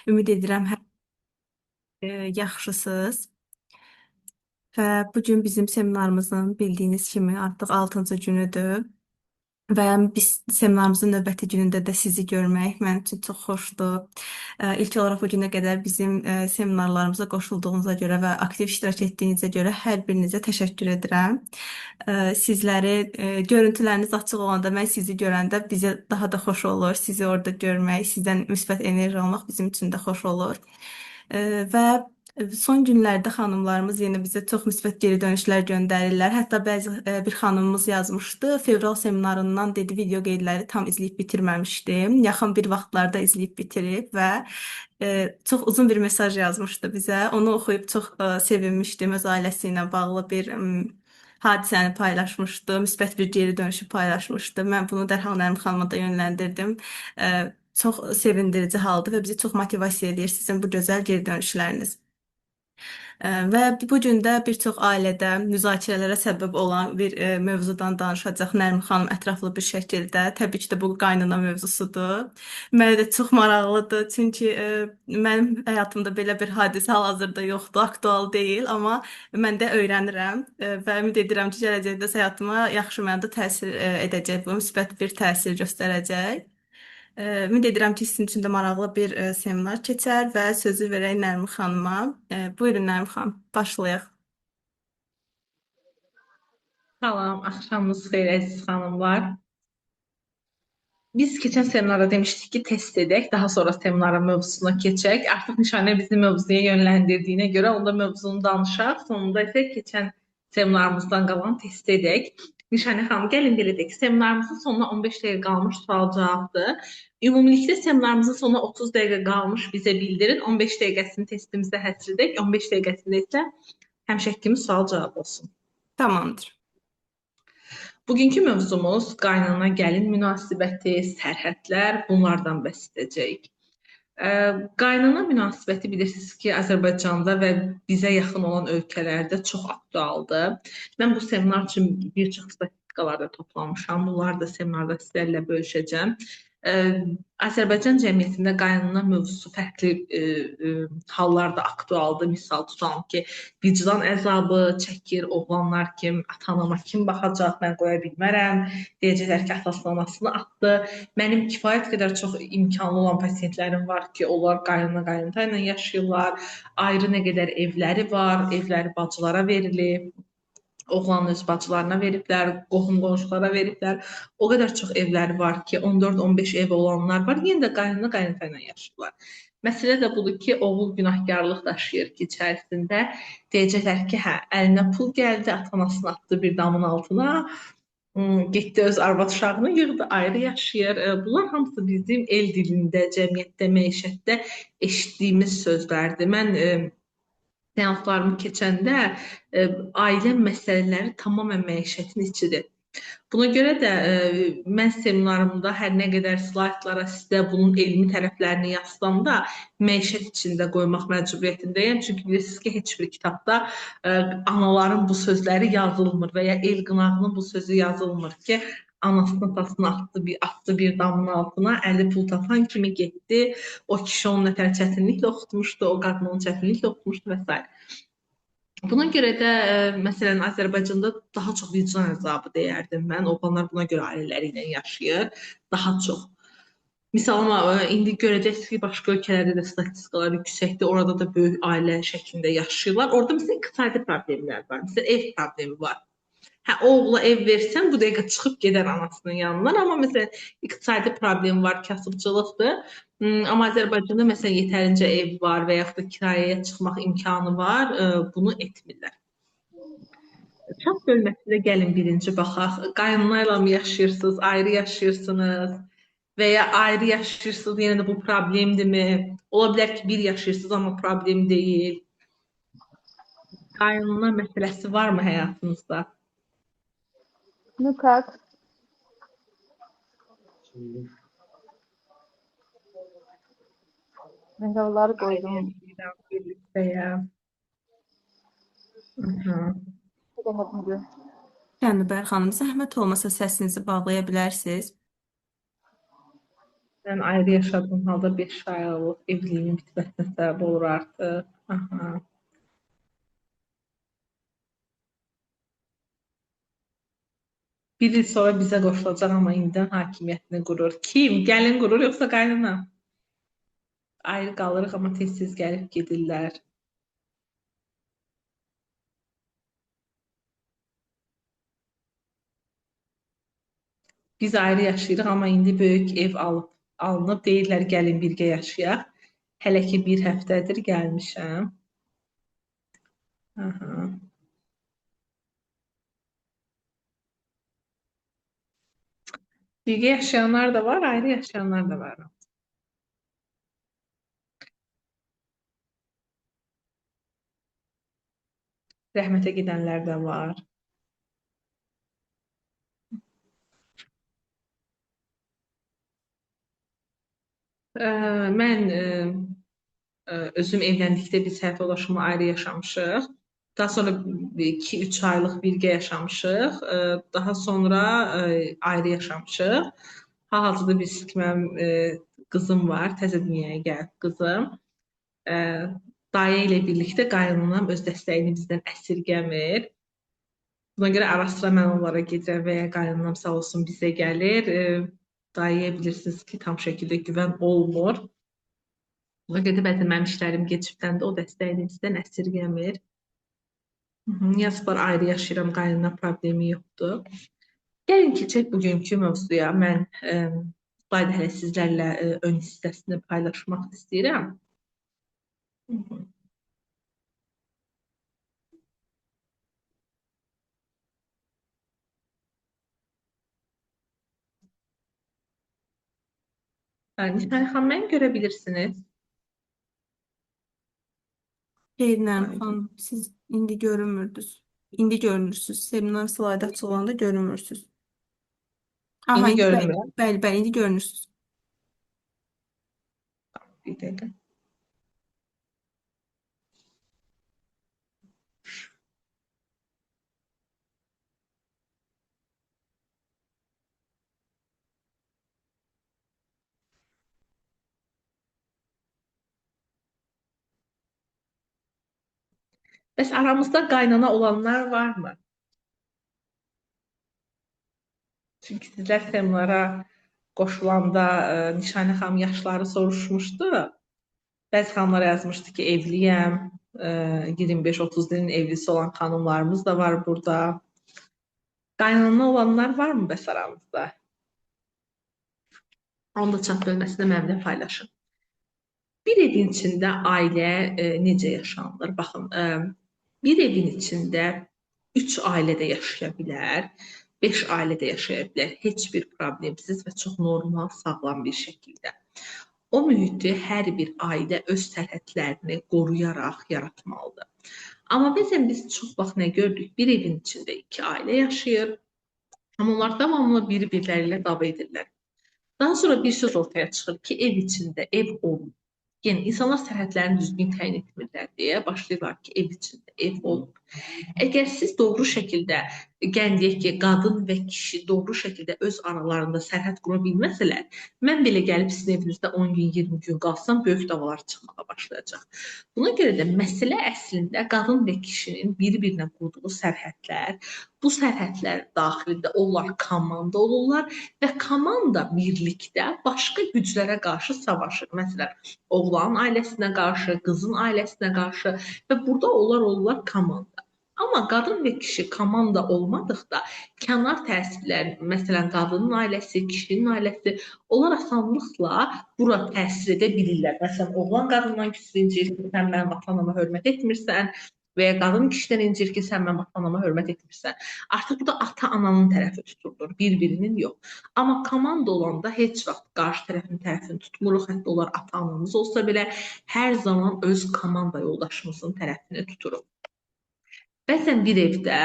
Ümid edirəm yaxşısınız. Və bu gün bizim seminarımızın bildiyiniz kimi artıq 6-cı günüdür. Və biz seminarımızın növbəti günündə də sizi görmək mənim üçün çox xoşdur. İlk olaraq bu günə qədər bizim seminarlarımıza qoşulduğunuza görə və aktiv iştirak etdiyinizə görə hər birinizə təşəkkür edirəm. Sizləri görüntüləriniz açıq olanda mən sizi görəndə bizə daha da xoş olur. Sizi orada görmək, sizdən müsbət enerji almaq bizim üçün də xoş olur. Və son günlərdə xanımlarımız yenə bizə çox müsbət geri dönüşlər göndərirlər. Hətta bəzi bir xanımımız yazmışdı, fevral seminarından dedi video qeydləri tam izləyib bitirməmişdim. Yaxın bir vaxtlarda izləyib bitirib və çox uzun bir mesaj yazmışdı bizə. Onu oxuyub çox sevinmişdim. Öz ailəsi ilə bağlı bir hadisəni paylaşmışdı, müsbət bir geri dönüşü paylaşmışdı. Mən bunu dərhal Nərmin xanıma da yönləndirdim. Çox sevindirici haldır və bizi çox motivasiya edir sizin bu gözəl geri dönüşləriniz. Və bu gün də bir çox ailədə müzakirələrə səbəb olan bir mövzudan danışacaq Nərmin xanım ətraflı bir şəkildə. Təbii ki də bu qaynana mövzusudur. Mənə də çox maraqlıdır, çünki mənim həyatımda belə bir hadisə hal-hazırda yoxdur, aktual deyil, amma mən də öyrənirəm və ümid edirəm ki, gələcəkdə həyatıma yaxşı mənada təsir edəcək, bu müsbət bir təsir göstərəcək. Ümid edirəm ki, sizin üçün də maraqlı bir seminar keçər və sözü verək Nərmin xanıma. Buyurun Nərmin xanım, başlayaq. Salam, axşamınız xeyir əziz xanımlar. Biz keçən seminarda demişdik ki, test edək, daha sonra seminarın mövzusuna keçək. Artıq Nişanə bizi mövzuya yönləndirdiyinə görə onda mövzunu danışaq. Sonunda isə keçən seminarımızdan qalan test edək. Nişanə xanım, gəlin belə deyək, seminarımızın sonuna 15 dəqiqə qalmış sual-cavabdır. Ümumilikdə seminarımızın sonuna 30 dəqiqə qalmış bizə bildirin. 15 dəqiqəsini testimizdə həsr edək, 15 dəqiqəsində isə həmişə kimi sual-cavab olsun. Tamamdır. Bugünkü mövzumuz qaynana gəlin münasibəti, sərhədlər, bunlardan bəhs edəcəyik. Qaynana münasibəti bilirsiniz ki, Azərbaycanda və bizə yaxın olan ölkələrdə çox aktualdır. Mən bu seminar üçün bir çox statistikalar da toplamışam. Bunları da seminarda sizlərlə bölüşəcəm. Azərbaycan cəmiyyətində qaynana mövzusu fərqli hallarda aktualdır. Misal tutalım ki, vicdan əzabı çəkir oğlanlar kim, ata-anama kim baxacaq, mən qoya bilmərəm, deyəcəklər ki, atasını anasını atdı. Mənim kifayət qədər çox imkanlı olan pasientlərim var ki, onlar qaynana-qaynata ilə yaşayırlar, ayrı nə qədər evləri var, evləri bacılara verilib. Oğlanın öz bacılarına veriblər, qohum-qonşulara veriblər. O qədər çox evləri var ki, 14-15 ev olanlar var. Yenə də qaynana-qaynata ilə yaşayırlar. Məsələ də budur ki, oğul günahkarlıq daşıyır ki, içərisində deyəcəklər ki, hə, əlinə pul gəldi, atanasını atdı bir damın altına, getdi öz arvad uşağını yığdı, ayrı yaşayır. Bunlar hamısı bizim el dilində, cəmiyyətdə, məişətdə eşitdiyimiz sözlərdir. Mən seanslarımı keçəndə ailə məsələləri tamamilə məişətin içidir. Buna görə də mən seminarımda hər nə qədər slaydlara sizdə bunun elmi tərəflərini yazsam da məişət içində qoymaq məcburiyyətindəyəm. Çünki bilirsiniz ki, heç bir kitabda anaların bu sözləri yazılmır və ya el qınağının bu sözü yazılmır ki, anasını atasını atdı bir damın altına, əli pul tapan kimi getdi. O kişi onu nətər çətinliklə oxutmuşdu, o qadın onu çətinliklə oxutmuşdu və s. Buna görə də məsələn Azərbaycanda daha çox vicdan əzabı deyərdim mən. Oğlanlar buna görə ailələri ilə yaşayır, daha çox. Misal indi görəcəksiniz ki, başqa ölkələrdə də statistikalar yüksəkdir. Orada da böyük ailə şəklində yaşayırlar. Orada məsələn iqtisadi problemlər var. Məsələn ev problemi var. Hə, oğula ev versən, bu dəqiqə çıxıb gedər anasının yanından. Amma məsələn, iqtisadi problem var, kasıbçılıqdır. Amma Azərbaycanda məsələn, yetərincə ev var və yaxud da kirayəyə çıxmaq imkanı var, bunu etmirlər. Çap bölməsində gəlin birinci baxaq. Qaynana ilə mi yaşayırsınız, ayrı yaşayırsınız və ya ayrı yaşayırsınız, yenə də bu problemdirmi? Ola bilər ki, bir yaşayırsınız, amma problem deyil. Qaynana məsələsi varmı həyatınızda? Ну как? Məhravları qoydum. Birlikdə. Cənubər xanım, zəhmət olmasa səsinizi bağlaya bilərsiniz. Mən ayrı yaşadığım halda 5 ay olub, evliliyin bitməsinə səbəb olur artıq. Aha. Bir il sonra bizə qoşulacaq, amma indidən hakimiyyətini qurur. Kim? Gəlin qurur, yoxsa qaynana? Ayrı qalırıq, amma tez-tez gəlib gedirlər. Biz ayrı yaşayırıq, amma indi böyük ev alınıb, deyirlər gəlin birgə yaşayaq. Hələ ki bir həftədir gəlmişəm. Aha. Birgə yaşayanlar da var, ayrı yaşayanlar da var. Rəhmətə gedənlər də var. Mən özüm evləndikdə biz həyat yoldaşımla ayrı yaşamışıq. Daha sonra 2-3 aylıq birgə yaşamışıq. Daha sonra ayrı yaşamışıq. Hal-hazırda mənim qızım var, təzə dünyaya gəlib qızım. Dayə ilə birlikdə qaynanam öz dəstəyini bizdən əsirgəmir. Buna görə ara sıra mən onlara gedirəm və ya qaynanam sağ olsun bizə gəlir. Dayəyə bilirsiniz ki, tam şəkildə güvən olmur. Buna görə də bəzən mənim işlərim gecikdən də o dəstəyini bizdən əsirgəmir. Yazıq var, ayrı yaşayıram, qaynana problemi yoxdur. Gəlin keçək bugünkü mövzuya. Mən slaydı hələ sizlərlə ön hissəsini paylaşmaq istəyirəm. Nişanə xanım, məni görə bilirsiniz? Xeyirlə xanım, siz indi görünmürdünüz. İndi görünürsünüz. Seminar slaydı açılanda görünmürsünüz. Aha, İndi bəli, görünmürəm. bəli, indi görünürsünüz. Bir dəqiqə. Bəs aramızda qaynana olanlar varmı? Çünki sizlər seminara qoşulanda Nişanə xanım yaşları soruşmuşdu. Bəzi xanımlar yazmışdı ki, evliyəm. 25-30 ilin evlisi olan xanımlarımız da var burada. Qaynana olanlar varmı bəs aramızda? Onu da chat bölməsində mənimlə paylaşın. Bir evin içində ailə necə yaşanılır? Baxın, bir evin içində 3 ailə də yaşaya bilər, 5 ailə də yaşaya bilər. Heç bir problemsiz və çox normal, sağlam bir şəkildə. O mühiti hər bir ailə öz sərhədlərini qoruyaraq yaratmalıdır. Amma bəzən biz çox vaxt nə gördük? Bir evin içində 2 ailə yaşayır, amma onlar davamlı bir-birləri ilə dava edirlər. Daha sonra bir söz ortaya çıxır ki, ev içində ev olmur. Yəni, insanlar sərhədlərini düzgün təyin etmirlər deyə başlayırlar ki, ev içində ev olmur. Əgər siz doğru şəkildə, deyək ki, qadın və kişi doğru şəkildə öz aralarında sərhəd qura bilməsələr, mən belə gəlib sizin evinizdə 10 gün, 20 gün qalsam, böyük davalar çıxmağa başlayacaq. Buna görə də məsələ əslində qadın və kişinin bir-birinə qurduğu sərhədlər, bu sərhədlər daxilində onlar komanda olurlar və komanda birlikdə başqa güclərə qarşı savaşır. Məsələn, oğlan ailəsinə qarşı, qızın ailəsinə qarşı və burada olurlar komanda. Amma qadın və kişi komanda olmadıqda kənar təsirlər, məsələn, qadının ailəsi, kişinin ailəsi, onlar asanlıqla bura təsir edə bilirlər. Məsələn, oğlan qadından küsür incir ki, sən mənim ata-anama hörmət etmirsən və ya qadın kişidən incir ki, sən mənim ata-anama hörmət etmirsən. Artıq burada ata-ananın tərəfi tutulur, bir-birinin yox. Amma komanda olanda heç vaxt qarşı tərəfin tərəfini tutmuruq, hətta onlar ata-anamız olsa belə hər zaman öz komanda yoldaşımızın tərəfini tuturuq. Bəzən bir evdə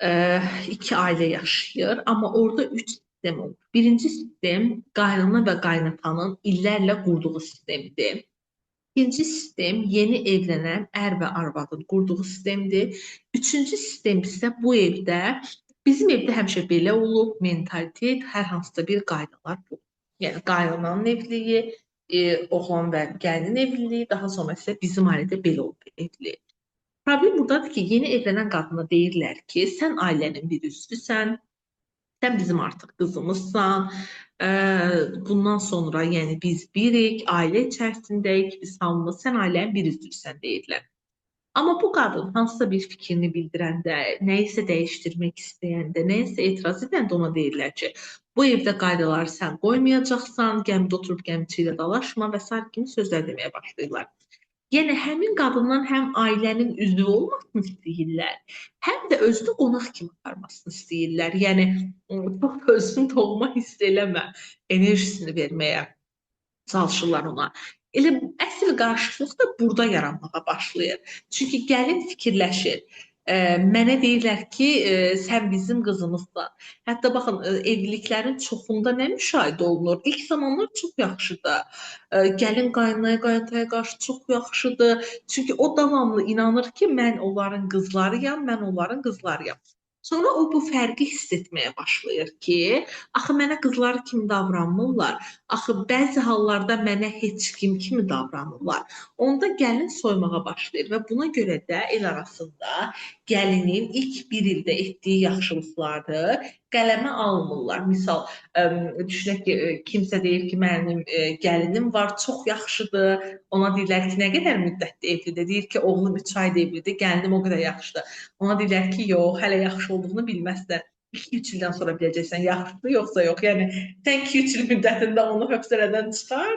2 ailə yaşayır, amma orada 3 sistem olur. Birinci sistem qaynana və qaynatanın illərlə qurduğu sistemdir. İkinci sistem yeni evlənən ər və arvadın qurduğu sistemdir. Üçüncü sistem isə bu evdə, bizim evdə həmişə belə olub, mentalitet, hər hansısa bir qaydalar bu. Yəni qaynananın evliliyi, oğlan və gəlinin evliliyi, daha sonra isə bizim ailədə belə oldu evlilik. Problem buradadır ki, yeni evlənən qadına deyirlər ki, sən ailənin bir üzvüsən, sən bizim artıq qızımızsan, bundan sonra yəni biz birik, ailə içərisindəyik, biz hamımız, sən ailənin bir üzvüsən deyirlər. Amma bu qadın hansısa bir fikrini bildirəndə, nəyisə dəyişdirmək istəyəndə, nəyisə etiraz edəndə ona deyirlər ki, bu evdə qaydaları sən qoymayacaqsan, gəmidə oturub gəmiçi ilə dalaşma və s. kimi sözlər deməyə başlayırlar. Yəni həmin qadından həm ailənin üzvü olmasını istəyirlər, həm də özünü qonaq kimi aparmasını istəyirlər. Yəni çox özünü doğma hiss eləmə enerjisini verməyə çalışırlar ona. Elə əsl qarşıtlıq da burada yaranmağa başlayır. Çünki gəlin fikirləşir. Mənə deyirlər ki, sən bizim qızımızsan. Hətta baxın, evliliklərin çoxunda nə müşahidə olunur? İlk zamanlar çox yaxşıdır. Gəlin qaynanaya, qaynataya qarşı çox yaxşıdır. Çünki o davamlı inanır ki, mən onların qızlarıyam, mən onların qızlarıyam. Sonra o bu fərqi hiss etməyə başlayır ki, axı mənə qızlar kimi davranmırlar. Axı bəzi hallarda mənə heç kim kimi davranırlar. Onda gəlin soymağa başlayır və buna görə də el arasında gəlinin ilk bir ildə etdiyi yaxşılıqları qələmə almırlar. Misal, düşünək ki, kimsə deyir ki, mənim gəlinim var, çox yaxşıdır. Ona deyirlər ki, nə qədər müddətli evlidir? Deyir ki, oğlum 3 ayda evlidir, gəlinim o qədər yaxşıdır. Ona deyirlər ki, yox, hələ yaxşı olduğunu bilməzsən. 2-3 ildən sonra biləcəksən, yaxşıdır, yoxsa yox. Yəni, sən 2-3 il müddətində onu höqsərədən çıxar,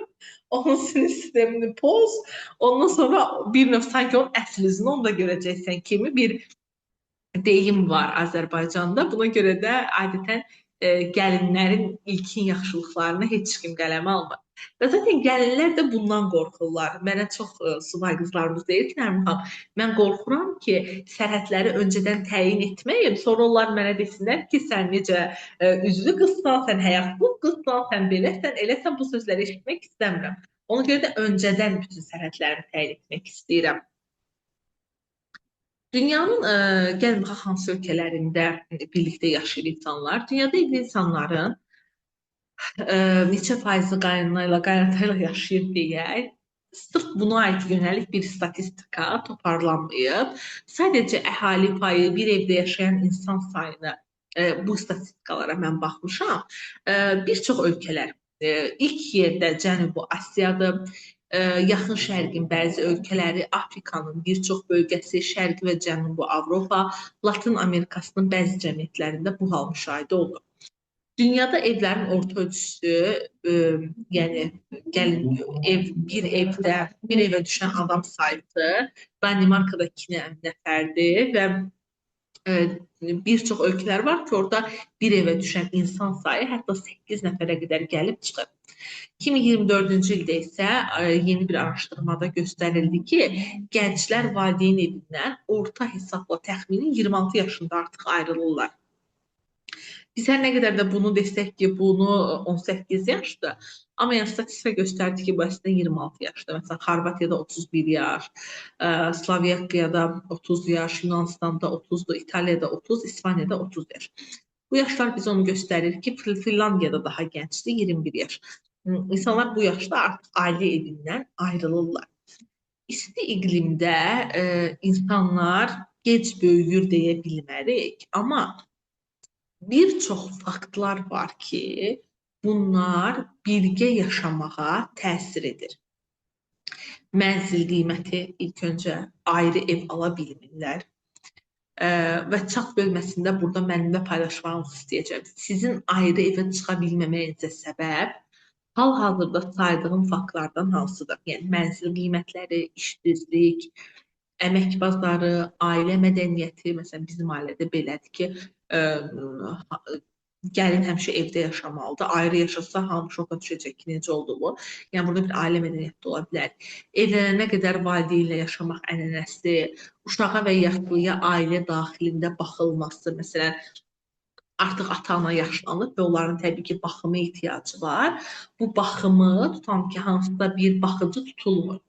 onun sinir sistemini poz, ondan sonra bir növ sanki onun əsl üzünü onda görəcəksən kimi bir deyim var Azərbaycanda. Buna görə də adətən gəlinlərin ilkin yaxşılıqlarını heç kim qələmə almır. Və zaten gəlinlər də bundan qorxurlar. Mənə çox subay qızlarımız deyir ki, Nərmin xanım, mən qorxuram ki, sərhədləri öncədən təyin etməyim, sonra onlar mənə desinlər ki, sən necə üzvü qızsan, sən həyatlı qızsan, sən beləsən, eləsən, bu sözləri eşitmək istəmirəm. Ona görə də öncədən bütün sərhədlərimi təyin etmək istəyirəm. Dünyanın gəlin baxaq hansı ölkələrində birlikdə yaşayır insanlar. Dünyada evli insanların neçə faizi qaynana ilə yaşayır deyək. Sırf buna aid yönəlik bir statistika toparlanmayıb. Sadəcə əhali payı, bir evdə yaşayan insan sayını bu statistikalara mən baxmışam. Bir çox ölkələr ilk yerdə Cənubi Asiyadır. Yaxın Şərqin bəzi ölkələri, Afrikanın bir çox bölgəsi, Şərqi və Cənubi Avropa, Latin Amerikasının bəzi cəmiyyətlərində bu hal müşahidə olunur. Dünyada evlərin orta ölçüsü, yəni gəlin bir evə düşən adam sayısı Danimarkada 2 nəfərdir və bir çox ölkələr var ki, orada bir evə düşən insan sayı hətta 8 nəfərə qədər gəlib çıxır. 2024-cü ildə isə yeni bir araşdırmada göstərildi ki, gənclər valideyn evindən orta hesabla təxmini 26 yaşında artıq ayrılırlar. Biz hər nə qədər də bunu desək ki, bunu 18 yaşdır, amma yəni statistika göstərdi ki, bu əslində 26 yaşdır. Məsələn, Xorvatiyada 31 yaş, Slovakyada 30 yaş, Yunanistanda 30-dur, İtaliyada 30, İspaniyada 30 yaş. Bu yaşlar biz onu göstərir ki, Finlandiyada daha gəncdir, 21 yaş. İnsanlar bu yaşda artıq ailə evindən ayrılırlar. İsti iqlimdə insanlar gec böyüyür deyə bilmərik, amma bir çox faktlar var ki, bunlar birgə yaşamağa təsir edir. Mənzil qiyməti ilk öncə ayrı ev ala bilmirlər və çat bölməsində burada mənimlə paylaşmağınızı istəyəcəm. Sizin ayrı evə çıxa bilməməyinizə səbəb hal-hazırda saydığım faktlardan hansıdır? Yəni, mənzil qiymətləri, işsizlik, əmək bazarı, ailə mədəniyyəti, məsələn, bizim ailədə belədir ki, gəlin həmişə evdə yaşamalıdır. Ayrı yaşasa, hamı şoka düşəcək ki, necə oldu bu? Yəni, burada bir ailə mədəniyyəti ola bilər. Evlənənə qədər valideynlə yaşamaq ənənəsi, uşağa və yaşlıya ailə daxilində baxılması, məsələn, artıq ata-ana yaşlanıb və onların təbii ki, baxıma ehtiyacı var. Bu baxımı tutam ki, hansısa bir baxıcı tutulmur.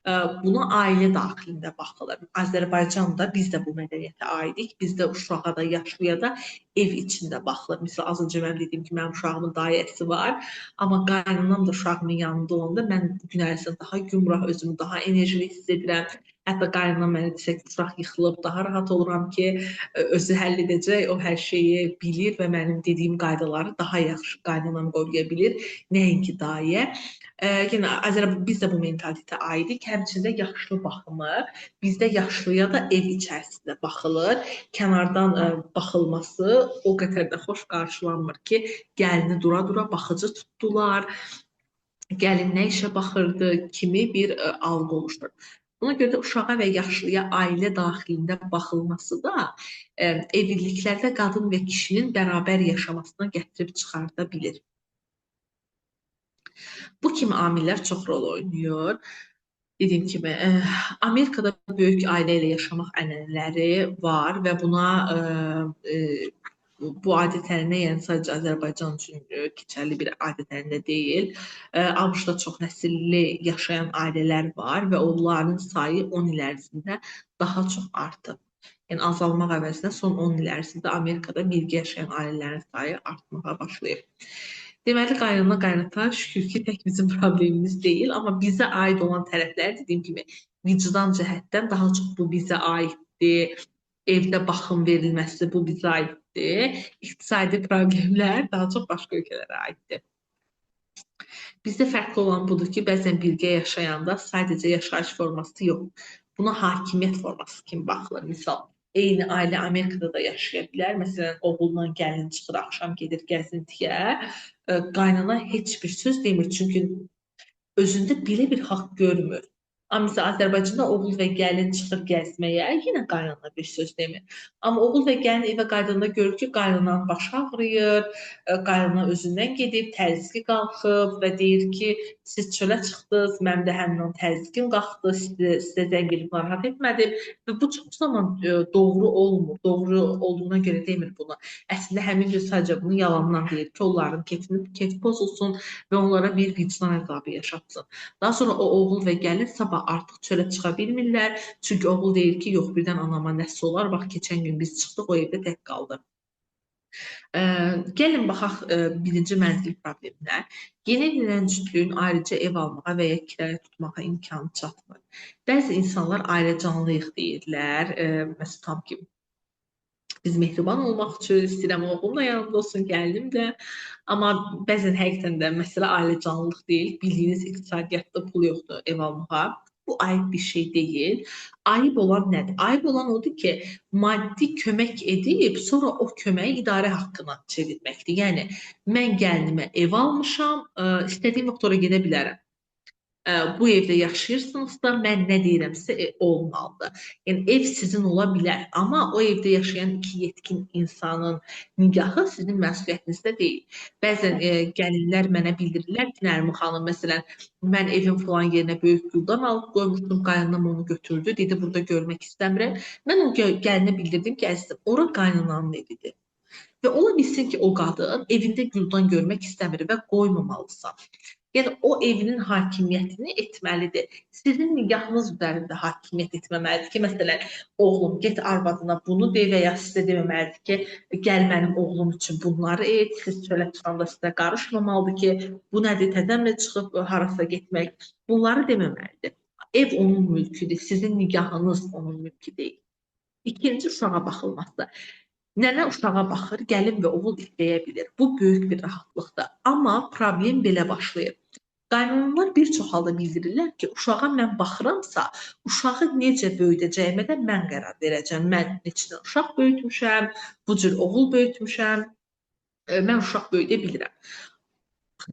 Buna ailə daxilində baxılır. Azərbaycanda biz də bu mədəniyyətə aidik. Bizdə uşağa da, yaşlıya da ev içində baxılır. Məsələn, az öncə mən dediyim ki, mənim uşağımın dayəsi var, amma qaynanam da uşağımın yanında olanda mən gün ərzində daha gümrah, özümü daha enerjili hiss edirəm. Hətta qaynanam mənə desə ki, uşaq yıxılıb, daha rahat oluram ki, özü həll edəcək, o hər şeyi bilir və mənim dediyim qaydaları daha yaxşı qaynanam qoruya bilir, nəinki dayə. Yenə biz də bu mentalitetə aidik. Həmçində yaşlı baxımı, bizdə yaşlıya da ev içərisində baxılır. Kənardan baxılması o qədər də xoş qarşılanmır ki, gəlini dura-dura baxıcı tutdular. Gəlin nə işə baxırdı kimi bir algı oluşdur. Buna görə də uşağa və yaşlıya ailə daxilində baxılması da evliliklərdə qadın və kişinin bərabər yaşamasına gətirib çıxarda bilir. Bu kimi amillər çox rol oynayır. Dediyim kimi, Amerikada böyük ailə ilə yaşamaq ənənələri var və buna bu adət-ənənə sadəcə Azərbaycan üçün keçərli bir adət-ənənə deyil. ABŞ-da çox nəsilli yaşayan ailələr var və onların sayı 10 il ərzində daha çox artıb. Yəni azalmaq əvəzinə son 10 il ərzində Amerikada birgə yaşayan ailələrin sayı artmağa başlayıb. Deməli, qaynana qaynata şükür ki, tək bizim problemimiz deyil, amma bizə aid olan tərəflər, dediyim kimi, vicdan cəhətdən daha çox bu bizə aiddir. Evdə baxım verilməsi bu bizə aiddir. İqtisadi problemlər daha çox başqa ölkələrə aiddir. Bizdə fərqli olan budur ki, bəzən birgə yaşayanda sadəcə yaşayış forması yox, buna hakimiyyət forması kimi baxılır. Misal, eyni ailə Amerikada da yaşaya bilər. Məsələn, oğulla gəlin çıxır, axşam gedir gəzintiyə. Qaynana heç bir söz demir, çünki özündə belə bir haqq görmür. Amma məsələn, Azərbaycanda oğul və gəlin çıxır gəzməyə, yenə qaynana bir söz demir. Amma oğul və gəlin evə qayıdanda görür ki, qaynananın başı ağrıyır, qaynana özündən gedib, təzyiqi qalxıb və deyir ki, siz çölə çıxdınız, mənim də həmin təzyiqim qalxdı, sizə zəng edib narahat etmədim və bu çox zaman doğru olmur, doğru olduğuna görə demir bunu. Əslində həmin gün sadəcə bunu yalandan deyir ki, onların keyfi pozulsun və onlara bir vicdan əzabı yaşatsın. Daha sonra o oğul və gəlin sabah artıq çölə çıxa bilmirlər. Çünki oğul deyir ki, yox, birdən anama nəsə olar. Bax, keçən gün biz çıxdıq, o evdə tək qaldı. Gəlin baxaq birinci mənzil probleminə. Yeni evlənən cütlüyün ayrıca ev almağa və ya kirayə tutmağa imkanı çatmır. Bəzi insanlar ailəcanlıyıq deyirlər. Məsələn, tam ki, biz mehriban olmaq üçün istəyirəm, oğlum da yanımda olsun, gəlinim də. Amma bəzən həqiqətən də məsələ ailəcanlılıq deyil. Bildiyiniz iqtisadiyyatda pul yoxdur ev almağa. Bu ayıb bir şey deyil. Ayıb olan nədir? Ayıb olan odur ki, maddi kömək edib, sonra o köməyi idarə haqqına çevirməkdir. Yəni, mən gəlinimə ev almışam, istədiyim vaxt ora gedə bilərəm. Bu evdə yaşayırsınızsa, mən nə deyirəmsə olmalıdır. Yəni, ev sizin ola bilər, amma o evdə yaşayan iki yetkin insanın nigahı sizin məsuliyyətinizdə deyil. Bəzən gəlinlər mənə bildirirlər ki, Nərmin xanım, məsələn, mən evin falan yerinə böyük güldan alıb qoymuşdum, qaynanam onu götürdü, dedi, burada görmək istəmirəm. Mən o gəlinə bildirdim ki, əzizim, ora qaynananın evidir. Və ola bilsin ki, o qadın evində güldan görmək istəmir və qoymamalısan. Yəni, o evinin hakimiyyətini etməlidir. Sizin nigahınız üzərində hakimiyyət etməməlidir ki, məsələn, oğlum, get arvadına bunu de və ya sizə deməməlidir ki, gəl mənim oğlum üçün bunları et, siz çölə çıxanda sizə qarışmamalıdır ki, bu nədir, təzəmlə çıxıb harasa getmək, bunları deməməlidir. Ev onun mülküdür, sizin nigahınız onun mülkü deyil. İkinci, uşağa baxılması. Nənə uşağa baxır, gəlin və oğul istəyə bilir. Bu böyük bir rahatlıqdır. Amma problem belə başlayır. Qaynanalar bir çox halda bildirirlər ki, uşağa mən baxıramsa, uşağı necə böyüdəcəyimə də mən qərar verəcəm. Mən neçə uşaq böyütmüşəm, bu cür oğul böyütmüşəm, mən uşaq böyüdə bilirəm.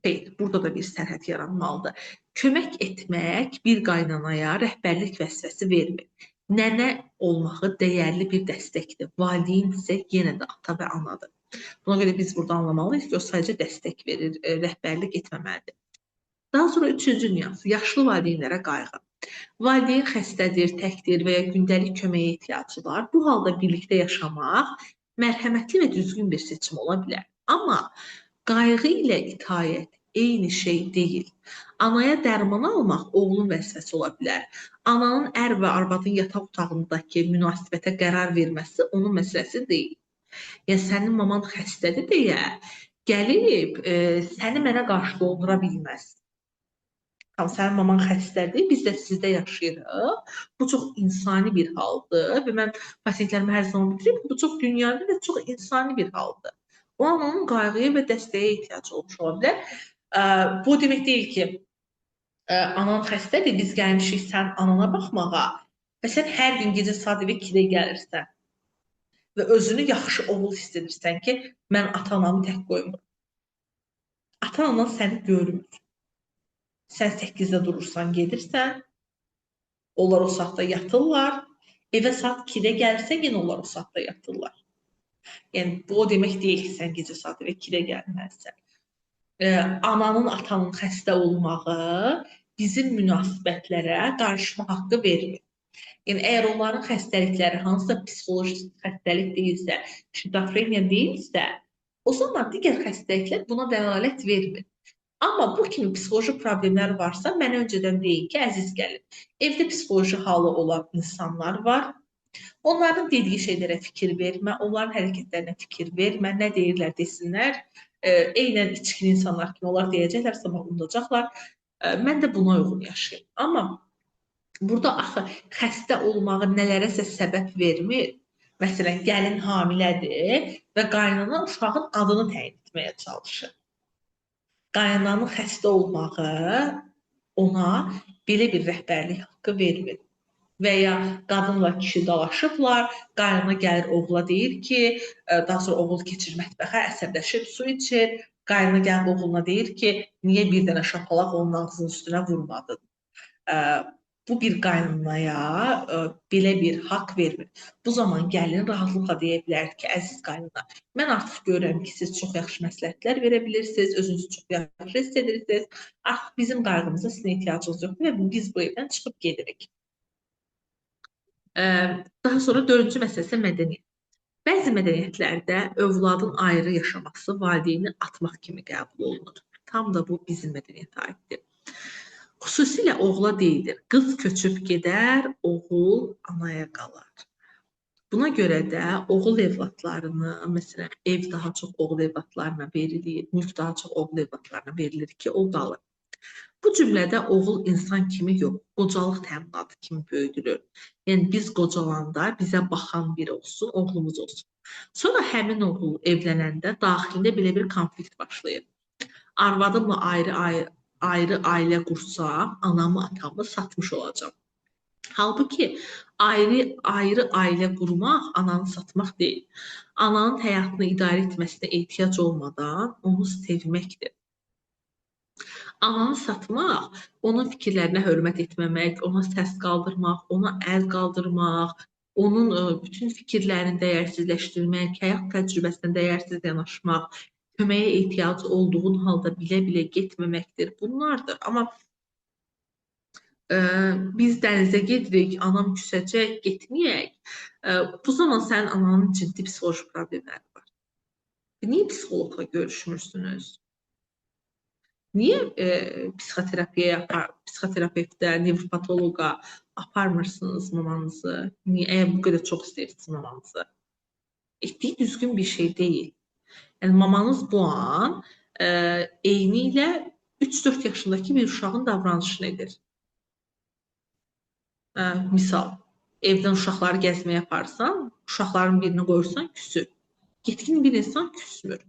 Xeyr, burada da bir sərhəd yaranmalıdır. Kömək etmək bir qaynanaya rəhbərlik vəzifəsi vermir. Nənə olmağı dəyərli bir dəstəkdir. Valideyn isə yenə də ata və anadır. Buna görə biz burada anlamalıyıq ki, o sadəcə dəstək verir, rəhbərlik etməməlidir. Daha sonra üçüncü nüans, yaşlı valideynlərə qayğı. Valideyn xəstədir, təkdir və ya gündəlik köməyə ehtiyacı var. Bu halda birlikdə yaşamaq mərhəmətli və düzgün bir seçim ola bilər. Amma qayğı ilə itaət eyni şey deyil. Anaya dərman almaq oğlun vəzifəsi ola bilər. Ananın ər və arvadın yataq otağındakı münasibətə qərar verməsi onun məsələsi deyil. Yəni sənin maman xəstədir deyə gəlib səni mənə qarşı doldura bilməz. Tam sənin maman xəstədir, biz də sizdə yaşayırıq. Bu çox insani bir haldır və mən pasientlərimə hər zaman bildirirəm ki, bu çox dünyavi və çox insani bir haldır. O an onun qayğıya və dəstəyə ehtiyacı olmuş ola bilər. Bu demək deyil ki, anan xəstədir, biz gəlmişik sən anana baxmağa və sən hər gün gecə saat 2-də gəlirsən və özünü yaxşı oğul hiss edirsən ki, mən ata-anamı tək qoymuram. Ata-anan səni görmür. Sən 8-də durursan, gedirsən, onlar o saatda yatırlar, evə saat 2-də gəlirsən, yenə onlar o saatda yatırlar. Yəni, bu o demək deyil ki, sən gecə saat 2-də gəlməlisən. Ananın, atanın xəstə olmağı bizim münasibətlərə qarışma haqqı vermir. Yəni, əgər onların xəstəlikləri hansısa psixoloji xəstəlik deyilsə, şizofreniya deyilsə, o zaman digər xəstəliklər buna dəlalət vermir. Amma bu kimi psixoloji problemlər varsa, mənə öncədən deyin ki, əziz gəlin, evdə psixoloji halı olan insanlar var. Onların dediyi şeylərə fikir vermə, onların hərəkətlərinə fikir vermə, nə deyirlər desinlər. Eynən içkin insanlar kimi onlar deyəcəklər, sabah unudacaqlar. Mən də buna uyğun yaşayım. Amma burada axı xəstə olmağı nələrəsə səbəb vermir. Məsələn, gəlin hamilədir və qaynana uşağın adını təyin etməyə çalışır. Qaynananın xəstə olmağı ona belə bir rəhbərlik haqqı vermir. Və ya qadınla kişi dalaşıblar, qaynana gəlir oğula deyir ki, daha sonra oğul keçir mətbəxə, əsəbləşib su içir, qaynana gəlib oğluna deyir ki, niyə bir dənə şapalaq onun ağzının üstünə vurmadın? Bu bir qaynanaya belə bir haqq vermir. Bu zaman gəlin rahatlıqla deyə bilər ki, əziz qaynana, mən artıq görürəm ki, siz çox yaxşı məsləhətlər verə bilirsiniz, özünüzü çox yaxşı hiss edirsiniz, artıq bizim qayğımıza sizin ehtiyacınız yoxdur və biz bu evdən çıxıb gedirik. Daha sonra 4-cü məsələsi mədəniyyət. Bəzi mədəniyyətlərdə övladın ayrı yaşaması valideyni atmaq kimi qəbul olunur. Tam da bu bizim mədəniyyətə aiddir. Xüsusilə oğula deyilir, qız köçüb gedər, oğul anaya qalar. Buna görə də oğul evladlarını, məsələn, ev daha çox oğul evladlarına verilir, mülk daha çox oğul evladlarına verilir ki, o qalır. Bu cümlədə oğul insan kimi yox, qocalıq təminatı kimi böyüdülür. Yəni, biz qocalanda bizə baxan biri olsun, oğlumuz olsun. Sonra həmin oğul evlənəndə daxilində belə bir konflikt başlayır. Arvadımla ayrı ailə qursam, anamı, atamı satmış olacam. Halbuki, ayrı ailə qurmaq, ananı satmaq deyil. Ananın həyatını idarə etməsinə ehtiyac olmadan onu sevməkdir. Ananı satmaq, onun fikirlərinə hörmət etməmək, ona səs qaldırmaq, ona əl qaldırmaq, onun bütün fikirlərini dəyərsizləşdirmək, həyat təcrübəsinə dəyərsiz yanaşmaq, köməyə ehtiyacı olduğun halda bilə-bilə getməməkdir. Bunlardır. Amma biz dənizə gedirik, anam küsəcək, getməyək. Bu zaman sənin ananın ciddi psixoloji problemləri var. Niyə psixologla görüşmürsünüz? Niyə psixoterapevtə, nevropatoloqa aparmırsınız mamanızı? Əgər bu qədər çox istəyirsiniz mamanızı? Etdiyi düzgün bir şey deyil. Yəni, mamanız bu an eyni ilə 3-4 yaşındakı bir uşağın davranışını edir. Misal, evdən uşaqları gəzməyə aparsan, uşaqların birini qoyursan, küsür. Yetkin bir insan küsmür.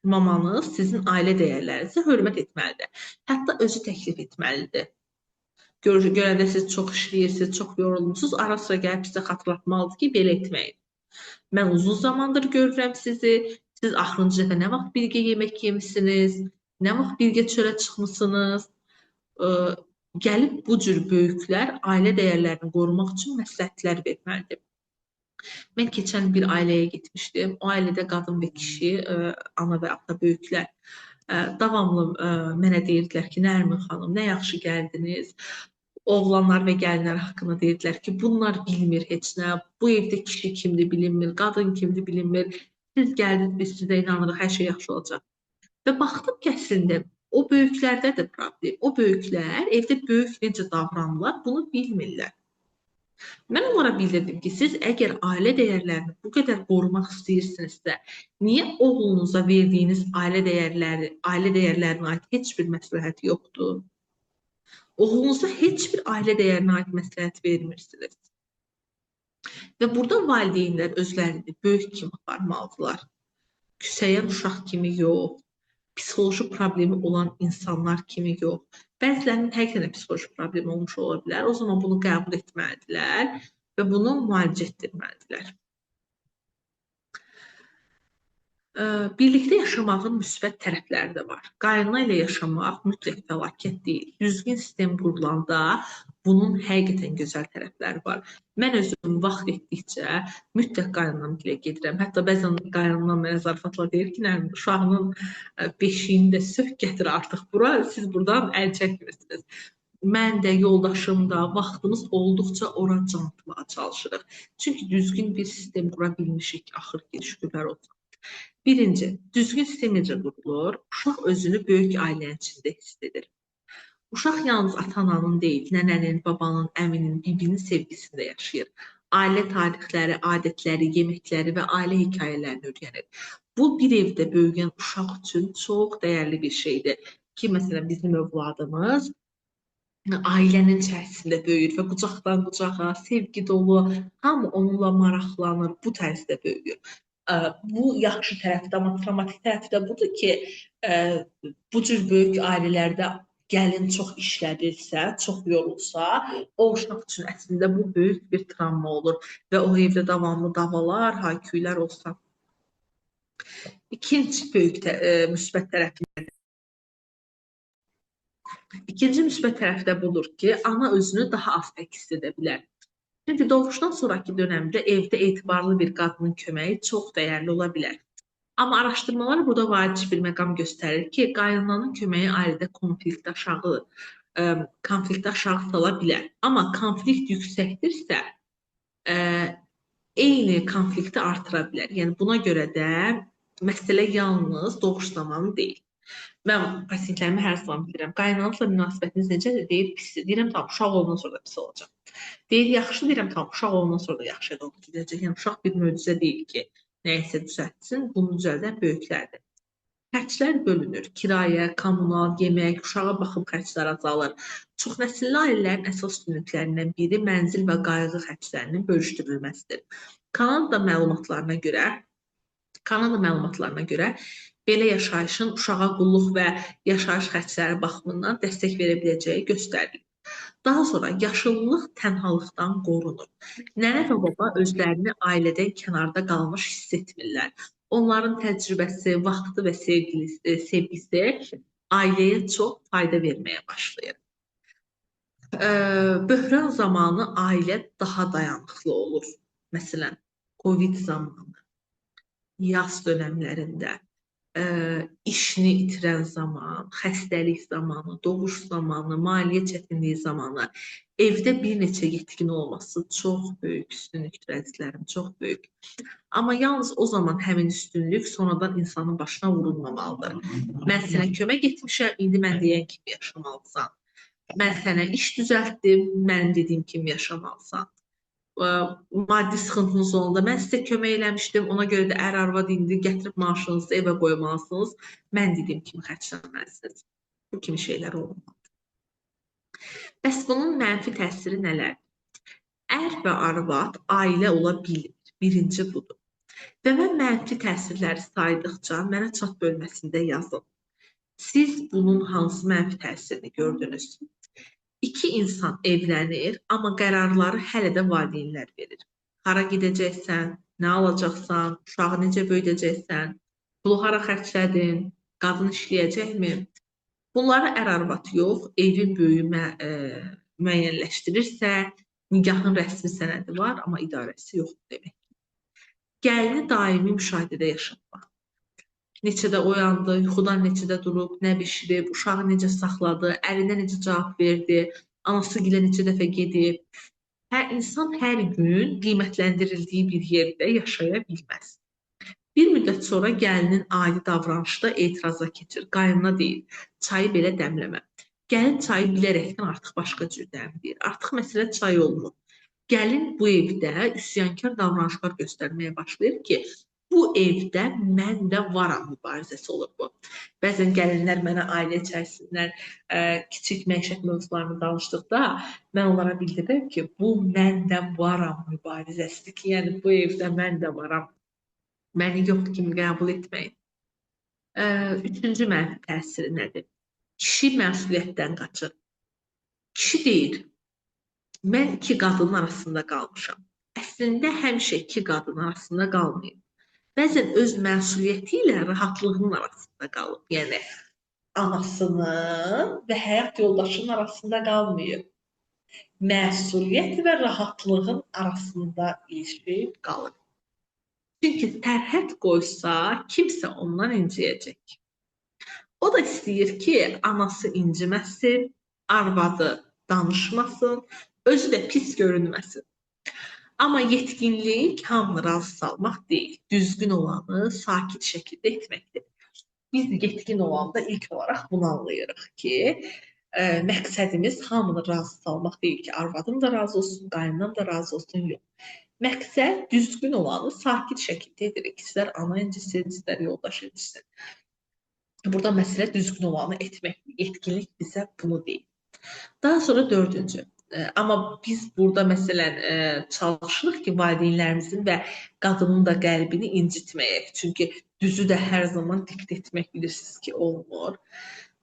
Mamanız sizin ailə dəyərlərinizə hörmət etməlidir. Hətta özü təklif etməlidir. Görəndə siz çox işləyirsiniz, çox yorulmuşsunuz, ara sıra gəlib sizə xatırlatmalıdır ki, belə etməyin. Mən uzun zamandır görürəm sizi, siz axırıncı dəfə nə vaxt birgə yemək yemişsiniz, nə vaxt birgə çölə çıxmışsınız. Gəlib bu cür böyüklər ailə dəyərlərini qorumaq üçün məsləhətlər verməlidir. Mən keçən bir ailəyə getmişdim. O ailədə qadın və kişi, ana və ata böyüklər davamlı mənə deyirdilər ki, Nərmin xanım, nə yaxşı gəldiniz. Oğlanlar və gəlinlər haqqında deyirdilər ki, bunlar bilmir heç nə. Bu evdə kişi kimdir bilinmir, qadın kimdir bilinmir. Siz gəldiniz, biz sizə inanırıq, hər şey yaxşı olacaq. Və baxdım ki, əslində O böyüklərdə də problem. O böyüklər evdə böyük necə davranırlar, bunu bilmirlər. Mən onlara bildirdim ki, siz əgər ailə dəyərlərini bu qədər qorumaq istəyirsinizsə, niyə oğlunuza verdiyiniz ailə dəyərlərinə aid heç bir məsləhət yoxdur? Oğlunuza heç bir ailə dəyərinə aid məsləhət vermirsiniz. Və burada valideynlər özlərini böyük kimi aparmalıdırlar. Küsəyən uşaq kimi yox, psixoloji problemi olan insanlar kimi yox. Bəzilərinin həqiqətən psixoloji problemi olmuş ola bilər. O zaman bunu qəbul etməlidirlər və bunu müalicə etdirməlidirlər. Birlikdə yaşamağın müsbət tərəfləri də var. Qaynana ilə yaşamaq mütləq fəlakət deyil. Düzgün sistem qurulanda bunun həqiqətən gözəl tərəfləri var. Mən özüm vaxt etdikcə mütləq qaynanam gilə gedirəm. Hətta bəzən qaynanam mənə zarafatla deyir ki, uşağının beşiyini də sök gətir artıq bura, siz buradan əl çəkmirsiniz. Mən də, yoldaşım da vaxtımız olduqca ora can atmağa çalışırıq. Çünki düzgün bir sistem qura bilmişik, axır ki, şükürlər olsun. Birinci, düzgün sistem necə qurulur? Uşaq özünü böyük ailənin içində hiss edir. Uşaq yalnız ata-ananın deyil, nənənin, babanın, əminin, bibinin sevgisində yaşayır. Ailə tarixləri, adətləri, yeməkləri və ailə hekayələrini öyrənir. Bu, bir evdə böyüyən uşaq üçün çox dəyərli bir şeydir. Ki, məsələn, bizim övladımız ailənin içərisində böyüyür və qucaqdan qucağa, sevgi dolu, hamı onunla maraqlanır, bu tərzdə böyüyür. Bu yaxşı tərəfdə, amma travmatik tərəfi də budur ki, bu cür böyük ailələrdə gəlin çox işlədirsə, çox yorulsa, o uşaq üçün əslində bu böyük bir travma olur və o evdə davamlı davalar, hayküylər olsa. İkinci müsbət tərəfi. İkinci müsbət tərəfi də budur ki, ana özünü daha az əks edə bilər. Çünki doğuşdan sonraki dönəmdə evdə etibarlı bir qadının köməyi çox dəyərli ola bilər. Amma araşdırmalar burada vacib bir məqam göstərir ki, qaynananın köməyi ailədə konflikt aşağı sala bilər. Amma konflikt yüksəkdirsə, eyni konflikti artıra bilər. Yəni buna görə də məsələ yalnız doğuş zamanı deyil. Mən pasientlərimi hər zaman bilirəm. Qaynananızla münasibətiniz necədir? Deyir, pisdir. Deyirəm, tamam, uşaq olandan sonra da pis olacaq. Deyir, yaxşı, deyirəm, tamam, uşaq olandan sonra da yaxşı olacaq. Yəni, uşaq bir möcüzə deyil ki, nəyəsə düzəltsin, bunu düzəldən böyüklərdir. Xərclər bölünür. Kirayə, kommunal, yemək, uşağa baxım xərcləri azalır. Çoxnəsilli ailələrin əsas üstünlüklərindən biri mənzil və qayğı xərclərinin bölüşdürülməsidir. Kanada məlumatlarına görə belə yaşayışın uşağa qulluq və yaşayış xərcləri baxımından dəstək verə biləcəyi göstərilir. Daha sonra yaşıllılıq tənhalıqdan qorunur. Nənə və baba özlərini ailədən kənarda qalmış hiss etmirlər. Onların təcrübəsi, vaxtı və sevgisi ailəyə çox fayda verməyə başlayır. Böhran zamanı ailə daha dayanıqlı olur. Məsələn, Covid zamanı, yaz dönəmlərində, işini itirən zaman, xəstəlik zamanı, doğuş zamanı, maliyyə çətinliyi zamanı evdə bir neçə yetkin olması çox böyük üstünlükdür, əzizlərim, çox böyük. Amma yalnız o zaman həmin üstünlük sonradan insanın başına vurulmamalıdır. Mən sənə kömək etmişəm, indi mən deyən kimi yaşamalısan. Mən sənə iş düzəltdim, mənim dediyim kimi yaşamalısan. Maddi sıxıntınız olanda mən sizə kömək eləmişdim, ona görə də ər-arvad indi gətirib maaşınızı evə qoymalısınız, mən dediyim kimi xərcləməlisiniz. Bu kimi şeylər olmalıdır. Bəs bunun mənfi təsiri nələr? Ər və arvad ailə ola bilmir, birinci budur. Və mən mənfi təsirləri saydıqca mənə chat bölməsində yazın. Siz bunun hansı mənfi təsirini gördünüz? İki insan evlənir, amma qərarları hələ də valideynlər verir. Hara gedəcəksən, nə alacaqsan, uşağı necə böyüdəcəksən, pulu hara xərclədin, qadın işləyəcəkmi? Bunları ər-arvad yox, evin böyüyü müəyyənləşdirirsə, nikahın rəsmi sənədi var, amma idarəsi yoxdur demək. Gəlini daimi müşahidədə yaşatmaq. Neçədə oyandı, yuxudan neçədə durub, nə bişirib, uşağı necə saxladı, ərinə necə cavab verdi, anası gilə neçə dəfə gedib. İnsan hər gün qiymətləndirildiyi bir yerdə yaşaya bilməz. Bir müddət sonra gəlinin adi davranışda etiraza keçir. Qaynana deyir, çayı belə dəmləmə. Gəlin çayı bilərəkdən artıq başqa cür dəmləyir. Artıq məsələ çay olmur. Gəlin bu evdə üsyankar davranışlar göstərməyə başlayır ki, bu evdə mən də varam mübarizəsi olur bu. Bəzən gəlinlər mənə ailə içərisindən kiçik məişət mövzularını danışdıqda mən onlara bildirirəm ki, bu mən də varam mübarizəsidir ki, yəni bu evdə mən də varam. Məni yox kimi qəbul etməyin. Üçüncü mənfi təsiri nədir? Kişi məsuliyyətdən qaçır. Kişi deyir, mən iki qadının arasında qalmışam. Əslində həmişə iki qadın arasında qalmayıb. Bəzən öz məsuliyyəti ilə rahatlığının arasında qalıb. Yəni, anasının və həyat yoldaşının arasında qalmayıb. Məsuliyyət və rahatlığın arasında ilişib qalıb. Çünki tərhət qoysa, kimsə ondan inciyəcək. O da istəyir ki, anası inciməsin, arvadı danışmasın, özü də pis görünməsin. Amma yetkinlik hamını razı salmaq deyil, düzgün olanı sakit şəkildə etməkdir. Biz yetkin olanda ilk olaraq bunu anlayırıq ki, məqsədimiz hamını razı salmaq deyil ki, arvadım da razı olsun, qaynanam da razı olsun, yox. Məqsəd düzgün olanı sakit şəkildə edirik. İstər ana incisin, istər yoldaş incisin. Burada məsələ düzgün olanı etmək. Yetkinlik bizə bunu deyil. Daha sonra dördüncü. Amma biz burada məsələn çalışırıq ki, valideynlərimizin və qadının da qəlbini incitməyək. Çünki düzü də hər zaman dikt etmək bilirsiniz ki, olmur.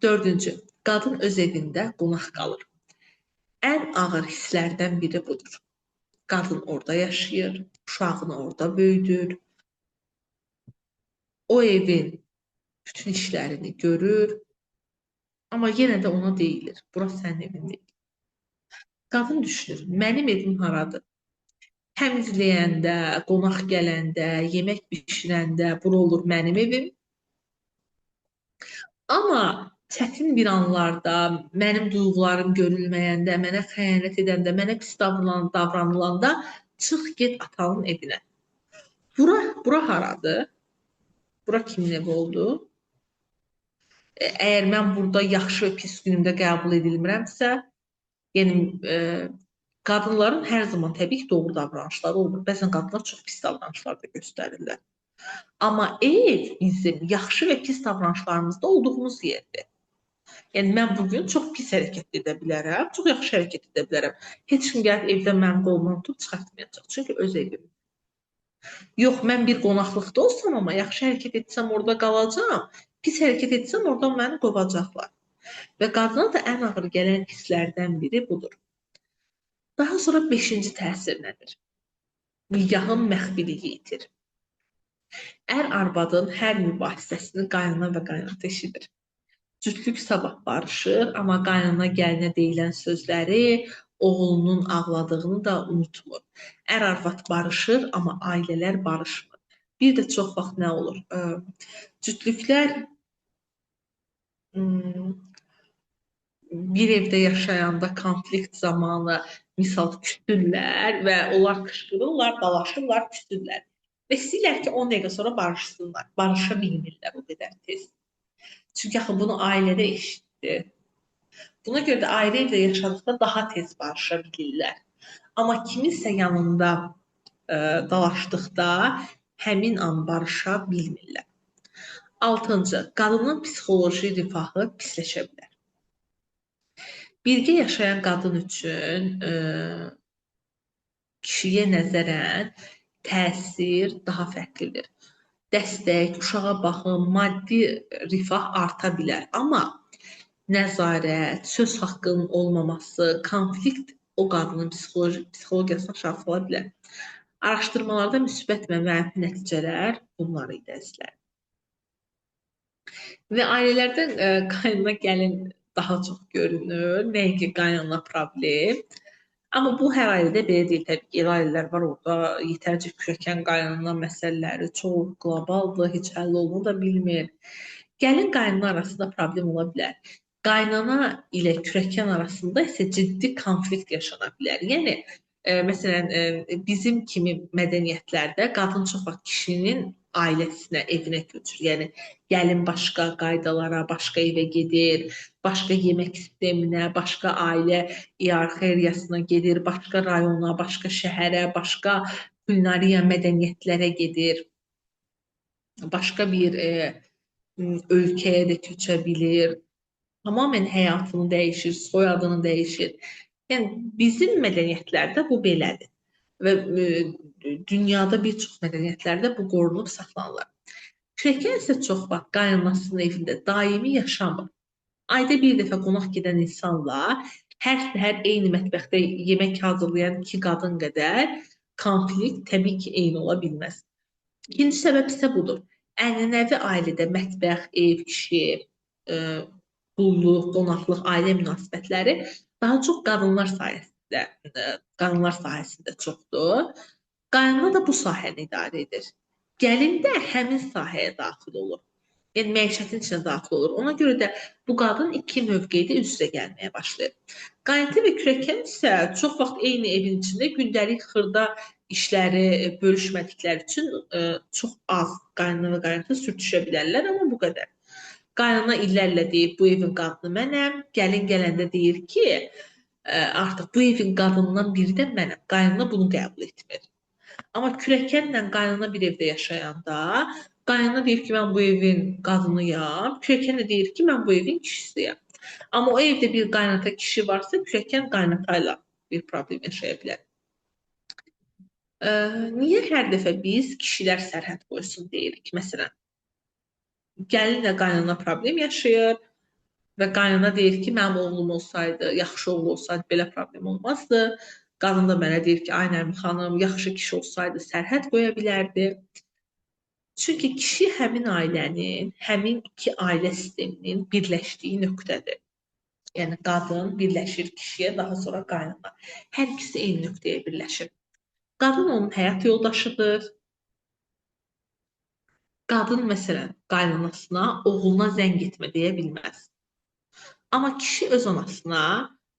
Dördüncü. Qadın öz evində qonaq qalır. Ən ağır hisslərdən biri budur. Qadın orada yaşayır, uşağını orada böyüdür. O evin bütün işlərini görür. Amma yenə də ona deyilir, bura sənin evin deyil. Qadın düşünür, mənim evim haradır? Təmizləyəndə, qonaq gələndə, yemək bişirəndə bura olur mənim evim. Amma çətin bir anlarda, mənim duyğularım görülməyəndə, mənə xəyanət edəndə, mənə pis davranılanda çıx get atanın evinə. Bura haradır? Bura kimin evi oldu? Əgər mən burada yaxşı və pis günümdə qəbul edilmirəmsə, yəni qadınların hər zaman təbii ki, doğru davranışları olmur. Bəzən qadınlar çox pis davranışlar da göstərirlər. Amma ev bizim yaxşı və pis davranışlarımızda olduğumuz yerdir. Yəni mən bugün çox pis hərəkət edə bilərəm, çox yaxşı hərəkət edə bilərəm. Heç kim gəlib evdə mənim qolumdan tutub çıxartmayacaq. Çünki öz evim. Yox, mən bir qonaqlıqda olsam, amma yaxşı hərəkət etsəm orada qalacağam. Pis hərəkət etsəm oradan məni qovacaqlar. Və qadına da ən ağır gələn hisslərdən biri budur. Daha sonra 5-ci təsir nədir? Nigahın məxfiliyi itir. Ər-arvadın hər mübahisəsini qaynana və qaynat eşidir. Cütlük sabah barışır, amma qaynana gəlinə deyilən sözləri, oğlunun ağladığını da unutmur. Ər-arvad barışır, amma ailələr barışmır. Bir də çox vaxt nə olur? Cütlüklər bir evdə yaşayanda konflikt zamanı misal küsürlər və onlar qışqırırlar, dalaşırlar, küsürlər. Və istəyirlər ki, 10 dəqiqə sonra barışsınlar. Barışa bilmirlər o qədər tez. Çünki axı bunu ailədə eşitdir. Buna görə də ayrı evdə yaşadıqda daha tez barışa bilirlər. Amma kiminsə yanında dalaşdıqda həmin an barışa bilmirlər. 6-cı, qadının psixoloji rifahı pisləşə bilər. Birgə yaşayan qadın üçün kişiyə nəzərən təsir daha fərqlidir. Dəstək, uşağa baxım, maddi rifah arta bilər. Amma nəzarət, söz haqqının olmaması, konflikt o qadının psixologiyasını aşağı sala bilər. Araşdırmalarda müsbət və mənfi nəticələr bunları idi əzizlər. Və ailələrdən qaynana gəlin daha çox görünür. Nəinki qaynana problem. Amma bu hər ailədə belə deyil. Təbii ki, ailələr var orada yetərcə kürəkən qaynana məsələləri çox qlobaldır, heç həll olunu da bilmir. Gəlin qaynana arasında problem ola bilər. Qaynana ilə kürəkən arasında isə ciddi konflikt yaşana bilər. Yəni Məsələn, bizim kimi mədəniyyətlərdə qadın çox vaxt kişinin ailəsinə, evinə köçür. Yəni gəlin başqa qaydalara, başqa evə gedir, başqa yemək sisteminə, başqa ailə iyerarxiyasına gedir, başqa rayona, başqa şəhərə, başqa kulinariya mədəniyyətlərə gedir, başqa bir ölkəyə də köçə bilir. Tamamilə həyatını dəyişir, soyadını dəyişir. Yəni bizim mədəniyyətlərdə bu belədir və dünyada bir çox mədəniyyətlərdə bu qorunub saxlanılır. Kürəkən isə çox vaxt qaynanasının evində daimi yaşamır. Ayda bir dəfə qonaq gedən insanla hər səhər eyni mətbəxdə yemək hazırlayan iki qadın qədər konflikt təbii ki, eyni ola bilməz. İkinci səbəb isə budur. Ənənəvi ailədə mətbəx, ev, kişi, qulluq, qonaqlıq, ailə münasibətləri daha çox qadınlar sahəsində çoxdur. Qaynana da bu sahəni idarə edir. Gəlin də həmin sahəyə daxil olur. Yəni məişətin içinə daxil olur. Ona görə də bu qadın iki mövqedə üz-üzə gəlməyə başlayır. Qaynatı və kürəkən isə çox vaxt eyni evin içində gündəlik xırda işləri bölüşmədikləri üçün çox az qaynana və qaynata sürtüşə bilərlər, amma bu qədər. Qaynana illərlə deyir, bu evin qadını mənəm. Gəlin gələndə deyir ki, artıq bu evin qadınından biri də mənəm. Qaynana bunu qəbul etmir. Amma kürəkənlə qaynana bir evdə yaşayanda, qaynana deyir ki, mən bu evin qadınıyam. Kürəkən də deyir ki, mən bu evin kişisiyəm. Amma o evdə bir qaynata kişi varsa, kürəkən qaynatayla bir problem yaşaya bilər. Niyə hər dəfə biz kişilər sərhəd qoysun deyirik? Məsələn, gəlinlə qaynana problem yaşayır və qaynana deyir ki, mənim oğlum olsaydı, yaxşı oğlu olsaydı belə problem olmazdı. Qadın da mənə deyir ki, ay Nərmin xanım, yaxşı kişi olsaydı sərhəd qoya bilərdi. Çünki kişi həmin ailənin, həmin iki ailə sisteminin birləşdiyi nöqtədir. Yəni qadın birləşir kişiyə, daha sonra qaynana. Hər ikisi eyni nöqtəyə birləşir. Qadın onun həyat yoldaşıdır. Qadın məsələn qaynanasına, oğluna zəng etmə deyə bilməz. Amma kişi öz anasına,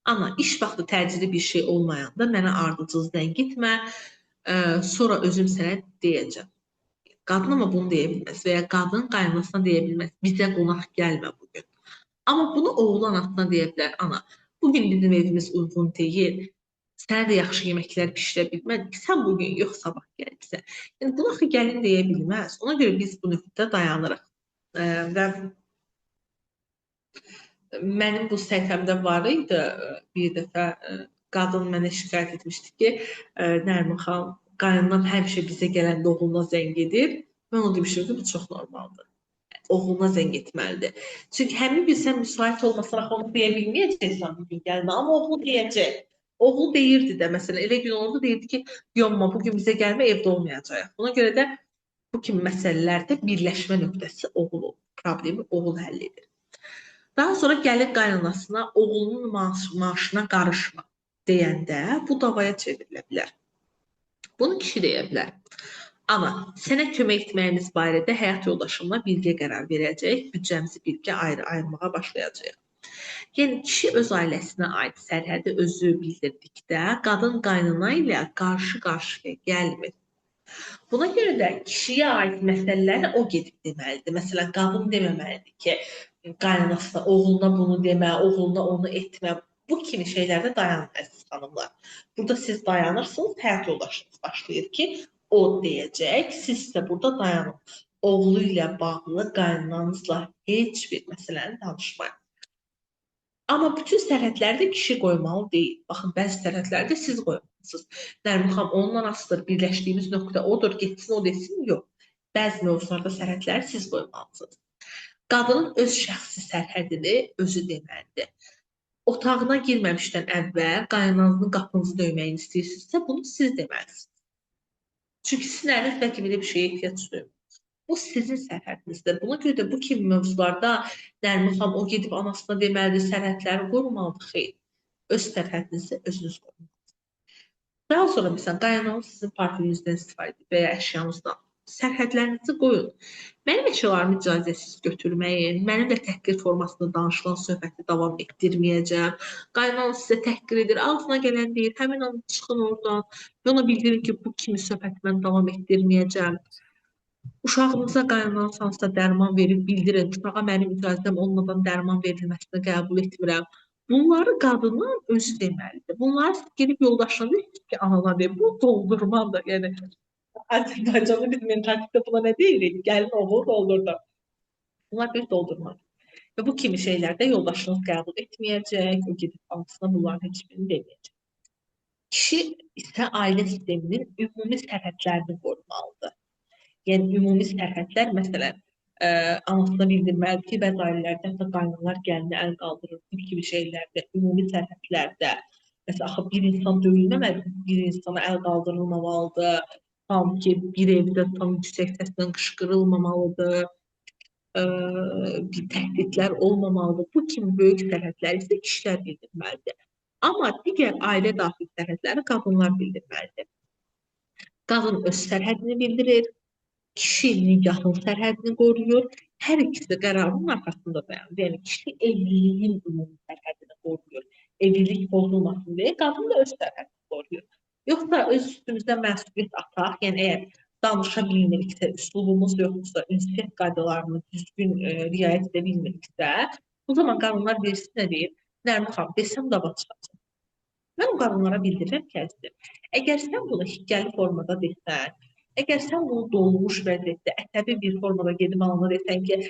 ana iş vaxtı təcili bir şey olmayanda mənə ardıcıl zəng etmə, sonra özüm sənə deyəcəm. Qadın amma bunu deyə bilməz və ya qadın qaynanasına deyə bilməz, bizə qonaq gəlmə bugün. Amma bunu oğlu anasına deyə bilər, ana bugün bizim evimiz uyğun deyil, sənə də yaxşı yeməklər pişirə bilmədik, sən bugün yox sabah gəlirsən. Yəni bunu axı gəlin deyə bilməz. Ona görə biz bu nöqtədə dayanırıq. Və mənim bu səhifəmdə var idi bir dəfə qadın mənə şikayət etmişdi ki, Nərmin xanım, qaynanam həmişə bizə gələndə oğluna zəng edir. Mən o demişdim ki, bu çox normaldır. Oğluna zəng etməlidir. Çünki həmin gün sən müsait olmasan, onu deyə bilməyəcəksən bugün gəlmə, amma oğlu deyəcək. Oğlu deyirdi də, məsələn, elə gün oldu, deyirdi ki, yoxma, bugün bizə gəlmə, evdə olmayacaq. Buna görə də bu kimi məsələlərdə birləşmə nöqtəsi oğul, problemi oğul həll edir. Daha sonra gəlin qaynanasına oğlunun maaşına qarışma deyəndə bu davaya çevrilə bilər. Bunu kişi deyə bilər. Ana, sənə kömək etməyimiz barədə həyat yoldaşımla birgə qərar verəcək, büdcəmizi birgə ayırmağa başlayacağıq. Yəni kişi öz ailəsinə aid sərhədi özü bildirdikdə, qadın qaynana ilə qarşı-qarşıya gəlmir. Buna görə də kişiyə aid məsələləri o gedib deməlidir. Məsələn, qadın deməməlidir ki, qaynanasına, oğluna bunu demə, oğluna onu etmə. Bu kimi şeylərdə dayanın, əziz xanımlar. Burada siz dayanırsınız, həyat yoldaşınız başlayır ki, o deyəcək, siz isə burada dayanın. Oğlu ilə bağlı qaynananızla heç bir məsələni danışmayın. Amma bütün sərhədləri də kişi qoymalı deyil. Baxın, bəzi sərhədləri də siz qoymalısınız. Nərmin xanım, onunla asılıdır, birləşdiyimiz nöqtə odur, getsin, o desin, yox. Bəzi mövzularda sərhədləri siz qoymalısınız. Qadının öz şəxsi sərhədini özü deməlidir. Otağına girməmişdən əvvəl qaynananızın qapınızı döyməyini istəyirsinizsə, bunu siz deməlisiniz. Çünki sizin əliniz bəlkə belə bir şeyə ehtiyac duyur. Bu sizin sərhədinizdir. Buna görə də bu kimi mövzularda Nərmin xanım o gedib anasına deməlidir, sərhədləri qorumalıdır. Xeyr, öz sərhədinizi özünüz qorumalısınız. Daha sonra məsələn, qaynananız sizin portfelinizdən istifadə edir və ya əşyanızdan. Sərhədlərinizi qoyun. Mənim əşyalarımı icazəsiz götürməyin, mənimlə təhqir formasında danışılan söhbəti davam etdirməyəcəm. Qaynan sizə təhqir edir, ağzına gələn deyir, həmin an çıxın oradan. Və ona bildirin ki, bu kimi söhbəti mən davam etdirməyəcəm. Uşağınıza qaynanan hansısa dərman verib bildirin, uşağa mənim icazəm olmadan dərman verilməsini qəbul etmirəm. Bunları qadının özü deməlidir. Bunları siz gedib yoldaşına deyirsiniz ki, anana deyir, bu doldurmadır. Yəni Azərbaycanda biz mentalitetdə buna nə deyirik? Gəlin oğul doldurdu. Bunlar bir doldurma. Və bu kimi şeylərdə yoldaşınız qəbul etməyəcək, o gedib anasına bunların heç birini deməyəcək. Kişi isə ailə sisteminin ümumi sərhədlərini qorumalıdır. Yəni ümumi sərhədlər, məsələn, anasına bildirməlidir ki, bəzi ailələrdə hətta qaynanlar gəlinə əl qaldırır, bu kimi şeylərdə, ümumi sərhədlərdə. Məsələn, axı bir insan döyülməməlidir, bir insana əl qaldırılmamalıdır. Tam ki, bir evdə tam yüksək səslə qışqırılmamalıdır, bir təhdidlər olmamalıdır. Bu kimi böyük sərhədlər isə kişilər bildirməlidir. Amma digər ailə daxil sərhədləri qadınlar bildirməlidir. Qadın öz sərhədini bildirir, kişi nikahın sərhədini qoruyur. Hər ikisi qərarının arxasında dayanır. Yəni, kişi evliliyin ümumi sərhədini qoruyur. Evlilik pozulmasın deyə qadın da öz sərhədini qoruyur. Yoxsa öz üstümüzdə məsuliyyət ataq, yəni əgər danışa bilmiriksə, üslubumuz yoxdursa, ünsiyyət qaydalarını düzgün riayət edə bilmiriksə, o zaman qadınlar birisi nə deyir? Nərmin xanım, desəm dava çıxacaq. Mən o qadınlara bildirirəm ki, əzizim, əgər sən bunu hikkəli formada desən, əgər sən bunu dolmuş vəziyyətdə, ətəbi bir formada gedib alına desən ki,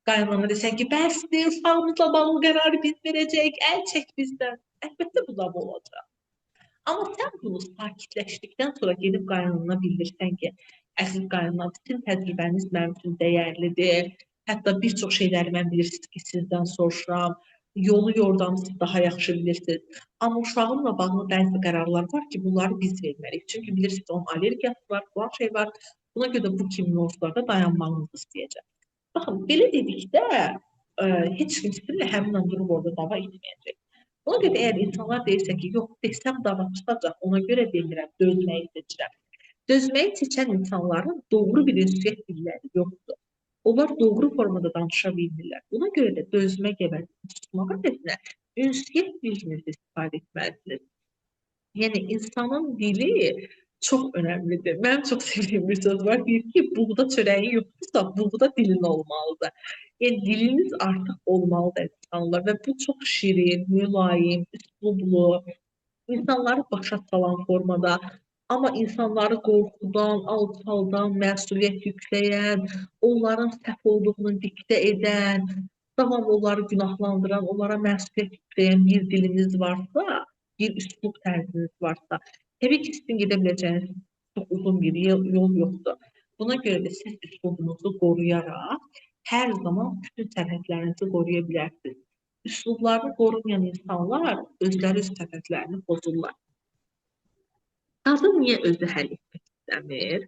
qaynana desən ki, bəsdir, uşağımızla bağlı qərarı biz verəcəyik, əl çək bizdən. Əlbəttə bu dava olacaq. Amma sən bunu sakitləşdikdən sonra gedib qaynanana bildirsən ki, əziz qaynana, sizin təcrübəniz mənim üçün dəyərlidir. Hətta bir çox şeyləri mən bilirsiniz ki, sizdən soruşuram. Yolu, yordamı siz daha yaxşı bilirsiniz. Amma uşağımla bağlı bəzi qərarlar var ki, bunları biz verməliyik. Çünki bilirsiniz, onun allergiyası var, falan şey var. Buna görə də bu kimi mövzularda dayanmağınızı istəyəcəm. Baxın, belə dedikdə heç kim sizinlə həmin an durub orada dava etməyəcək. Ona görə əgər insanlar deyirsə ki, yox, desəm dava çıxacaq, ona görə demirəm, dözməyi seçirəm. Dözməyi seçən insanların doğru bir ünsiyyət dilləri yoxdur. Onlar doğru formada danışa bilmirlər. Buna görə də dözmək əvəzinə tutmaq əvəzinə ünsiyyət dilinizi istifadə etməlisiniz. Yəni, insanın dili çox önəmlidir. Mənim çox sevdiyim bir söz var. Deyir ki, buğda çörəyi yoxdursa, buğda dilin olmalıdır. Yəni, diliniz artıq olmalıdır insanlar və bu çox şirin, mülayim, üslublu, insanları başa salan formada, amma insanları qorxudan, alçaldan, məsuliyyət yükləyən, onların səhv olduğunu diktə edən, davamlı onları günahlandıran, onlara məsuliyyət yükləyən bir diliniz varsa, bir üslub tərziniz varsa, təbii ki, sizin gedə biləcəyiniz çox uzun bir yol yoxdur. Buna görə də siz üslubunuzu qoruyaraq hər zaman bütün sərhədlərinizi qoruya bilərsiniz. Üslublarını qorumayan insanlar özləri öz sərhədlərini pozurlar. Qadın niyə özü həll etmək istəmir?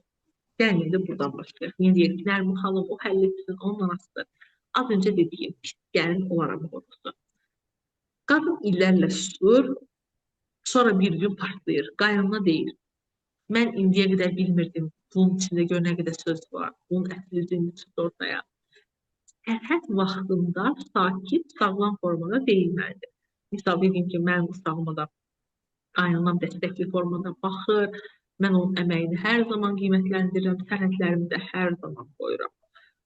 Gəlin indi buradan başlayaq. Niyə deyir ki, Nərmin xanım o həll etsin, onun anasıdır. Az öncə dediyim, pis gəlin onlara qorusun. Qadın illərlə susur, sonra bir gün partlayır. Qaynana deyir, mən indiyə qədər bilmirdim, bunun içində gör nə qədər söz var, bunun əslini çıxdı ortaya. Sərhəd vaxtında sakit, sağlam formada deyilməlidir. Misal dedim ki, mən uşağıma da qaynanam dəstəkli formada baxır, mən onun əməyini hər zaman qiymətləndirirəm, sərhədlərimi də hər zaman qoyuram.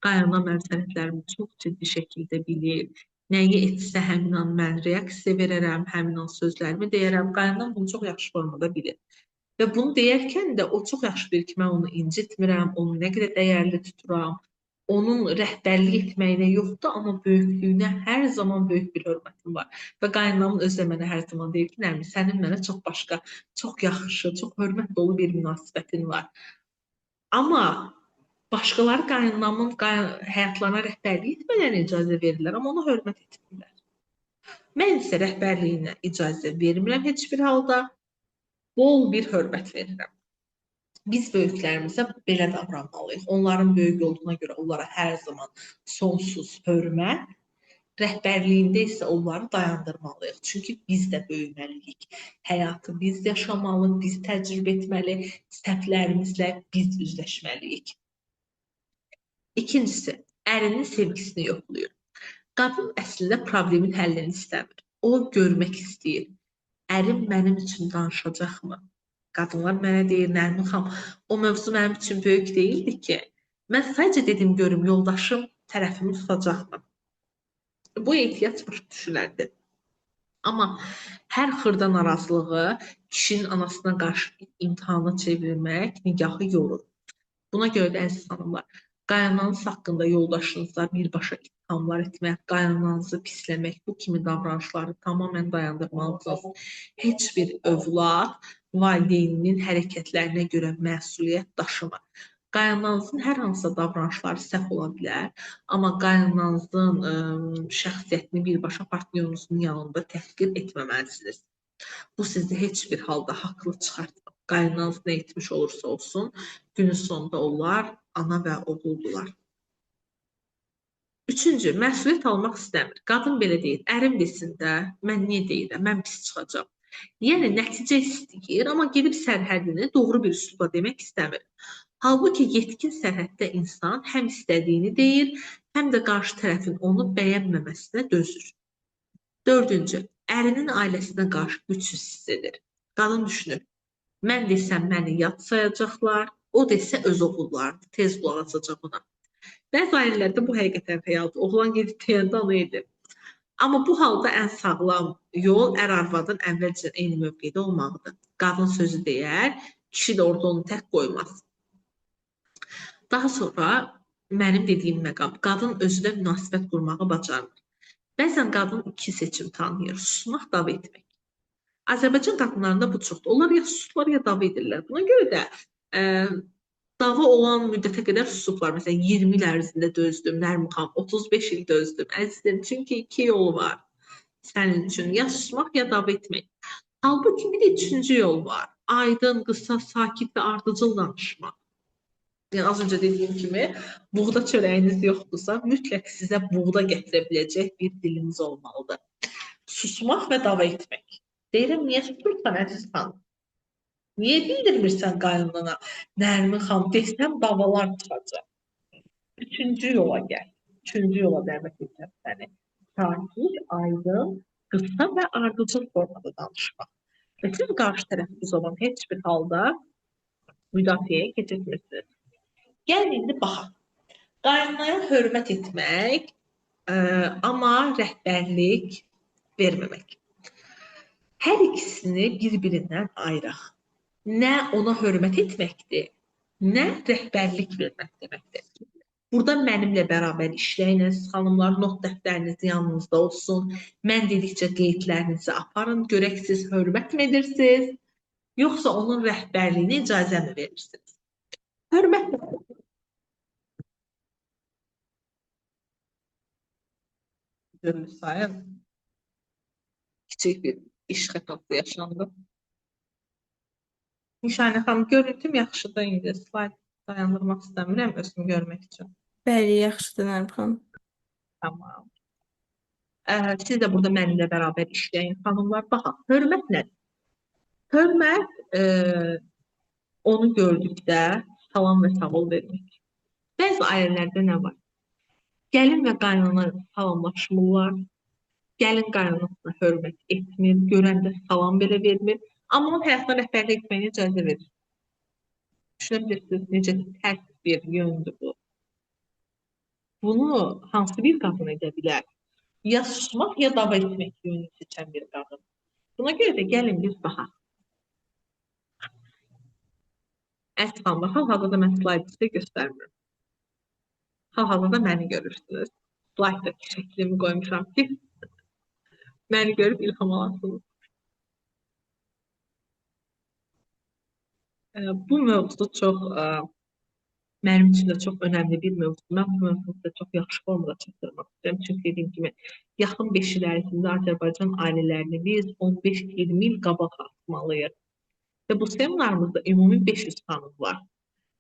Qaynanam mənim sərhədlərimi çox ciddi şəkildə bilir. Nəyi etsə həmin an mən reaksiya verərəm, həmin an sözlərimi deyərəm. Qaynanam bunu çox yaxşı formada bilir. Və bunu deyərkən də o çox yaxşı bilir ki, mən onu incitmirəm, onu nə qədər dəyərli tuturam. Onun rəhbərlik etməyinə yoxdur, amma böyüklüyünə hər zaman böyük bir hörmətim var. Və qaynanamın özü də mənə hər zaman deyir ki, Nərmin, sənin mənə çox başqa, çox yaxşı, çox hörmət dolu bir münasibətin var. Amma başqaları qaynanamın həyatlarına rəhbərlik etmələrinə icazə verirlər, amma ona hörmət etmirlər. Mən isə rəhbərliyinə icazə vermirəm heç bir halda, bol bir hörmət verirəm. Biz böyüklərimizə belə davranmalıyıq. Onların böyük olduğuna görə onlara hər zaman sonsuz hörmət, rəhbərliyində isə onları dayandırmalıyıq. Çünki biz də böyüməliyik. Həyatı biz yaşamalı, biz təcrübə etməli, səhvlərimizlə biz üzləşməliyik. İkincisi, ərinin sevgisini yoxlayır. Qadın əslində problemin həllini istəmir. O görmək istəyir. Ərim mənim üçün danışacaqmı? Qadınlar mənə deyir, Nərmin xanım, o mövzu mənim üçün böyük deyildi ki. Mən sadəcə dedim görüm yoldaşım tərəfimi tutacaqmı? Bu ehtiyac başa düşülərdi. Amma hər xırda narazılığı kişinin anasına qarşı imtahana çevirmək nigahı yorur. Buna görə də əziz xanımlar, qaynananız haqqında yoldaşınızla birbaşa ittihamlar etmək, qaynananızı pisləmək, bu kimi davranışları tamamilə dayandırmalısınız. Heç bir övlad valideyninin hərəkətlərinə görə məsuliyyət daşımır. Qaynananızın hər hansısa davranışları səhv ola bilər, amma qaynananızın şəxsiyyətini birbaşa partnyorunuzun yanında təhqir etməməlisiniz. Bu sizi heç bir halda haqlı çıxartmır. Qaynananız nə etmiş olursa olsun, günün sonunda onlar ana və oğuldular. Üçüncü, məsuliyyət almaq istəmir. Qadın belə deyir, ərim desin də, mən niyə deyirəm, mən pis çıxacam. Yəni, nəticə istəyir, amma gedib sərhədini doğru bir üslubla demək istəmir. Halbuki yetkin sərhəddə insan həm istədiyini deyir, həm də qarşı tərəfin onu bəyənməməsinə dözür. Dördüncü, ərinin ailəsinə qarşı gücsüz hiss edir. Qadın düşünür, mən desəm məni yad sayacaqlar, o desə öz oğullardır, tez qulaq asacaq ona. Bəzi ailələrdə bu həqiqətən realdır. Oğlan gedib deyəndə ana edir. Amma bu halda ən sağlam yol ər-arvadın əvvəlcə eyni mövqedə olmağıdır. Qadın sözü deyər, kişi də orada onu tək qoymaz. Daha sonra mənim dediyim məqam, qadın özünə münasibət qurmağı bacarmır. Bəzən qadın iki seçim tanıyır, susmaq, dava etmək. Azərbaycan qadınlarında bu çoxdur. Onlar ya susublar, ya dava edirlər. Buna görə də dava olan müddətə qədər susublar. Məsələn, 20 il ərzində dözdüm, Nərmin xanım, 35 il dözdüm. Əzizim, çünki iki yol var sənin üçün. Ya susmaq, ya dava etmək. Halbuki bir də üçüncü yol var. Aydın, qısa, sakit və ardıcıl danışmaq. Yəni, az öncə dediyim kimi, buğda çörəyiniz yoxdursa, mütləq sizə buğda gətirə biləcək bir diliniz olmalıdır. Susmaq və dava etmək. Deyirəm, niyə susursan, əziz xanım? Niyə bildirmirsən qaynanana? Nərmin xanım, desəm davalar çıxacaq. Üçüncü yola gəl. Üçüncü yola dəvət edirəm səni. Sakit, aydın, qısa və ardıcıl formada danışmaq. Və siz qarşı tərəfi o zaman heç bir halda müdafiəyə keçirmirsiniz. Gəlin indi baxaq. Qaynanaya hörmət etmək, amma rəhbərlik verməmək. Hər ikisini bir-birindən ayıraq. Nə ona hörmət etməkdir, nə rəhbərlik vermək deməkdir. Burada mənimlə bərabər işləyin, əziz xanımlar, not dəftəriniz yanınızda olsun. Mən dedikcə qeydlərinizi aparın, görək siz hörmət mi edirsiniz, yoxsa onun rəhbərliyinə icazə mi verirsiniz? Hörmət sayın, kiçik bir iş xətası yaşandı. Nişanə xanım, görüntüm yaxşıdır indi. Slayd dayandırmaq istəmirəm özümü görmək üçün. Bəli, yaxşıdır Nərmin xanım. Tamam. Siz də burada mənimlə bərabər işləyin. Xanımlar, baxaq, hörmət nədir? Hörmət onu gördükdə salam və savol vermək. Bəzi ailələrdə nə var? Gəlin və qaynana salamlaşmırlar. Gəlin qaynanasına hörmət etmir, görəndə salam belə vermir. Amma onun həyatına rəhbərlik etməyinə icazə verir. Düşünə bilirsiniz, necə tərs bir yöndür bu. Bunu hansı bir qadın edə bilər? Ya susmaq, ya dava etmək yönünü seçən bir qadın. Buna görə də gəlin biz baxaq. Əslan, hal-hazırda mən slaydı sizə göstərmirəm. Hal-hazırda məni görürsünüz. Slayddakı şəklimi qoymuşam ki, məni görüb ilham alasınız. Bu mövzu çox, mənim üçün də çox önəmli bir mövzudur. Mən bu mövzuda çox yaxşı formada çatdırmaq istəyirəm. Çünki dediyim kimi, yaxın 5 il ərzində Azərbaycan ailələrini biz 15-20 il qabaq atmalıyıq. Və bu seminarımızda ümumi 500 xanım var.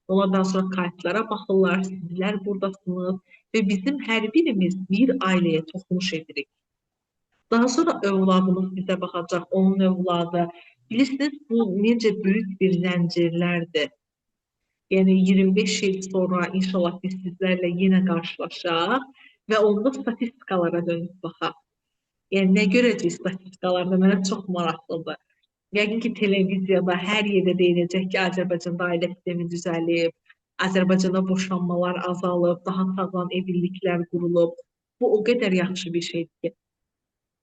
Onlardan sonra kayıtlara baxırlar, sizlər buradasınız və bizim hər birimiz bir ailəyə toxunuş edirik. Daha sonra övladımız bizə baxacaq, onun övladı. Bilirsiniz, bu necə böyük bir zəncirlərdir. Yəni 25 il sonra inşallah biz sizlərlə yenə qarşılaşaq və onda statistikalara dönüb baxaq. Yəni nə görəcəyik statistikalarda? Mənə çox maraqlıdır. Yəqin ki, televiziyada hər yerdə deyiləcək ki, Azərbaycanda ailə sistemi düzəlib, Azərbaycanda boşanmalar azalıb, daha sağlam evliliklər qurulub. Bu o qədər yaxşı bir şeydir ki,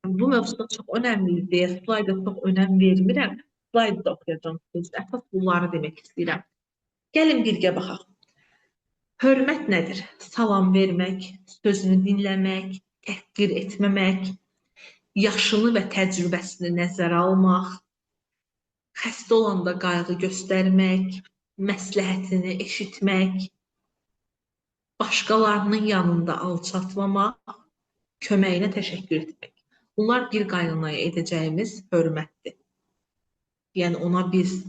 bu mövzuda çox önəmlidir deyə slayda çox önəm vermirəm. Slaydı da oxuyacağım sizə. Əsas bunları demək istəyirəm. Gəlin birgə baxaq. Hörmət nədir? Salam vermək, sözünü dinləmək, təhqir etməmək, yaşını və təcrübəsini nəzərə almaq, xəstə olanda qayğı göstərmək, məsləhətini eşitmək, başqalarının yanında alçatmamaq, köməyinə təşəkkür etmək. Bunlar bir qaynanaya edəcəyimiz hörmətdir. Yəni ona biz,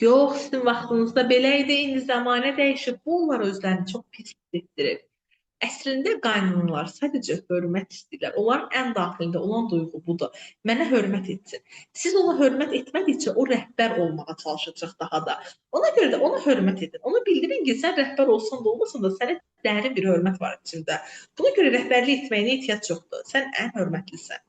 yox, sizin vaxtınızda belə idi, indi zamanə dəyişib. Bunlar özlərini çox pis etdirir. Əslində qaynanalar sadəcə hörmət istəyirlər. Onların ən daxilində olan duyğu budur. Mənə hörmət etsin. Siz ona hörmət etmədikcə o rəhbər olmağa çalışacaq daha da. Ona görə də ona hörmət edin. Ona bildirin ki, sən rəhbər olsan da olmasan da sənə dərin bir hörmət var içində. Buna görə rəhbərlik etməyinə ehtiyac yoxdur. Sən ən hörmətlisən.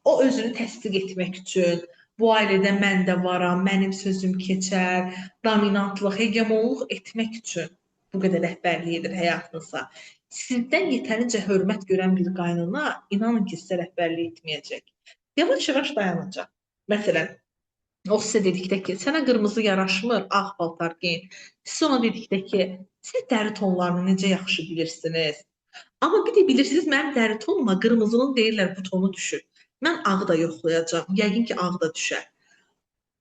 O özünü təsdiq etmək üçün, bu ailədə mən də varam, mənim sözüm keçər, dominantlıq, hegemonluq etmək üçün bu qədər rəhbərlik edir həyatınıza. Sizdən yetərincə hörmət görən bir qaynana, inanın ki, sizə rəhbərlik etməyəcək. Yavaş-yavaş dayanacaq. Məsələn, o sizə dedikdə ki, sənə qırmızı yaraşmır, ağ paltar giyin. Siz ona dedikdə ki, siz dəri tonlarını necə yaxşı bilirsiniz. Amma bir də bilirsiniz, mənim dəri tonuma qırmızının deyirlər bu tonu düşür. Mən ağı da yoxlayacağam. Yəqin ki, ağ da düşər.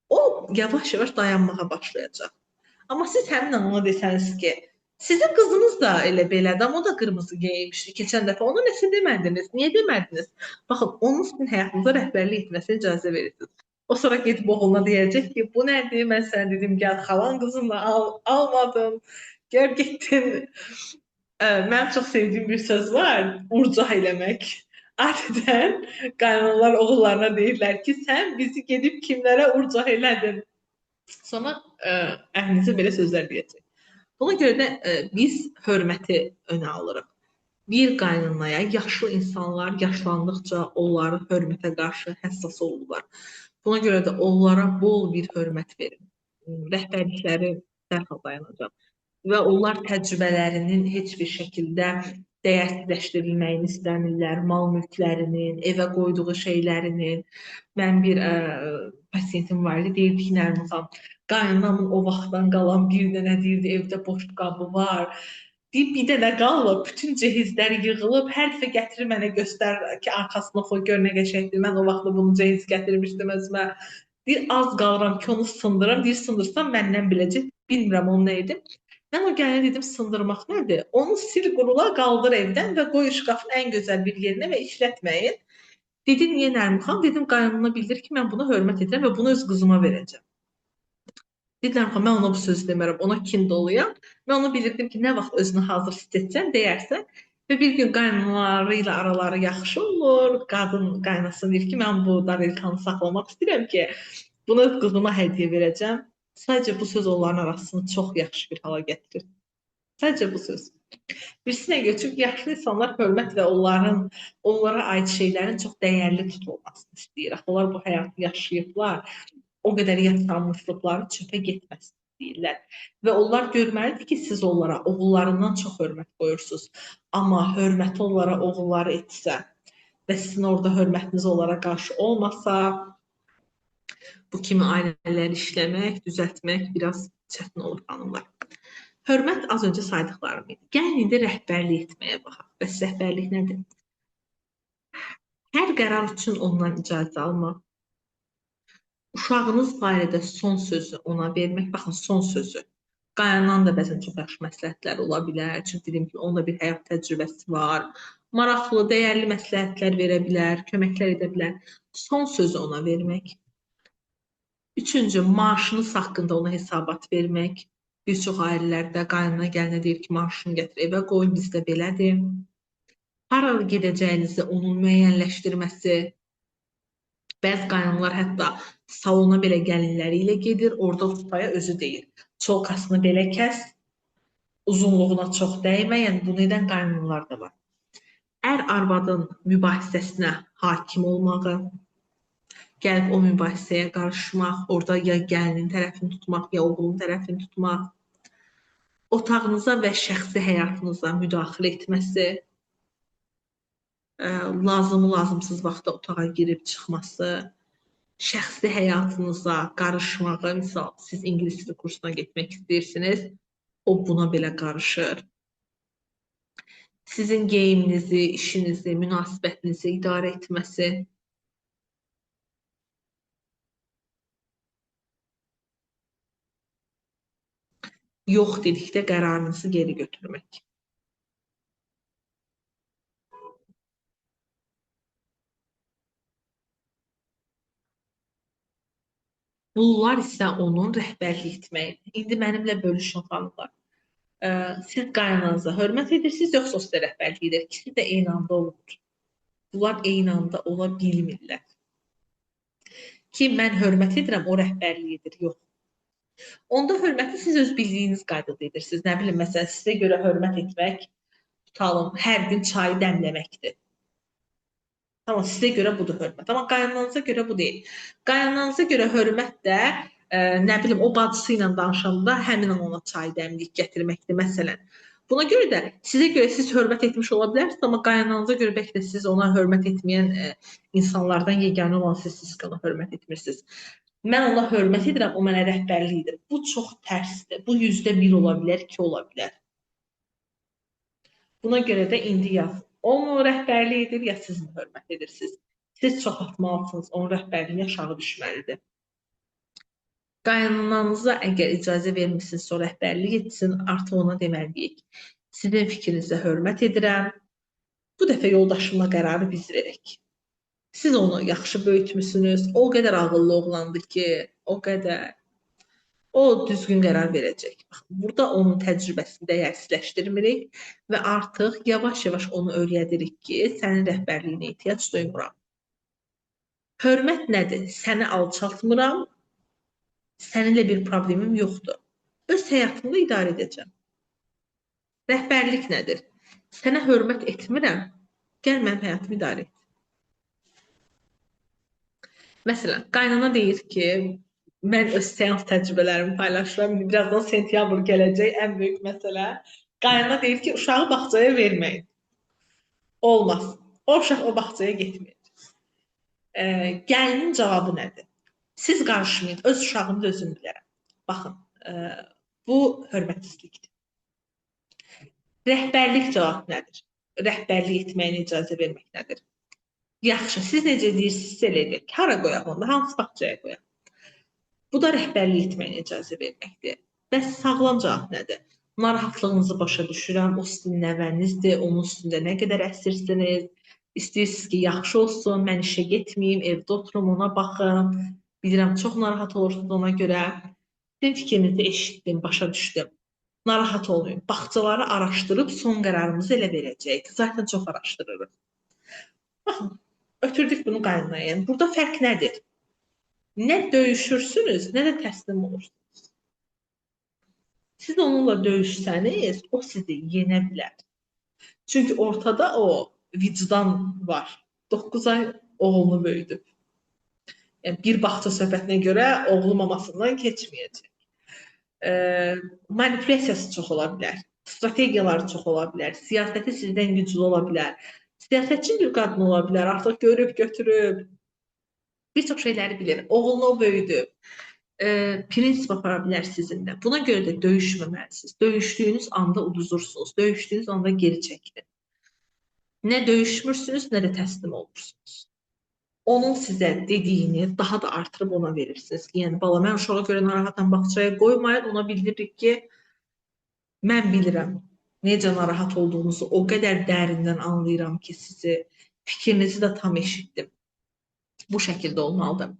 O yavaş-yavaş dayanmağa başlayacaq. Amma siz həmin an ona desəniz ki, sizin qızınız da elə belədir, amma o da qırmızı geyinmişdi keçən dəfə. Ona nəsə demədiniz? Niyə demədiniz? Baxın, onun sizin həyatınıza rəhbərlik etməsinə icazə verirsiniz. O sonra gedib oğluna deyəcək ki, bu nədir? Mən sənə dedim, gəl xalan qızını almadım. Gör getdin. Mənim çox sevdiyim bir söz var, urcaq eləmək. Adətən qaynanalar oğullarına deyirlər ki, sən bizi gedib kimlərə urcaq elədin. Sonra əhlinizi belə sözlər deyəcək. Buna görə də biz hörməti önə alırıq. Bir qaynanaya yaşlı insanlar yaşlandıqca onları hörmətə qarşı həssas olurlar. Buna görə də onlara bol bir hörmət verin. Rəhbərlikləri dərhal dayanacaq. Və onlar təcrübələrinin heç bir şəkildə dəyərsizləşdirilməyini istəmirlər, mal mülklərinin, evə qoyduğu şeylərinin. Mən bir pasiyentim var idi, deyirdi ki, Nərmin, qaynanamın o vaxtdan qalan bir dənə deyirdi, evdə boş qabı var. Deyib, bir dənə qalıb, bütün cehizlər yığılıb, hər dəfə gətirir mənə göstər ki, arxasına xoy, gör nə qəşəngdir. Mən o vaxtda bunu cehiz gətirmişdim özümə. Deyir, az qalıram ki, onu sındıram. Deyir, sındırsam məndən biləcək. Bilmirəm onu nə edim. Mən o gələnə dedim, sındırmaq nədir? Onu sil qurula, qaldır evdən və qoy şkafın ən gözəl bir yerinə və işlətməyin. Dedi, niyə Nərmin xanım? Dedim, qaynanama bildir ki, mən buna hörmət edirəm və bunu öz qızıma verəcəm. Dedi, Nərmin xanım, mən ona bu sözü demərəm, ona kin doluyam. Mən ona bildirdim ki, nə vaxt özünü hazır hiss etsən, deyərsən. Və bir gün qaynanaları ilə araları yaxşı olur. Qadın qaynasına deyir ki, mən bu darelkanı saxlamaq istəyirəm ki, bunu öz qızıma hədiyyə verəcəm. Sadəcə bu söz onların arasını çox yaxşı bir hala gətirir. Sadəcə bu söz. Birsinə görə, çünki yaşlı insanlar hörmət və onlara aid şeylərin çox dəyərli tutulmasını istəyir. Onlar bu həyatı yaşayıblar, o qədər yaşanmışlıqları çöpə getməsin deyirlər. Və onlar görməlidir ki, siz onlara oğullarından çox hörmət qoyursunuz. Amma hörməti onlara oğulları etsə və sizin orada hörmətiniz onlara qarşı olmasa, bu kimi ailələri işləmək, düzəltmək biraz çətin olur xanımlar. Hörmət az öncə saydıqlarım idi. Gəlin indi rəhbərlik etməyə baxaq. Bəs rəhbərlik nədir? Hər qərar üçün ondan icazə almaq. Uşağınız barədə son sözü ona vermək. Baxın, son sözü. Qaynananın da bəzən çox yaxşı məsləhətlər ola bilər. Çünki dedim ki, onda bir həyat təcrübəsi var. Maraqlı, dəyərli məsləhətlər verə bilər, köməklər edə bilər. Son sözü ona vermək. Üçüncü, maaşınız haqqında ona hesabat vermək. Bir çox ailələrdə qaynana gəlinə deyir ki, maaşını gətir evə qoy, bizdə belədir. Hara gedəcəyinizi onun müəyyənləşdirməsi. Bəzi qaynanalar hətta Salona belə gəlinləri ilə gedir, orada ustaya özü deyir. Çolkasını belə kəs, uzunluğuna çox dəymə, yəni bunu edən qaynanlar da var. Ər-arvadın mübahisəsinə hakim olmağı, gəlib o mübahisəyə qarışmaq, orada ya gəlinin tərəfini tutmaq, ya oğlunun tərəfini tutmaq, otağınıza və şəxsi həyatınıza müdaxilə etməsi, lazımsız vaxtda otağa girib çıxması, şəxsi həyatınıza qarışmağı, misal siz ingilis dili kursuna getmək istəyirsiniz, o buna belə qarışır. Sizin geyiminizi, işinizi, münasibətinizi idarə etməsi, yox dedikdə qərarınızı geri götürmək. Bunlar isə onun rəhbərlik etməyidir. İndi mənimlə bölüşün xanımlar. Siz qaynananıza hörmət edirsiniz, yoxsa o sizə rəhbərlik edir? İkisi də eyni anda olmur. Bunlar eyni anda ola bilmirlər. Ki, mən hörmət edirəm, o rəhbərlik edir, yox. Onda hörməti siz öz bildiyiniz qaydada edirsiniz. Nə bilim, məsələn, sizə görə hörmət etmək, tutalım, hər gün çayı dəmləməkdir. Tamam, sizə görə budur hörmət. Amma qaynananıza görə bu deyil. Qaynananıza görə hörmət də, nə bilim, o bacısı ilə danışanda həmin an ona çay dəmləyib gətirməkdir, məsələn. Buna görə də sizə görə siz hörmət etmiş ola bilərsiniz, amma qaynananıza görə bəlkə də siz ona hörmət etməyən insanlardan yeganə olan sizsiniz ki, ona hörmət etmirsiniz. Mən ona hörmət edirəm, o mənə rəhbərlik edir. Bu çox tərsdir. Bu 100% ola bilər, 2 ola bilər. Buna görə də indi yaz. O mu rəhbərlik edir, ya siz mi hörmət edirsiniz? Siz çox atmalısınız, onun rəhbərliyi aşağı düşməlidir. Qaynananıza əgər icazə vermişsinizsə o rəhbərlik etsin, artıq ona deməliyik. Sizin fikrinizə hörmət edirəm. Bu dəfə yoldaşımla qərarı biz verək. Siz onu yaxşı böyütmüsünüz, o qədər ağıllı oğlandı ki, o qədər. O düzgün qərar verəcək. Burada onun təcrübəsini dəyərsizləşdirmirik və artıq yavaş-yavaş onu öyrədirik ki, sənin rəhbərliyinə ehtiyac duymuram. Hörmət nədir? Səni alçaltmıram, səninlə bir problemim yoxdur. Öz həyatımda idarə edəcəm. Rəhbərlik nədir? Sənə hörmət etmirəm, gəl mənim həyatımı idarə et. Məsələn, qaynana deyir ki, mən öz seans təcrübələrimi paylaşıram. Birazdan sentyabr gələcək, ən böyük məsələ. Qaynana deyir ki, uşağı bağçaya verməyin. Olmaz. O uşaq o bağçaya getməyəcək. Gəlinin cavabı nədir? Siz qarışmayın, öz uşağımı özüm bilərəm. Baxın, bu hörmətsizlikdir. Rəhbərlik cavabı nədir? Rəhbərlik etməyinə icazə vermək nədir? Yaxşı, siz necə deyirsinizsə elə edək. Hara qoyaq onda? Hansı bağçaya qoyaq? Bu da rəhbərlik etməyinə icazə verməkdir. Bəs sağlam cavab nədir? Narahatlığınızı başa düşürəm, o sizin nəvənizdir, onun üstündə nə qədər əsirsiniz, istəyirsiniz ki, yaxşı olsun, mən işə getməyim, evdə oturum, ona baxım, bilirəm, çox narahat olursunuz ona görə. Sizin fikrinizi eşitdim, başa düşdüm. Narahat olmayın, bağçaları araşdırıb son qərarımızı elə verəcəyik. Zaten çox araşdırırıq. Baxın, ötürdük bunu qaynanaya. Burada fərq nədir? Nə döyüşürsünüz, nə də təslim olursunuz. Siz onunla döyüşsəniz, o sizi yenə bilər. Çünki ortada o vicdan var. 9 ay oğlunu böyüdüb. Yəni, bir bağça söhbətinə görə oğlu mamasından keçməyəcək. Manipulyasiyası çox ola bilər. Strategiyaları çox ola bilər. Siyasəti sizdən güclü ola bilər. Siyasətçi bir qadın ola bilər. Artıq görüb, götürüb. Bir çox şeyləri bilir. Oğlunu o böyüdüb. Prinsip apara bilər sizinlə. Buna görə də döyüşməməlisiniz. Döyüşdüyünüz anda uduzursunuz. Döyüşdüyünüz anda geri çəkilir. Nə döyüşmürsünüz, nə də təslim olursunuz. Onun sizə dediyini daha da artırıb ona verirsiniz. Yəni, bala, mən uşağa görə narahatam, bağçaya qoymayın. Ona bildiririk ki, mən bilirəm necə narahat olduğunuzu o qədər dərindən anlayıram ki, sizi, fikrinizi də tam eşitdim. Bu şəkildə olmalıdır.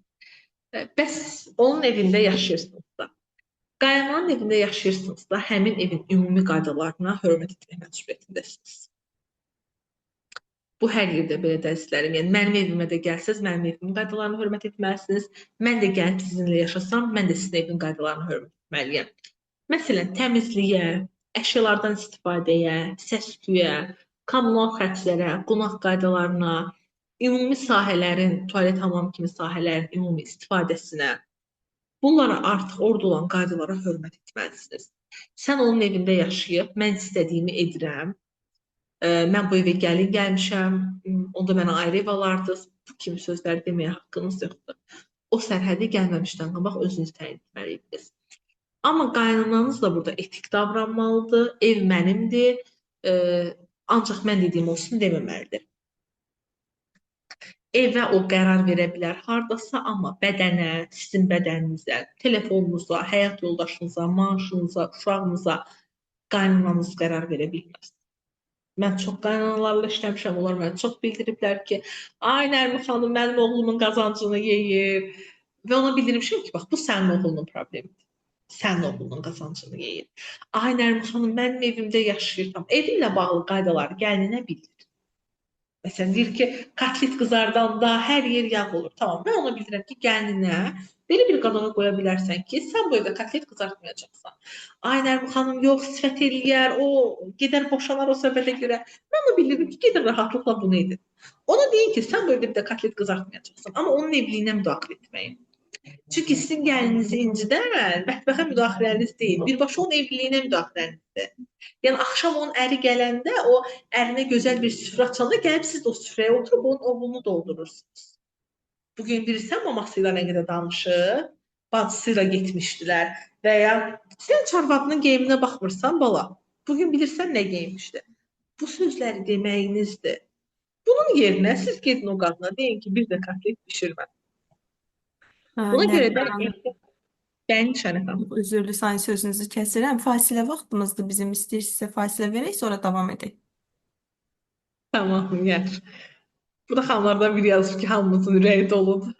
Bəs onun evində yaşayırsınızsa, qaynananın evində yaşayırsınızsa, həmin evin ümumi qaydalarına hörmət etmək məcburiyyətindəsiniz. Bu hər yerdə belədir əzizlərim. Yəni mənim evimə də gəlsəz, mənim evimin qaydalarına hörmət etməlisiniz. Mən də gəlib sizinlə yaşasam, mən də sizin evin qaydalarına hörmət etməliyəm. Məsələn, təmizliyə, əşyalardan istifadəyə, səs-küyə, kommunal xərclərə, qonaq qaydalarına, ümumi sahələrin, tualet, hamam kimi sahələrin ümumi istifadəsinə, bunlara artıq orada olan qaydalara hörmət etməlisiniz. Sən onun evində yaşayıb, mən istədiyimi edirəm. Mən bu evə gəlin gəlmişəm, onda mənə ayrı ev alardınız. Bu kimi sözlər deməyə haqqınız yoxdur. O sərhədi gəlməmişdən qabaq özünüz təyin etməliydiniz. Amma qaynananız da burada etik davranmalıdır. Ev mənimdir. Ancaq mən dediyim olsun deməməlidir. Evə o qərar verə bilər hardasa, amma bədənə, sizin bədəninizə, telefonunuza, həyat yoldaşınıza, maaşınıza, uşağınıza qaynananız qərar verə bilməz. Mən çox qaynanalarla işləmişəm, onlar mənə çox bildiriblər ki, ay Nərmin xanım, mənim oğlumun qazancını yeyir. Və ona bildirmişəm ki, bax, bu sənin oğlunun problemidir. Sənin oğlunun qazancını yeyir. Ay Nərmin xanım, mənim evimdə yaşayıram. Evi ilə bağlı qaydaları gəlinə bildir. Məsələn, deyir ki, kotlet qızardanda hər yer yağ olur. Tamam, mən ona bildirəm ki, gəlinə belə bir qadağa qoya bilərsən ki, sən bu evdə kotlet qızartmayacaqsan. Ay Nərmin xanım, yox, sifət eləyər, o gedər boşanar o söhbətə görə. Mən ona bildirim ki, gedin rahatlıqla bunu edin. Ona deyin ki, sən bu evdə bir də kotlet qızartmayacaqsan, amma onun evliyinə müdaxilə etməyin. Çünki sizin gəlinizi incidən mətbəxə müdaxiləniz deyil, birbaşa onun evliliyinə müdaxilənizdir. Yəni axşam onun əri gələndə o ərinə gözəl bir süfrə açanda gəlib siz də o süfrəyə oturub onun oğlunu doldurursunuz. Bugün birisi maması ilə nə qədər danışır, bacısı ilə getmişdilər və ya sən çarvadının geyiminə baxmırsan bala. Bugün bilirsən nə geyinmişdi. Bu sözləri deməyinizdir. Bunun yerinə siz gedin o qadına deyin ki, bir də kotlet bişirmə. Buna görə də bəyin Şənifəm. Üzrlü sayın sözünüzü kəsirəm. Fasilə vaxtımızdır bizim. İstəyirsinizsə fasilə verək, sonra davam edək. Tamam, yaxşı. Bu da xanımlardan biri yazıb ki, hamımızın ürəyi doludur.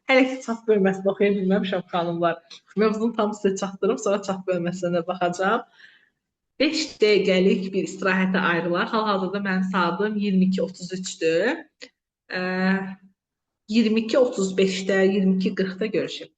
Hələ ki çat bölməsini oxuya bilməmişəm xanımlar. Mövzunu tam sizə çatdırım, sonra çat bölməsinə də baxacağam. 5 dəqiqəlik bir istirahətə ayrılar. Hal-hazırda mənim saatım 22:33-dür. 22:35-də, 22:40-da görüşək.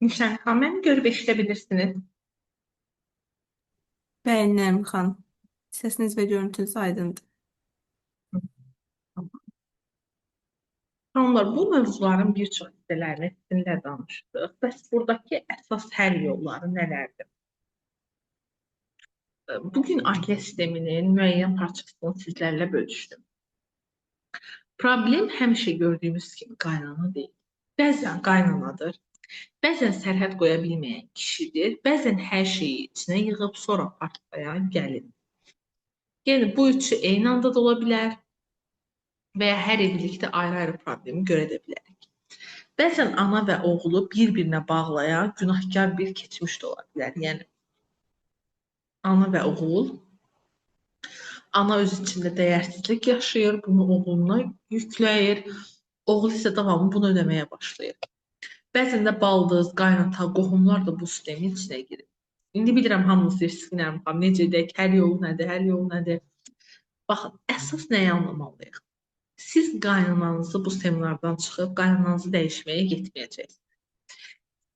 Nişan xanım, məni görüb eşidə bilirsiniz. Bəli, Nərmin xanım. Səsiniz və görüntünüz aydındır. Xanımlar, bu mövzuların bir çox hissələrini sizinlə danışdıq. Bəs buradakı əsas həll yolları nələrdir? Bugün ailə sisteminin müəyyən parçasını sizlərlə bölüşdüm. Problem həmişə gördüyümüz kimi qaynana deyil. Bəzən qaynanadır, bəzən sərhəd qoya bilməyən kişidir, bəzən hər şeyi içinə yığıb sonra partlayan gəlin. Yəni bu üçü eyni anda da ola bilər və ya hər evlilikdə ayrı-ayrı problemi görə də bilərik. Bəzən ana və oğlu bir-birinə bağlayan günahkar bir keçmiş də ola bilər. Yəni ana və oğul, ana öz içində dəyərsizlik yaşayır, bunu oğluna yükləyir, oğul isə davamlı bunu ödəməyə başlayır. Bəzən də baldız, qaynata, qohumlar da bu sistemin içinə girir. İndi bilirəm hamınız deyirsiniz ki, Nərmin xanım, necə edək, həll yolu nədir, həll yolu nədir? Baxın, əsas nəyi anlamalıyıq? Siz qaynananızı bu seminardan çıxıb qaynananızı dəyişməyə getməyəcəksiniz.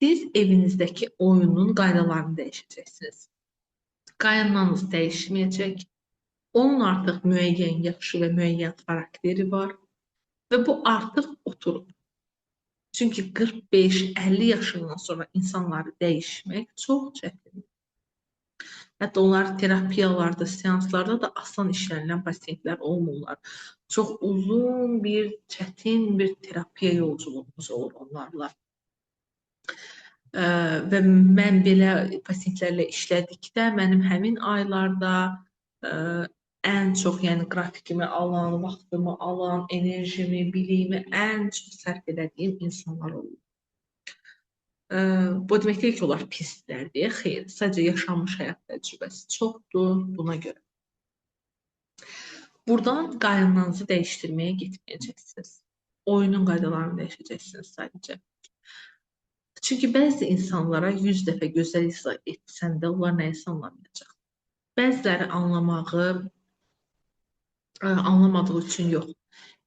Siz evinizdəki oyunun qaydalarını dəyişəcəksiniz. Qaynananız dəyişməyəcək. Onun artıq müəyyən yaşı və müəyyən xarakteri var və bu artıq oturub. Çünki 45-50 yaşından sonra insanları dəyişmək çox çətindir. Hətta onlar terapiyalarda, seanslarda da asan işlənilən pasientlər olmurlar. Çox uzun bir, çətin bir terapiya yolculuğumuz olur onlarla. Və mən belə pasientlərlə işlədikdə mənim həmin aylarda ən çox, yəni qrafikimi alan, vaxtımı alan, enerjimi, biliyimi ən çox sərf edədiyim insanlar olur. Bu demək deyil ki, onlar pislərdir. Xeyr, sadəcə yaşanmış həyat təcrübəsi çoxdur buna görə. Buradan qaynananızı dəyişdirməyə getməyəcəksiniz. Oyunun qaydalarını dəyişəcəksiniz sadəcə. Çünki bəzi insanlara 100 dəfə gözəl izah etsən də onlar nəyisə anlamayacaq. Bəziləri anlamadığı üçün yox,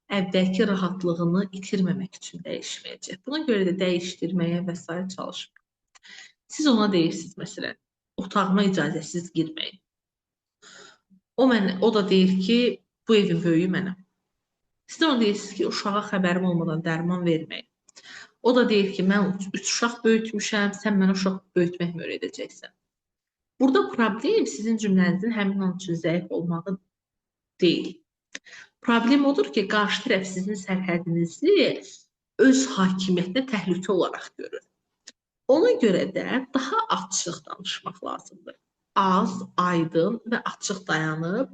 əvvəlki rahatlığını itirməmək üçün dəyişməyəcək. Buna görə də dəyişdirməyə və s. çalışmır. Siz ona deyirsiniz, məsələn, otağıma icazəsiz girməyin. O da deyir ki, bu evin böyüyü mənəm. Siz ona deyirsiniz ki, uşağa xəbərim olmadan dərman verməyin. O da deyir ki, mən 3 uşaq böyütmüşəm, sən mənə uşaq böyütmək öyrədəcəksən. Burada problem sizin cümlənizin həmin an üçün zəif olmağı deyil. Problem odur ki, qarşı tərəf sizin sərhədinizi öz hakimiyyətinə təhlükə olaraq görür. Ona görə də daha açıq danışmaq lazımdır. Az, aydın və açıq dayanıb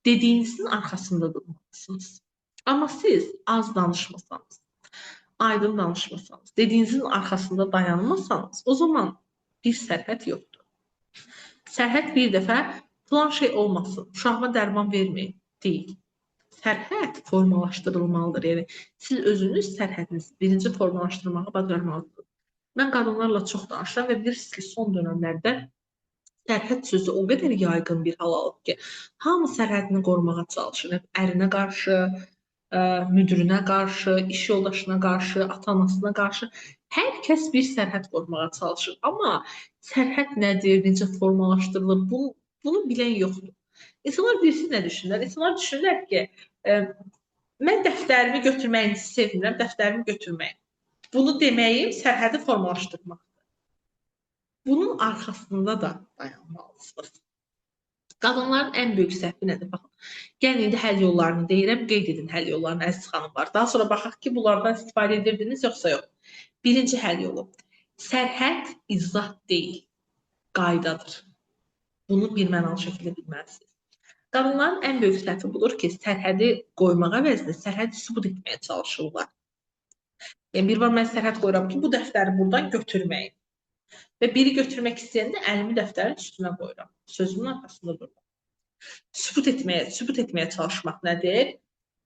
dediyinizin arxasında durmalısınız. Amma siz az danışmasanız, aydın danışmasanız, dediyinizin arxasında dayanmasanız, o zaman bir sərhəd yoxdur. Sərhəd bir dəfə plan şey olmasın, uşağıma dərman verməyin, deyil. Sərhəd formalaşdırılmalıdır. Yəni, siz özünüz sərhədinizi birinci formalaşdırmağı bacarmalısınız. Mən qadınlarla çox danışıram və bilirsiniz ki, son dönəmlərdə sərhəd sözü o qədər yaygın bir hal alıb ki, hamı sərhədini qorumağa çalışır. Ərinə qarşı, müdürünə qarşı, iş yoldaşına qarşı, ata-anasına qarşı hər kəs bir sərhəd qorumağa çalışır. Amma sərhəd nədir, necə formalaşdırılır, bunu bilən yoxdur. İnsanlar bilirsiniz nə düşünürlər? İnsanlar düşünürlər ki, mən dəftərimi götürməyini sevmirəm, dəftərimi götürməyim. Bunu deməyim sərhədi formalaşdırmaqdır. Bunun arxasında da dayanmalısınız. Qadınların ən böyük səhvi nədir? Baxın, gəlin indi həll yollarını deyirəm, qeyd edin həll yollarını, əziz xanımlar. Daha sonra baxaq ki, bunlardan istifadə edirdiniz, yoxsa yox. Birinci həll yolu. Sərhəd izah deyil, qaydadır. Bunu birmənalı şəkildə bilməlisiniz. Qadınların ən böyük səhvi budur ki, sərhədi qoymaq əvəzinə sərhədi sübut etməyə çalışırlar. Yəni, bir var mən sərhəd qoyuram ki, bu dəftəri buradan götürməyin. Və biri götürmək istəyəndə əlimi dəftərin üstünə qoyuram. Sözümün arxasında dururam. Sübut etməyə çalışmaq nədir?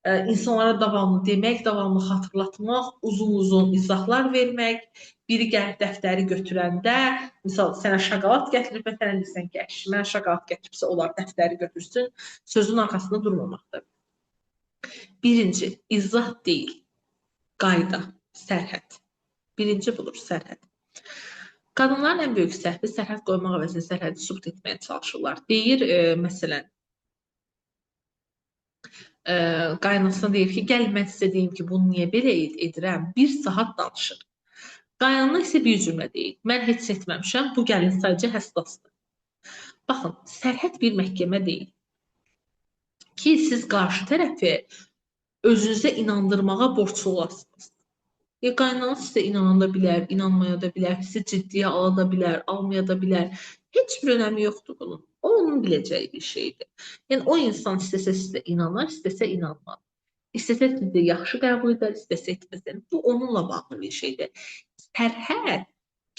İnsanlara davamlı demək, davamlı xatırlatmaq, uzun-uzun izahlar vermək. Biri gəlib dəftəri götürəndə, misal, sənə şokolad gətirib və sənə deyirsən ki, mənə şokolad gətiribsə, onlar dəftəri götürsün, sözün arxasında durmamaqdır. Birinci, izah deyil, qayda, sərhəd. Birinci budur, sərhəd. Qadınların ən böyük səhvi sərhəd qoymaq əvəzinə sərhədi sübut etməyə çalışırlar. Deyir, məsələn, qaynanasına deyir ki, gəl mən sizə deyim ki, bunu niyə belə edirəm? 1 saat danışır. Qaynana isə bir cümlə deyir. Mən heç etməmişəm, bu gəlin sadəcə həssasdır. Baxın, sərhəd bir məhkəmə deyil ki, siz qarşı tərəfi özünüzə inandırmağa borçlu olasınız. Qaynanız sizə inana da bilər, inanmaya da bilər, sizi ciddiyə ala da bilər, almaya da bilər. Heç bir önəmi yoxdur bunun. O, onun biləcəyi bir şeydir. Yəni, o insan istəsə sizə inanar, istəsə inanmaz. İstəsə sizi yaxşı qəbul edər, istəsə etməz. Yəni, bu, onunla bağlı bir şeydir. Sərhəd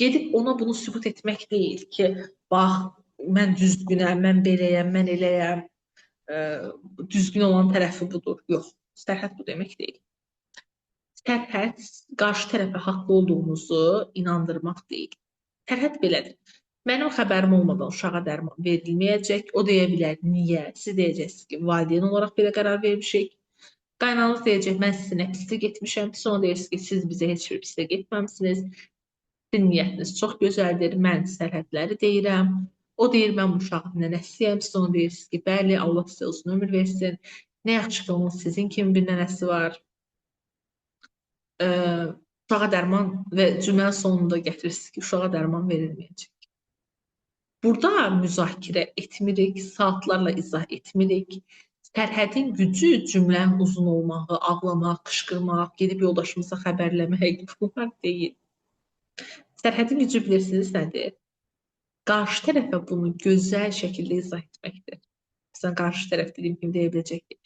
gedib ona bunu sübut etmək deyil ki, bax, mən düzgünəm, mən beləyəm, mən eləyəm, düzgün olan tərəfi budur. Yox, sərhəd bu demək deyil. Sərhəd qarşı tərəfə haqlı olduğunuzu inandırmaq deyil. Sərhəd belədir. Mənim xəbərim olmadan uşağa dərman verilməyəcək. O deyə bilər, niyə? Siz deyəcəksiniz ki, valideyn olaraq belə qərar vermişik. Qaynanız deyəcək, mən sizinlə pislik getmişəm. Sonra deyirsiniz ki, siz bizə heç bir pislik etməmisiniz. Sizin niyyətiniz çox gözəldir. Mən sərhədləri deyirəm. O deyir, mən bu uşağın nənəsiyəm. Siz ona deyirsiniz ki, bəli, Allah sizə uzun ömür versin. Nə yaxşı ki, onun sizin kimi bir nənəsi var. Uşağa dərman və cümlənin sonunda gətirirsiniz ki, uşağa dərman verilməyəcək. Burada müzakirə etmirik, saatlarla izah etmirik. Sərhədin gücü cümlənin uzun olmağı, ağlamaq, qışqırmaq, gedib yoldaşımıza xəbərləmək, bunlar deyil. Sərhədin gücü bilirsiniz nədir? Qarşı tərəfə bunu gözəl şəkildə izah etməkdir. Məsələn, qarşı tərəf dediyim kimi deyə biləcək ki,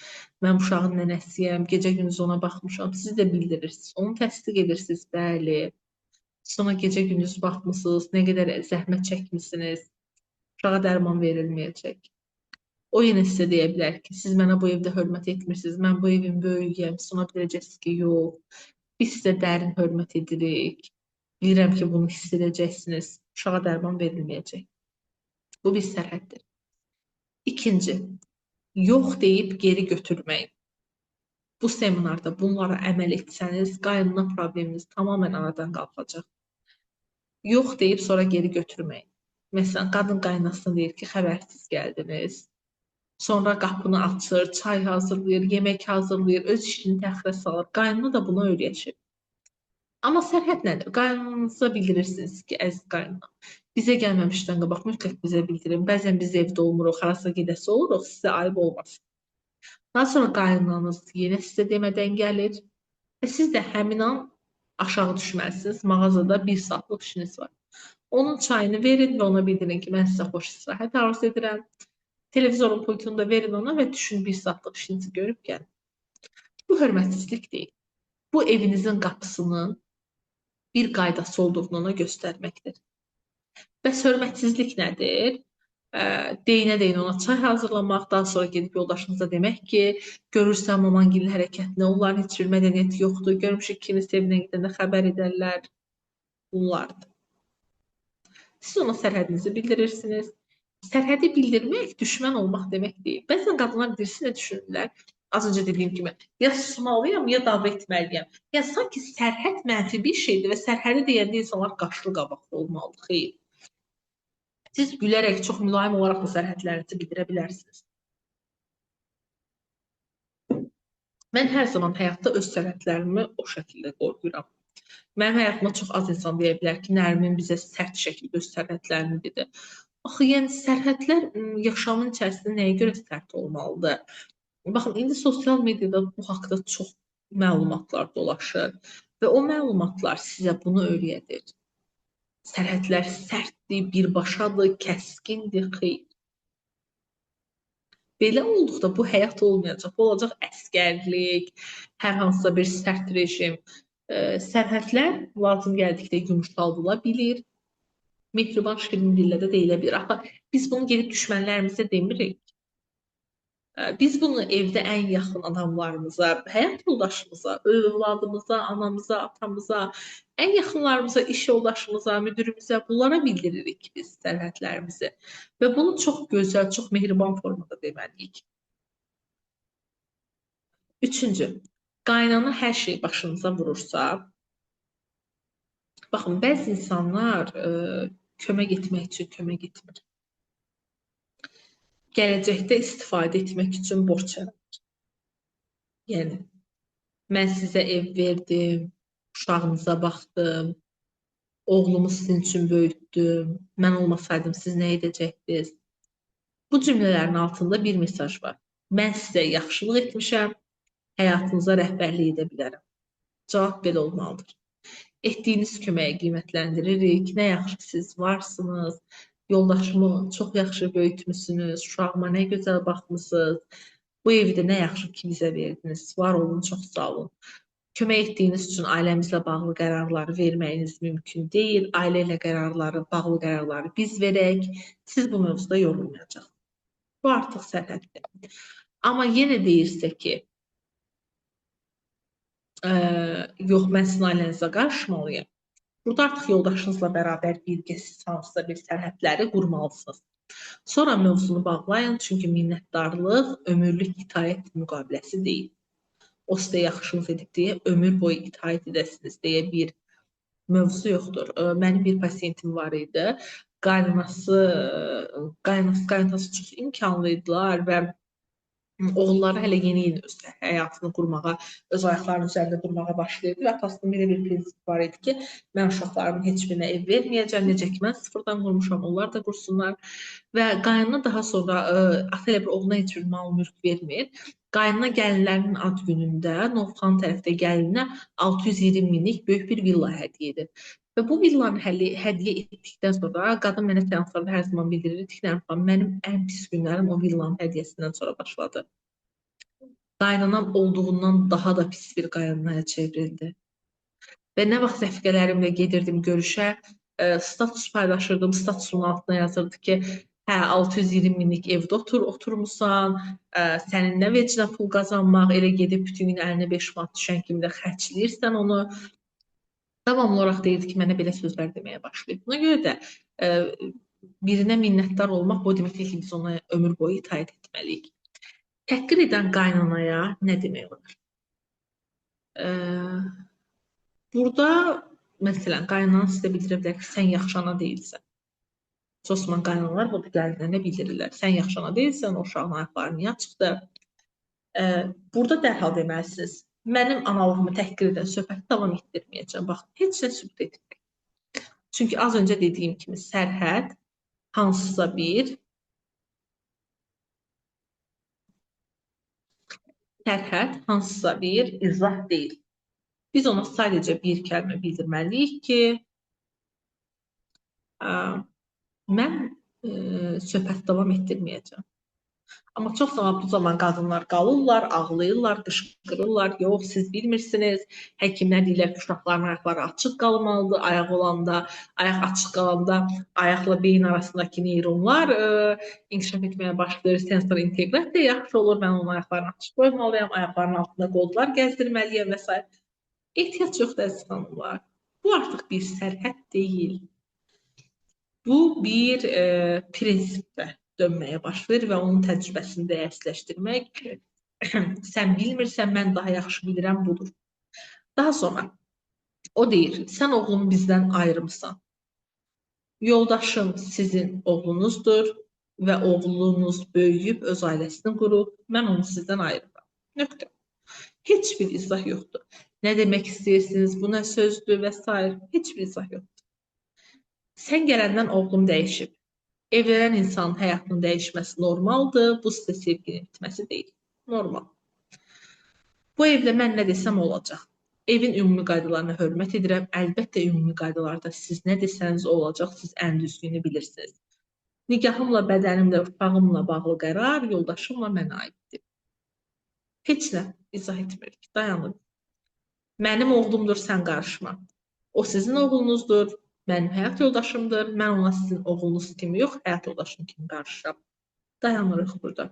mən uşağın nənəsiyəm, gecə gündüz ona baxmışam, siz də bildirirsiniz, onu təsdiq edirsiniz, bəli. Sonra gecə gündüz baxmısınız, nə qədər zəhmət çəkmişsiniz, uşağa dərman verilməyəcək. O yenə sizə deyə bilər ki, siz mənə bu evdə hörmət etmirsiniz, mən bu evin böyüyəm, sonra biləcəksiniz ki, yox, biz sizə dərin hörmət edirik, bilirəm ki, bunu hiss edəcəksiniz, uşağa dərman verilməyəcək. Bu bir sərhəddir. İkinci, yox deyib geri götürməyin. Bu seminarda bunlara əməl etsəniz, qaynana probleminiz tamamən aradan qalxacaq. Yox deyib sonra geri götürməyin. Məsələn, qadın qaynasına deyir ki, xəbərsiz gəldiniz. Sonra qapını açır, çay hazırlayır, yemək hazırlayır, öz işini təxirə salır. Qaynana da buna öyrəşir. Amma sərhəd nədir? Qaynananıza bildirirsiniz ki, əziz qaynana, bizə gəlməmişdən qabaq mütləq bizə bildirin. Bəzən biz evdə olmuruq, harasa gedəsi oluruq, sizə ayıb olmasın. Daha sonra qaynananız yenə sizə demədən gəlir və siz də həmin an aşağı düşməlisiniz. Mağazada 1 saatlıq işiniz var. Onun çayını verin və ona bildirin ki, mən sizə xoş istirahət arzu edirəm. Televizorun pultunu da verin ona və düşün 1 saatlıq işinizi görüb gəlin. Bu hörmətsizlik deyil. Bu evinizin qapısının bir qaydası olduğunu ona göstərməkdir. Bəs hörmətsizlik nədir? Deyinə ona çay hazırlamaq, daha sonra gedib yoldaşınıza demək ki, görürsən mamangilin hərəkətini, onların heç bir mədəniyyəti yoxdur, görmüşük ki, evinə gedəndə xəbər edərlər. Bunlardır. Siz ona sərhədinizi bildirirsiniz. Sərhədi bildirmək düşmən olmaq demək deyil. Bəzən qadınlar birisi nə düşünürlər? Az öncə dediyim kimi, ya susmalıyam, ya dava etməliyəm. Ya sanki sərhəd mənfi bir şeydir və sərhədi deyəndə insanlar qaşlı qabaqlı olmalıdır. Xeyr. Siz gülərək, çox mülayim olaraq bu sərhədlərinizi bildirə bilərsiniz. Mən hər zaman həyatda öz sərhədlərimi o şəkildə qoruyuram. Mənim həyatımda çox az insan deyə bilər ki, Nərmin bizə sərt şəkildə öz sərhədlərini dedi. Axı, yəni sərhədlər yaşamın içərisində nəyə görə sərt olmalıdır? Baxın, indi sosial mediada bu haqda çox məlumatlar dolaşır və o məlumatlar sizə bunu öyrədir. Sərhədlər sərtdir, birbaşadır, kəskindir, xeyr. Belə olduqda bu həyat olmayacaq, bu olacaq əskərlik, hər hansısa bir sərt rejim. Sərhədlər lazım gəldikdə yumuşaldıla bilir, mehriban şirin dillə də deyilə bilir. Axı, biz bunu gedib düşmənlərimizə demirik. Biz bunu evdə ən yaxın adamlarımıza, həyat yoldaşımıza, övladımıza, anamıza, atamıza, ən yaxınlarımıza, iş yoldaşımıza, müdürümüzə bunlara bildiririk biz sərhədlərimizi. Və bunu çox gözəl, çox mehriban formada deməliyik. Üçüncü, qaynana hər şey başınıza vurursa, Baxın, bəzi insanlar kömək etmək üçün kömək etmir. Gələcəkdə istifadə etmək üçün borc yarar. Yəni, mən sizə ev verdim, uşağınıza baxdım, oğlumu sizin üçün böyütdüm, mən olmasaydım siz nə edəcəkdiniz? Bu cümlələrin altında bir mesaj var. Mən sizə yaxşılıq etmişəm, həyatınıza rəhbərlik edə bilərəm. Cavab belə olmalıdır. Etdiyiniz köməyi qiymətləndiririk. Nə yaxşı siz varsınız. Yoldaşımı çox yaxşı böyütmüsünüz. Uşağıma nə gözəl baxmısınız. Bu evi də nə yaxşı ki bizə verdiniz. Var olun, çox sağ olun. Kömək etdiyiniz üçün ailəmizlə bağlı qərarları verməyiniz mümkün deyil. Ailə ilə bağlı qərarları biz verək. Siz bu mövzuda yorulmayacaqsınız. Bu artıq sərhəddir. Amma yenə deyirsə ki, yox, mən sizin ailənizə qarışmalıyım. Burada artıq yoldaşınızla bərabər birgə siz hansısa bir sərhədləri qurmalısınız. Sonra mövzunu bağlayın, çünki minnətdarlıq ömürlük itaət müqaviləsi deyil. O sizə yaxşılıq edib deyə ömür boyu itaət edəsiniz deyə bir mövzu yoxdur. Mənim bir pasiyentim var idi. Qaynatası çox imkanlı idilər və oğulları hələ yeni öz həyatını qurmağa, öz ayaqlarının üzərində durmağa başlayırdı və atasının belə bir prinsip var idi ki, mən uşaqlarımın heç birinə ev verməyəcəm, necə ki, mən sıfırdan qurmuşam, onlar da qursunlar. Və qaynına daha sonra, ata elə bir oğluna heç bir mal mülk vermir. Qaynına gəlinlərinin ad günündə Novxanı tərəfdə gəlinə 620 minlik böyük bir villa hədiyyə edir. Və bu villanı hədiyyə etdikdən sonra qadın mənə seanslarda hər zaman bildirir, Tiknər xanım, mənim ən pis günlərim o villanın hədiyyəsindən sonra başladı. Qaynanam olduğundan daha da pis bir qaynanaya çevrildi. Və nə vaxt rəfiqələrimlə gedirdim görüşə, status paylaşırdım, statusun altına yazırdı ki, hə, 620 minlik evdə oturmuşsan, sənin nə vecinə pul qazanmaq, elə gedib bütün gün əlinə 5 manat düşən kimi də xərcləyirsən onu. Davamlı olaraq deyirdi ki, mənə belə sözlər deməyə başlayıb. Buna görə də birinə minnətdar olmaq o demək deyil ki, biz ona ömür boyu itaət etməliyik. Təhqir edən qaynanaya nə demək olar? Burada, məsələn, qaynana sizə bildirə bilər ki, sən yaxşı ana deyilsən. Çoxsman qaynanalar burada gəlinlərinə bildirirlər. Sən yaxşı ana deyilsən, o uşağın ayaqları niyə açıqdır? Burada dərhal deməlisiniz. Mənim analığımı təhqir edən söhbəti davam etdirməyəcəm. Bax, heç nə sübut etmək. Çünki az öncə dediyim kimi sərhəd hansısa bir izah deyil. Biz ona sadəcə bir kəlmə bildirməliyik ki, mən söhbəti davam etdirməyəcəm. Amma çox zaman qadınlar qalırlar, ağlayırlar, qışqırırlar. Yox, siz bilmirsiniz. Həkimlər deyirlər ki, uşaqların ayaqları açıq qalmalıdır. Ayaq açıq qalanda ayaqla beyin arasındakı neyronlar inkişaf etməyə başlayır. Sensor inteqrasiya yaxşı olur. Mən onun ayaqlarını açıq qoymalıyam, ayaqlarının altında qollar gəzdirməliyəm və s. Ehtiyac yoxdur əziz xanımlar. Bu artıq bir sərhəd deyil. Bu bir prinsipdir. Dönməyə başlayır və onun təcrübəsini dəyərsizləşdirmək. Sən bilmirsən, mən daha yaxşı bilirəm, budur. Daha sonra o deyir, sən oğlumu bizdən ayırmısan. Yoldaşım sizin oğlunuzdur və oğlunuz böyüyüb, öz ailəsini qurub, mən onu sizdən ayırıram. Nöqtə. Heç bir izah yoxdur. Nə demək istəyirsiniz, bu nə sözdür və s. Heç bir izah yoxdur. Sən gələndən oğlum dəyişib. Evlənən insanın həyatının dəyişməsi normaldır. Bu sizə sevginin bitməsi deyil. Normal. Bu evdə mən nə desəm olacaq. Evin ümumi qaydalarına hörmət edirəm. Əlbəttə ümumi qaydalarda siz nə desəniz olacaq. Siz ən düzgünü bilirsiniz. Nikahımla, bədənimlə, uşağımla bağlı qərar yoldaşımla mənə aiddir. Heç nə izah etmirik. Dayanın. Mənim oğlumdur, sən qarışma. O sizin oğlunuzdur. Mənim həyat yoldaşımdır. Mən ona sizin oğlunuz kimi yox, həyat yoldaşım kimi qarışıram. Dayanırıq burada.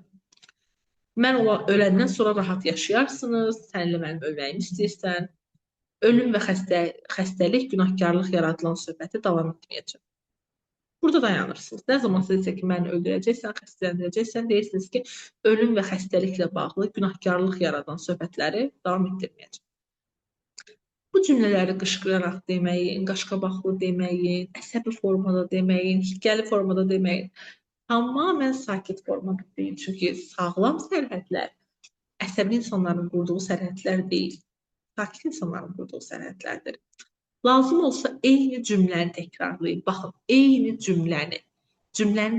Mən öləndən sonra rahat yaşayarsınız. Səninlə mənim ölməyimi istəyirsən. Ölüm və xəstəlik, günahkarlıq yaradılan söhbəti davam etməyəcək. Burada dayanırsınız. Nə zaman sizə ki, məni öldürəcəksən, xəstələndirəcəksən, deyirsiniz ki, ölüm və xəstəliklə bağlı günahkarlıq yaradan söhbətləri davam etdirməyəcək. Bu cümlələri qışqıraraq deməyin, qaşqabaqlı deməyin, əsəbi formada deməyin, hikkəli formada deməyin. Tamamilə sakit formada deyin. Çünki sağlam sərhədlər əsəbi insanların qurduğu sərhədlər deyil. Sakit insanların qurduğu sərhədlərdir. Lazım olsa eyni cümləni təkrarlayın. Baxın, eyni cümləni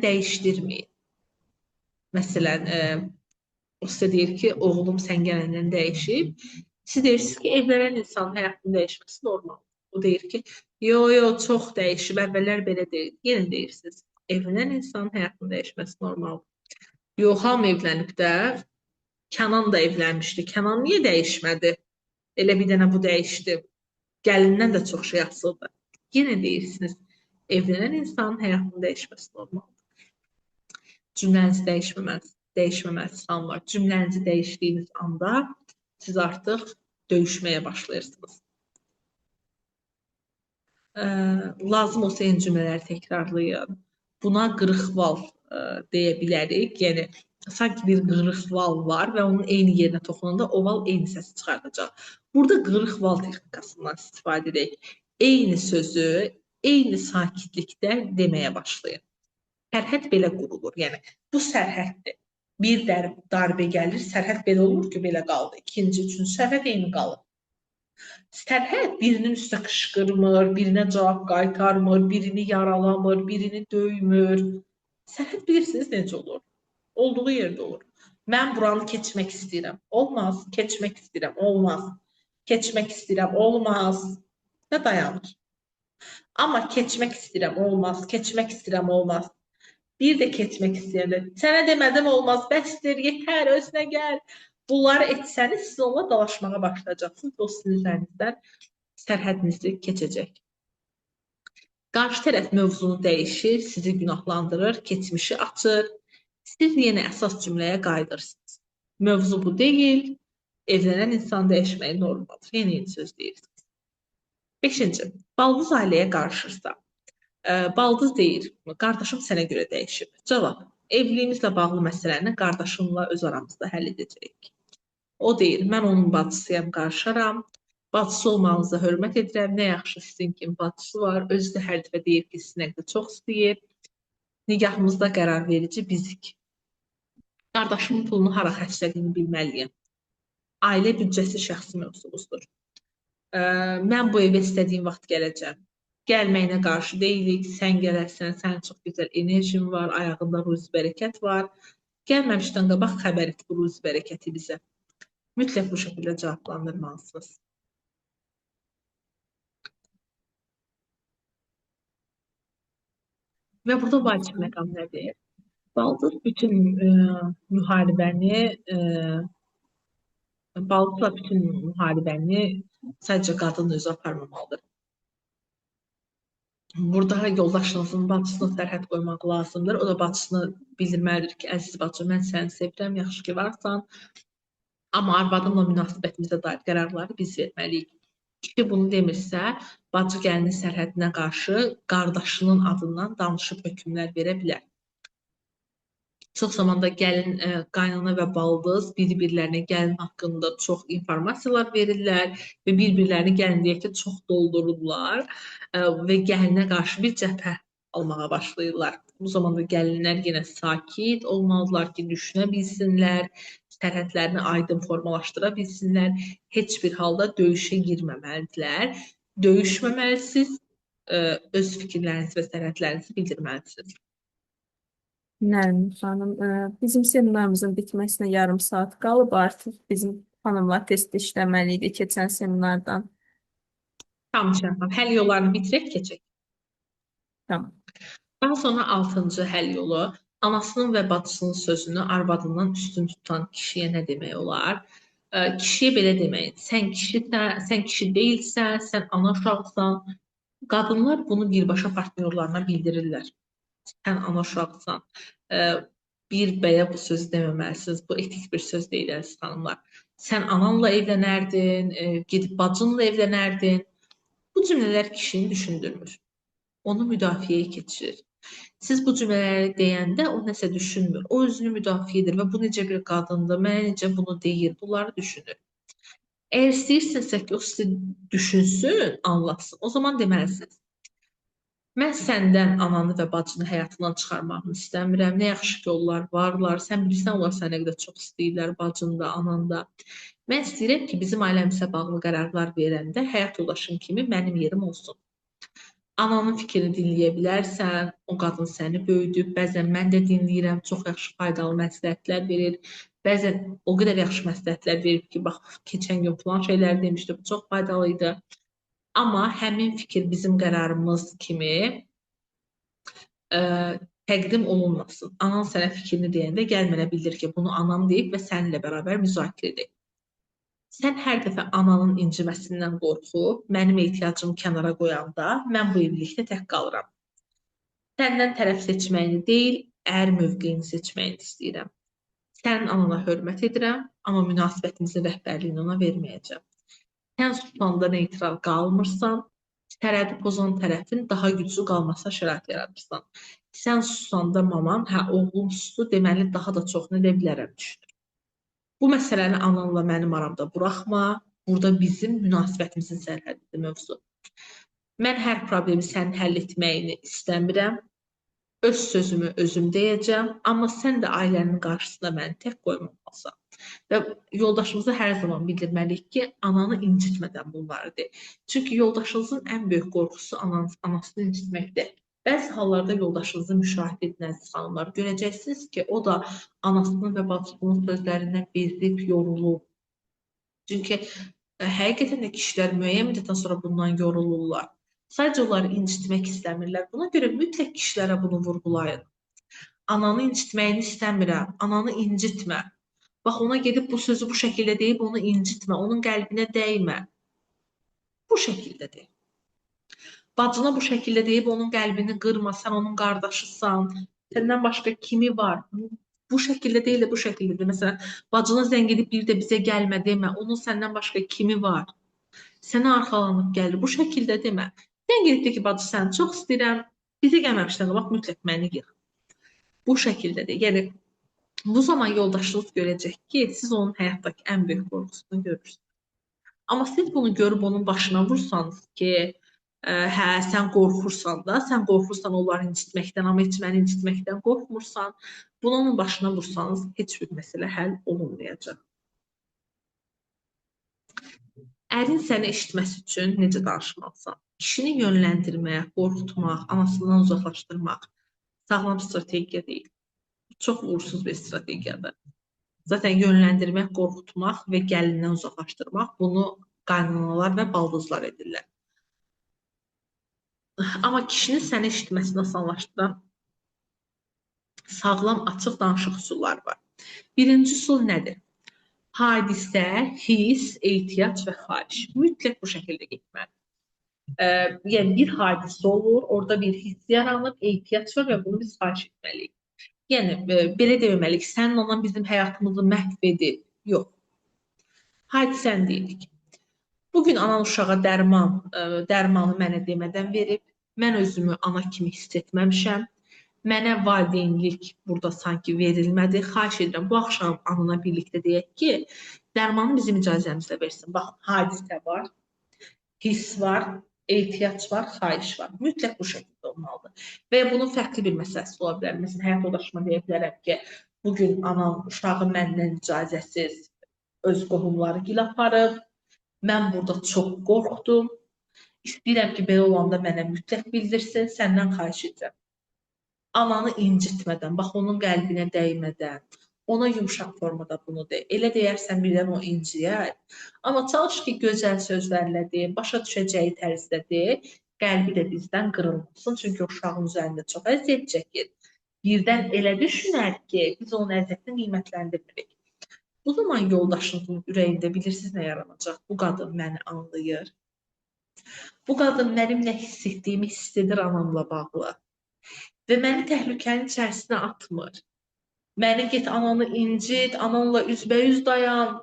dəyişdirməyin. Məsələn, o sizə deyir ki, oğlum sən gələndən dəyişib. Siz deyirsiniz ki, evlənən insanın həyatının dəyişməsi normal. O deyir ki, yo, çox dəyişib, əvvəllər belə deyil. Yenə deyirsiniz, evlənən insanın həyatının dəyişməsi normal. Yox, hamı evlənib də, Kənan da evlənmişdi. Kənan niyə dəyişmədi? Elə bir dənə bu dəyişdi. Gəlindən də çox şey asıldı. Yenə deyirsiniz, evlənən insanın həyatının dəyişməsi normaldır. Cümlənizi dəyişməməlisiniz anlar. Cümlənizi dəyişdiyiniz anda siz artıq döyüşməyə başlayırsınız. Lazım olsa eyni cümlələri təkrarlayın. Buna qırıq val deyə bilərik. Yəni, sanki bir qırıq val var və onun eyni yerinə toxunanda o val eyni səsi çıxardacaq. Burada qırıq val texnikasından istifadə edək. Eyni sözü eyni sakitlikdə deməyə başlayın. Sərhəd belə qurulur. Yəni, bu sərhəddir. Bir darbə gəlir, sərhəd belə olur ki, belə qaldı. İkinci, üçüncü sərhəd eyni qalır. Sərhəd birinin üstə qışqırmır, birinə cavab qaytarmır, birini yaralamır, birini döymür. Sərhəd bilirsiniz necə olur? Olduğu yerdə olur. Mən buranı keçmək istəyirəm. Olmaz. Keçmək istəyirəm. Olmaz. Keçmək istəyirəm. Olmaz. Və dayanır. Amma keçmək istəyirəm. Olmaz. Keçmək istəyirəm. Olmaz. Bir də keçmək istəyəndə, sənə demədim olmaz, bəsdir, yetər, özünə gəl. Bunları etsəniz, siz onunla dalaşmağa başlayacaqsınız. O sizin üzərinizdən sərhədinizi keçəcək. Qarşı tərəf mövzunu dəyişir, sizi günahlandırır, keçmişi açır. Siz yenə əsas cümləyə qayıdırsınız. Mövzu bu deyil, evlənən insan dəyişməyi normaldır. Yenə eyni söz deyirsiniz. 5-ci, baldız ailəyə qarışırsa. Baldız deyir, qardaşım sənə görə dəyişib. Cavab, evliliyimizlə bağlı məsələni qardaşımla öz aramızda həll edəcəyik. O deyir, mən onun bacısıyam, qarışaram. Bacısı olmağınıza hörmət edirəm. Nə yaxşı sizin kimi bacısı var. Özü də hər dəfə deyir ki, sizin də çox istəyir. Nigahımızda qərar verici bizik. Qardaşımın pulunu hara xərclədiyini bilməliyəm. Ailə büdcəsi şəxsi mövzumuzdur. Mən bu evə istədiyim vaxt gələcəm. Gəlməyinə qarşı deyilik, sən gələrsən, sənin çox gözəl enerjin var, ayağında ruzi bərəkət var. Gəlməmişdən qabaq xəbər et bu ruzi bərəkəti bizə. Mütləq bu şəkildə cavablandırmalısınız. Və burada vacib məqam nədir? Baldız bütün baldızla bütün müharibəni sadəcə qadın özü aparmamalıdır. Burada yoldaşınızın bacısına sərhəd qoymaq lazımdır. O da bacısını bildirməlidir ki, əziz bacı, mən səni sevirəm, yaxşı ki varsan. Amma arvadımla münasibətimizə dair qərarları biz verməliyik. Kişi bunu demirsə, bacı gəlinin sərhədinə qarşı qardaşının adından danışıb hökmlər verə bilər. Çox zamanda gəlin, qaynana və baldız bir-birlərinə gəlin haqqında çox informasiyalar verirlər və bir-birlərini gəlin deyək ki, çox doldururlar və gəlinə qarşı bir cəbhə almağa başlayırlar. Bu zamanda gəlinlər yenə sakit olmalıdırlar ki, düşünə bilsinlər, sərhədlərini aydın formalaşdıra bilsinlər, heç bir halda döyüşə girməməlidirlər. Döyüşməməlisiniz, öz fikirlərinizi və sərhədlərinizi bildirməlisiniz. Nərmin xanım, bizim seminarımızın bitməsinə yarım saat qalıb artıq. Bizim xanımlar test işləməli idi keçən seminardan. Tamam Şərfan, həll yollarını bitirək, keçək. Tamam. Daha sonra 6-cı həll yolu, anasının və bacısının sözünü arvadından üstün tutan kişiyə nə demək olar? Kişiyə belə deməyin, sən kişi deyilsən, sən ana uşaqsan. Qadınlar bunu birbaşa partnyorlarına bildirirlər. Sən ana uşaqsan. Bir bəyə bu sözü deməməlisiniz. Bu etik bir söz deyil, əziz xanımlar. Sən ananla evlənərdin, gedib bacınla evlənərdin. Bu cümlələr kişini düşündürmür. Onu müdafiəyə keçirir. Siz bu cümlələri deyəndə o nəsə düşünmür. O özünü müdafiə edir və bu necə bir qadındır, mənə necə bunu deyir, bunları düşünür. Əgər istəyirsinizsə ki, o sizi düşünsün, anlasın, o zaman deməlisiniz. Mən səndən ananı və bacını həyatından çıxarmağını istəmirəm. Nə yaxşı ki, onlar varlar. Sən bilirsən, onlar sənə nə qədər çox istəyirlər, bacın da, anan da. Mən istəyirəm ki, bizim ailəmizə bağlı qərarlar verəndə həyat yoldaşım kimi mənim yerim olsun. Ananın fikrini dinləyə bilərsən, o qadın səni böyüdüb, bəzən mən də dinləyirəm, çox yaxşı faydalı məsləhətlər verir. Bəzən o qədər yaxşı məsləhətlər verib ki, bax, keçən gün falan şeylər demişdi, bu çox faydalı idi. Amma həmin fikir bizim qərarımız kimi təqdim olunmasın. Anan sənə fikrini deyəndə gəl mənə bildir ki, bunu anam deyib və səninlə bərabər müzakirə edək. Sən hər dəfə ananın inciməsindən qorxub, mənim ehtiyacımı kənara qoyanda mən bu evlilikdə tək qalıram. Səndən tərəf seçməyini deyil, ər mövqeyini seçməyini istəyirəm. Sənin anana hörmət edirəm, amma münasibətimizin rəhbərliyini ona verməyəcəm. Sən susanda neytral qalmırsan, tərədi pozan tərəfin daha güclü qalmasına şərait yaradırsan. Sən susanda maman, hə oğlum sustu, deməli daha da çoxunu edə bilərəm düşünür. Bu məsələni ananla mənim aramda buraxma, burada bizim münasibətimizin sərhəddidir mövzu. Mən hər problemi sənin həll etməyini istəmirəm, öz sözümü özüm deyəcəm, amma sən də ailənin qarşısında məni tək qoymamalısan. Və yoldaşımıza hər zaman bildirməliyik ki, ananı incitmədən bunları de. Çünki yoldaşınızın ən böyük qorxusu anasını incitməkdir. Bəzi hallarda yoldaşınızı müşahidə ediniz xanımlar, görəcəksiniz ki, o da anasının və bacısının sözlərindən bezib, yorulub. Çünki həqiqətən də kişilər müəyyən müddətdən sonra bundan yorulurlar. Sadəcə onları incitmək istəmirlər. Buna görə mütləq kişilərə bunu vurğulayın. Ananı incitməyini istəmirəm, ananı incitmə. Bax, ona gedib bu sözü bu şəkildə deyib, onu incitmə, onun qəlbinə dəymə. Bu şəkildə deyib. Bacına bu şəkildə deyib, onun qəlbini qırma, sən onun qardaşısan, səndən başqa kimi var? Bu şəkildə deyil də bu şəkildə deyil. Məsələn, bacına zəng edib bir də bizə gəlmə demə, onun səndən başqa kimi var? Sənə arxalanıb gəlir, bu şəkildə demə. Zəng edib de ki, bacı səni çox istəyirəm, bizə gəlməmişdən qabaq mütləq məni yığ. Bu şəkildə deyil. Yəni, bu zaman yoldaşınız görəcək ki, siz onun həyatdakı ən böyük qorxusunu görürsünüz. Amma siz bunu görüb onun başına vursanız ki, hə, sən qorxursan da, sən qorxursan onları incitməkdən, amma heç məni incitməkdən qorxmursan, bunu onun başına vursanız heç bir məsələ həll olunmayacaq. Ərin səni eşitməsi üçün necə danışmalısan? Kişini yönləndirmək, qorxutmaq, anasından uzaqlaşdırmaq sağlam strategiya deyil. Çox uğursuz bir strategiyadır. Zaten yönləndirmək, qorxutmaq və gəlindən uzaqlaşdırmaq bunu qaynanalar və baldızlar edirlər. Amma kişinin səni eşitməsini asanlaşdıran sağlam, açıq danışıq üsulları var. Birinci üsul nədir? Hadisə, his, ehtiyac və xahiş. Mütləq bu şəkildə getməlidir. Yəni, bir hadisə olur, orada bir hiss yaranır, ehtiyac var və bunu biz xahiş etməliyik. Yəni, belə deməlik, sənin anan bizim həyatımızı məhv edib. Yox. Hadisəni deyirik. Bugün anan uşağa dərmanı mənə demədən verib, mən özümü ana kimi hiss etməmişəm, mənə valideynlik burada sanki verilmədi, xahiş edirəm, bu axşam anana birlikdə deyək ki, dərmanı bizim icazəmizlə versin. Bax, hadisə var, hiss var, ehtiyac var, xahiş var. Mütləq bu şəkildə olmalıdır. Və bunun fərqli bir məsələsi ola bilər. Məsələn, həyat yoldaşıma deyə bilərəm ki, bugün anam uşağı məndən icazəsiz öz qohumları gilə aparıb, mən burada çox qorxdum, istəyirəm ki, belə olanda mənə mütləq bildirsin, səndən xahiş edirəm. Ananı incitmədən, bax, onun qəlbinə dəymədən, ona yumşaq formada bunu de. Elə deyərsən birdən o inciyər. Amma çalış ki, gözəl sözlərlə de, başa düşəcəyi tərzdə de, qəlbi də bizdən qırılmasın. Çünki uşağın üzərində çox əziyyət çəkir. Birdən elə düşünər ki, biz onun əziyyətini qiymətləndirmirik. Bu zaman yoldaşınızın ürəyində bilirsiniz nə yaranacaq? Bu qadın məni anlayır. Bu qadın mənim nə hiss etdiyimi hiss edir anamla bağlı. Və məni təhlükənin içərisinə atmır. Məni get ananı incit, ananla üzbəyüz dayan,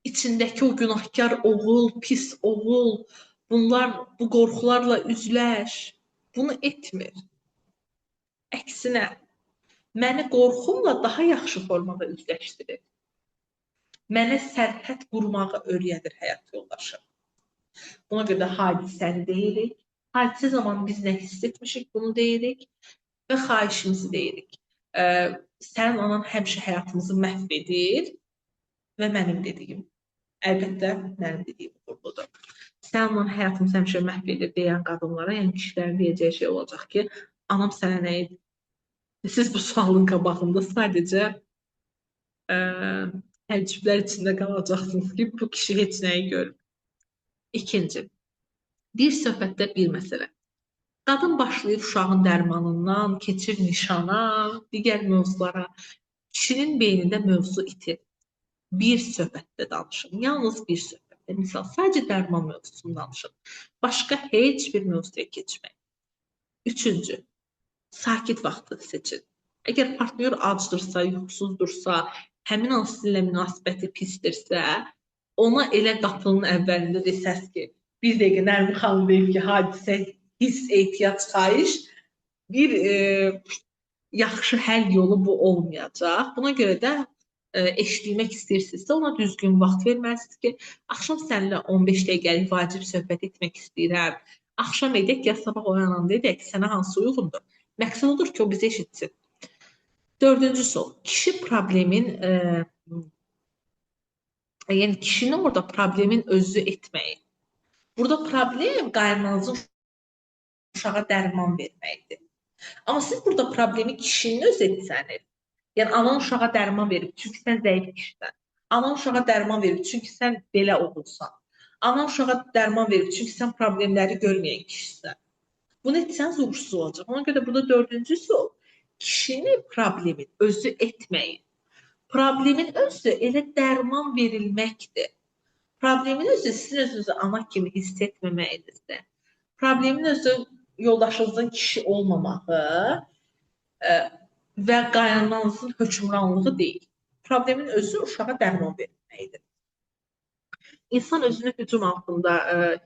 içindəki o günahkar oğul, pis oğul, bu qorxularla üzləş. Bunu etmir. Əksinə, məni qorxumla daha yaxşı formada üzləşdirir. Mənə sərhəd qurmağı öyrədir həyat yoldaşım. Buna görə də hadisəni deyirik. Hadisə zamanı biz nə hiss etmişik, bunu deyirik və xahişimizi deyirik. Sənin anan həmişə həyatımızı məhv edir və mənim dediyim. Əlbəttə, mənim dediyim uğurludur. Sənin anan həyatımızı həmişə məhv edir deyən qadınlara, yəni kişilərin deyəcəyi şey olacaq ki, anam sənə nə edir? Siz bu sualın qabağında sadəcə təəccüblər içində qalacaqsınız ki, bu kişi heç nəyi görmür. İkinci, bir söhbətdə bir məsələ. Qadın başlayır uşağın dərmanından, keçir nişana, digər mövzulara. Kişinin beynində mövzu itir. Bir söhbətdə danışın, yalnız bir söhbətdə. Misal, sadəcə dərman mövzusunu danışın. Başqa heç bir mövzuya keçmək. Üçüncü, sakit vaxtı seçin. Əgər partnyor acdırsa, yuxusuzdursa, həmin an sizinlə münasibəti pisdirsə, ona elə qapının əvvəlində desəz ki, bir dəqiqə Nərmin xanım deyib ki, hadisə, hiss, ehtiyac, xahiş, bir yaxşı həll yolu bu olmayacaq. Buna görə də eşitmək istəyirsinizsə, ona düzgün vaxt verməlisiniz ki, axşam səninlə 15 dəqiqəlik vacib söhbət etmək istəyirəm. Axşam edək ya sabah oyananda edək, sənə hansı uyğundur? Məqsəd odur ki, o bizi eşitsin. Dördüncü sual, kişi problemin, yəni kişinin orada problemin özü etməyi. Burada problem qaynanızın uşağa dərman verməkdir. Amma siz burada problemi kişinin özü etsəniz, yəni anan uşağa dərman verib, çünki sən zəif kişisən. Anan uşağa dərman verib, çünki sən belə olursan. Anan uşağa dərman verib, çünki sən problemləri görməyən kişisən. Bunu etsəniz uğursuz olacaq. Ona görə burada dördüncü sual, kişinin problemin özü etməyi. Problemin özü elə dərman verilməkdir. Problemin özü sizin özünüzü ana kimi hiss etməməyinizdir. Problemin özü yoldaşınızın kişi olmamağı və qaynananızın hökmranlığı deyil. Problemin özü uşağa dərman verməkdir. İnsan özünü hücum altında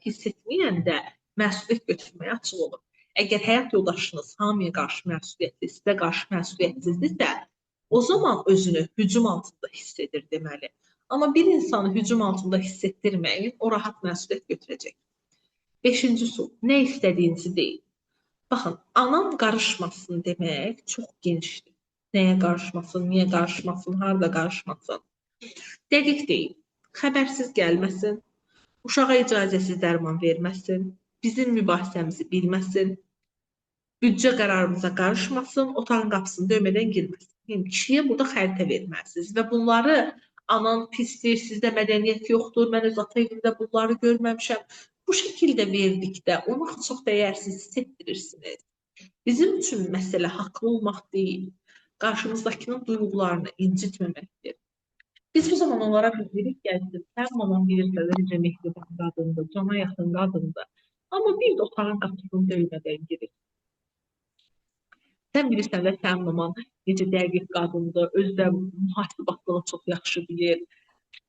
hiss etməyəndə məsuliyyət götürməyə açıq olur. Əgər həyat yoldaşınız hamıya qarşı məsuliyyətli, sizə qarşı məsuliyyətsizdirsə, o zaman özünü hücum altında hiss edir deməli. Amma bir insanı hücum altında hiss etdirməyin, o rahat məsuliyyət götürəcək. Beşinci sual, nə istədiyinizi deyil. Baxın, anam qarışmasın demək çox genişdir. Nəyə qarışmasın, niyə qarışmasın, harada qarışmasın. Dəqiq deyil, xəbərsiz gəlməsin, uşağa icazəsiz dərman verməsin, bizim mübahisəmizi bilməsin, büdcə qərarımıza qarışmasın, otağın qapısını döymədən girməsin. Kişiyə burada xəritə verməlisiniz və bunları anan pisdir, sizdə mədəniyyət yoxdur, mən öz ata evimdə bunları görməmişəm. Bu şəkildə verdikdə onu çox dəyərsiz hiss etdirirsiniz. Bizim üçün məsələ haqlı olmaq deyil, qarşımızdakının duyğularını incitməməkdir. Biz bu zaman onlara bildirik gəlsin, sən maman bilirsə necə mehriban qadındır, cana yaxın qadındır. Amma bir də otağın qapısını döymədən girir. Sən bilirsən və sənin maman necə dəqiq qadındır, özü də mühasibatlığı çox yaxşı bilir.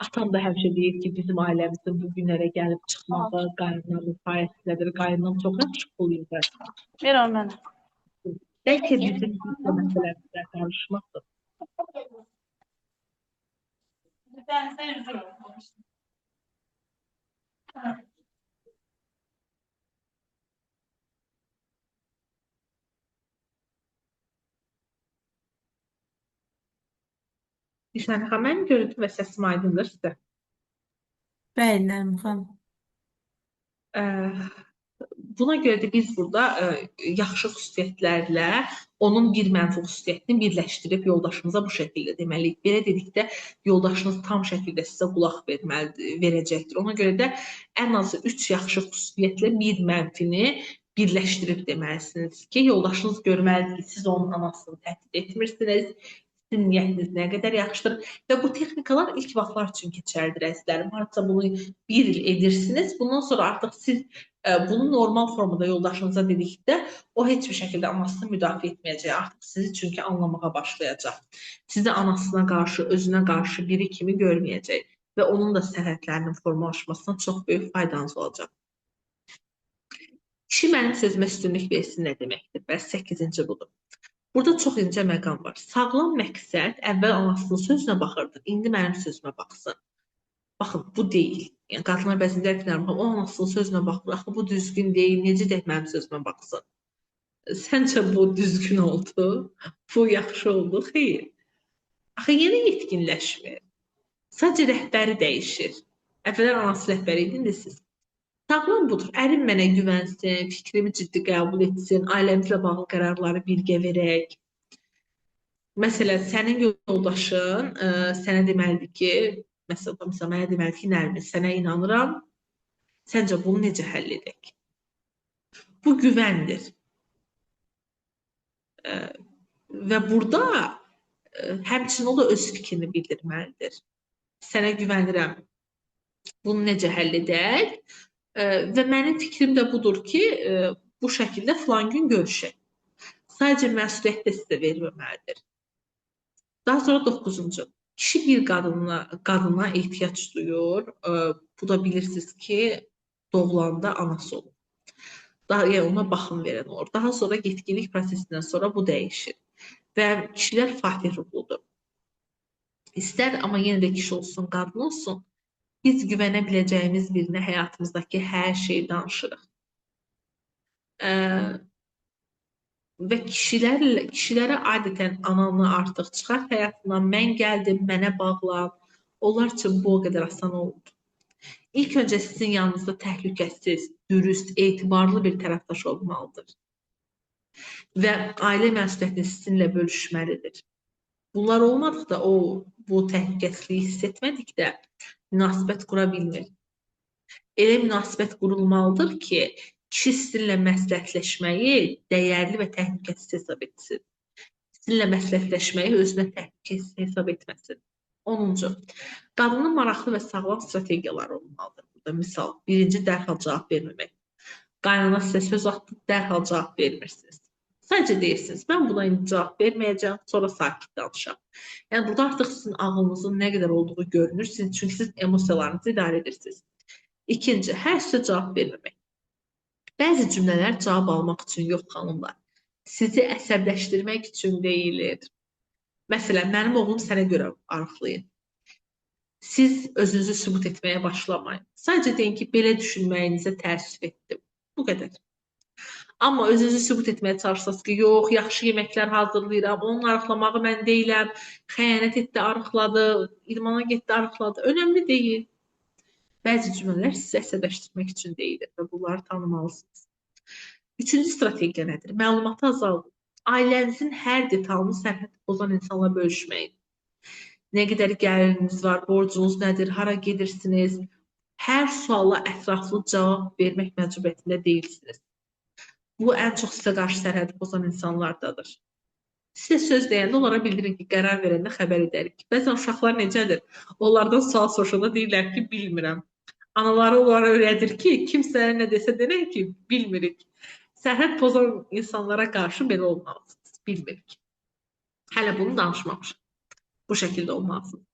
Atam da həmişə deyir ki, bizim ailəmizin bu günlərə gəlib çıxmağı qaynananın sayəsindədir. Qaynanam çox yaxşı pul yığır. Ver onu mənə. Bəlkə bizim məsələmizə qarışmasın. Düşən mən görüntü və səsim aydındır sizə. Bəli, Nərmin xanım. Buna görə də biz burada yaxşı xüsusiyyətlərlə onun bir mənfi xüsusiyyətini birləşdirib yoldaşımıza bu şəkildə deməliyik. Belə dedikdə yoldaşınız tam şəkildə sizə qulaq verəcəkdir. Ona görə də ən azı 3 yaxşı xüsusiyyətlə bir mənfini birləşdirib deməlisiniz ki, yoldaşınız görməlidir ki, siz onun anasını təhdid etmirsiniz. Sizin niyyətiniz nə qədər yaxşıdır və bu texnikalar ilk vaxtlar üçün keçərlidir əzizlərim. Hansısa bunu bir il edirsiniz. Bundan sonra artıq siz bunu normal formada yoldaşınıza dedikdə o heç bir şəkildə anasını müdafiə etməyəcək. Artıq sizi çünki anlamağa başlayacaq. Sizi anasına qarşı, özünə qarşı biri kimi görməyəcək və onun da sərhədlərinin formalaşmasına çox böyük faydanız olacaq. Kişi mənim sözümə üstünlük versin nə deməkdir? Bəs 8-ci budur. Burada çox incə məqam var. Sağlam məqsəd əvvəl anasının sözünə baxırdı, indi mənim sözümə baxsın. Baxın, bu deyil. Yəni qadınlar bəzən deyir ki, o anasının sözünə baxmır. Axı bu düzgün deyil. Necə deyək mənim sözümə baxsın? Səncə bu düzgün oldu? Bu yaxşı oldu? Xeyr. Axı yenə yetkinləşmir. Sadəcə rəhbəri dəyişir. Əvvəllər anası rəhbəri idi, indi siz. Sağlam budur. Ərim mənə güvənsin, fikrimi ciddi qəbul etsin, ailəmizlə bağlı qərarları birgə verək. Məsələn, sənin yoldaşın sənə deməlidir ki, məsələn, mənə deməlidir ki, Nərmin, sənə inanıram. Səncə bunu necə həll edək? Bu güvəndir. Və burada həmçinin o da öz fikrini bildirməlidir. Sənə güvənirəm. Bunu necə həll edək? Və mənim fikrim də budur ki, bu şəkildə filan gün görüşək. Sadəcə məsuliyyət də sizə verilməlidir. Daha sonra 9-cu. Kişi bir qadına ehtiyac duyur. Bu da bilirsiniz ki, doğulanda anası olur. Yəni ona baxım verən olur. Daha sonra yetkinlik prosesindən sonra bu dəyişir. Və kişilər fatih ruhludur. İstər, amma yenə də kişi olsun, qadın olsun, biz güvənə biləcəyimiz birinə həyatımızdakı hər şeyi danışırıq. Və kişilərə adətən ananı artıq çıxart həyatından, mən gəldim, mənə bağlan. Onlar üçün bu o qədər asan oldu. İlk öncə sizin yanınızda təhlükəsiz, dürüst, etibarlı bir tərəfdaş olmalıdır. Və ailə məsuliyyətini sizinlə bölüşməlidir. Bunlar olmadıqda, bu təhlükəsizliyi hiss etmədikdə münasibət qura bilmir. Elə münasibət qurulmalıdır ki, kişi sizinlə məsləhətləşməyi dəyərli və təhlükəsiz hesab etsin. Sizinlə məsləhətləşməyi özünə təhlükəsiz hesab etməsin. 10-cu. Qadının maraqlı və sağlam strategiyaları olmalıdır. Burada misal, birinci dərhal cavab verməmək. Qaynana sizə söz atdı, dərhal cavab vermirsiniz. Sadəcə deyirsiniz, mən buna indi cavab verməyəcəm, sonra sakit danışaq. Yəni burada artıq sizin ağlınızın nə qədər olduğu görünür, çünki siz emosiyalarınızı idarə edirsiniz. İkinci, hər sözə cavab verməmək. Bəzi cümlələr cavab almaq üçün yox, xanımlar. Sizi əsəbləşdirmək üçün deyilir. Məsələn, mənim oğlum sənə görə arıqlayır. Siz özünüzü sübut etməyə başlamayın. Sadəcə deyin ki, belə düşünməyinizə təəssüf etdim. Bu qədər. Amma özünüzü sübut etməyə çalışsınız ki, yox, yaxşı yeməklər hazırlayıram, onun arıqlamağı mən deyiləm, xəyanət etdi, arıqladı, idmana getdi, arıqladı. Önəmli deyil. Bəzi cümlələr sizi əsəbləşdirmək üçün deyilir və bunları tanımalısınız. Üçüncü strategiya nədir? Məlumatı azaldın. Ailənizin hər detalını sərhəd pozan insanla bölüşməyin. Nə qədər gəliriniz var, borcunuz nədir, hara gedirsiniz? Hər suala ətraflı cavab vermək məcburiyyətində deyilsiniz. Bu, ən çox sizə qarşı sərhədi pozan insanlardadır. Sizə söz deyəndə onlara bildirin ki, qərar verəndə xəbər edərik. Bəzən uşaqlar necədir? Onlardan sual soruşanda deyirlər ki, bilmirəm. Anaları onlara öyrədir ki, kimsə nə desə denək ki, bilmirik. Sərhəd pozan insanlara qarşı belə olmalısınız. Bilmirik. Hələ bunu danışmamışıq. Bu şəkildə olmalısınız.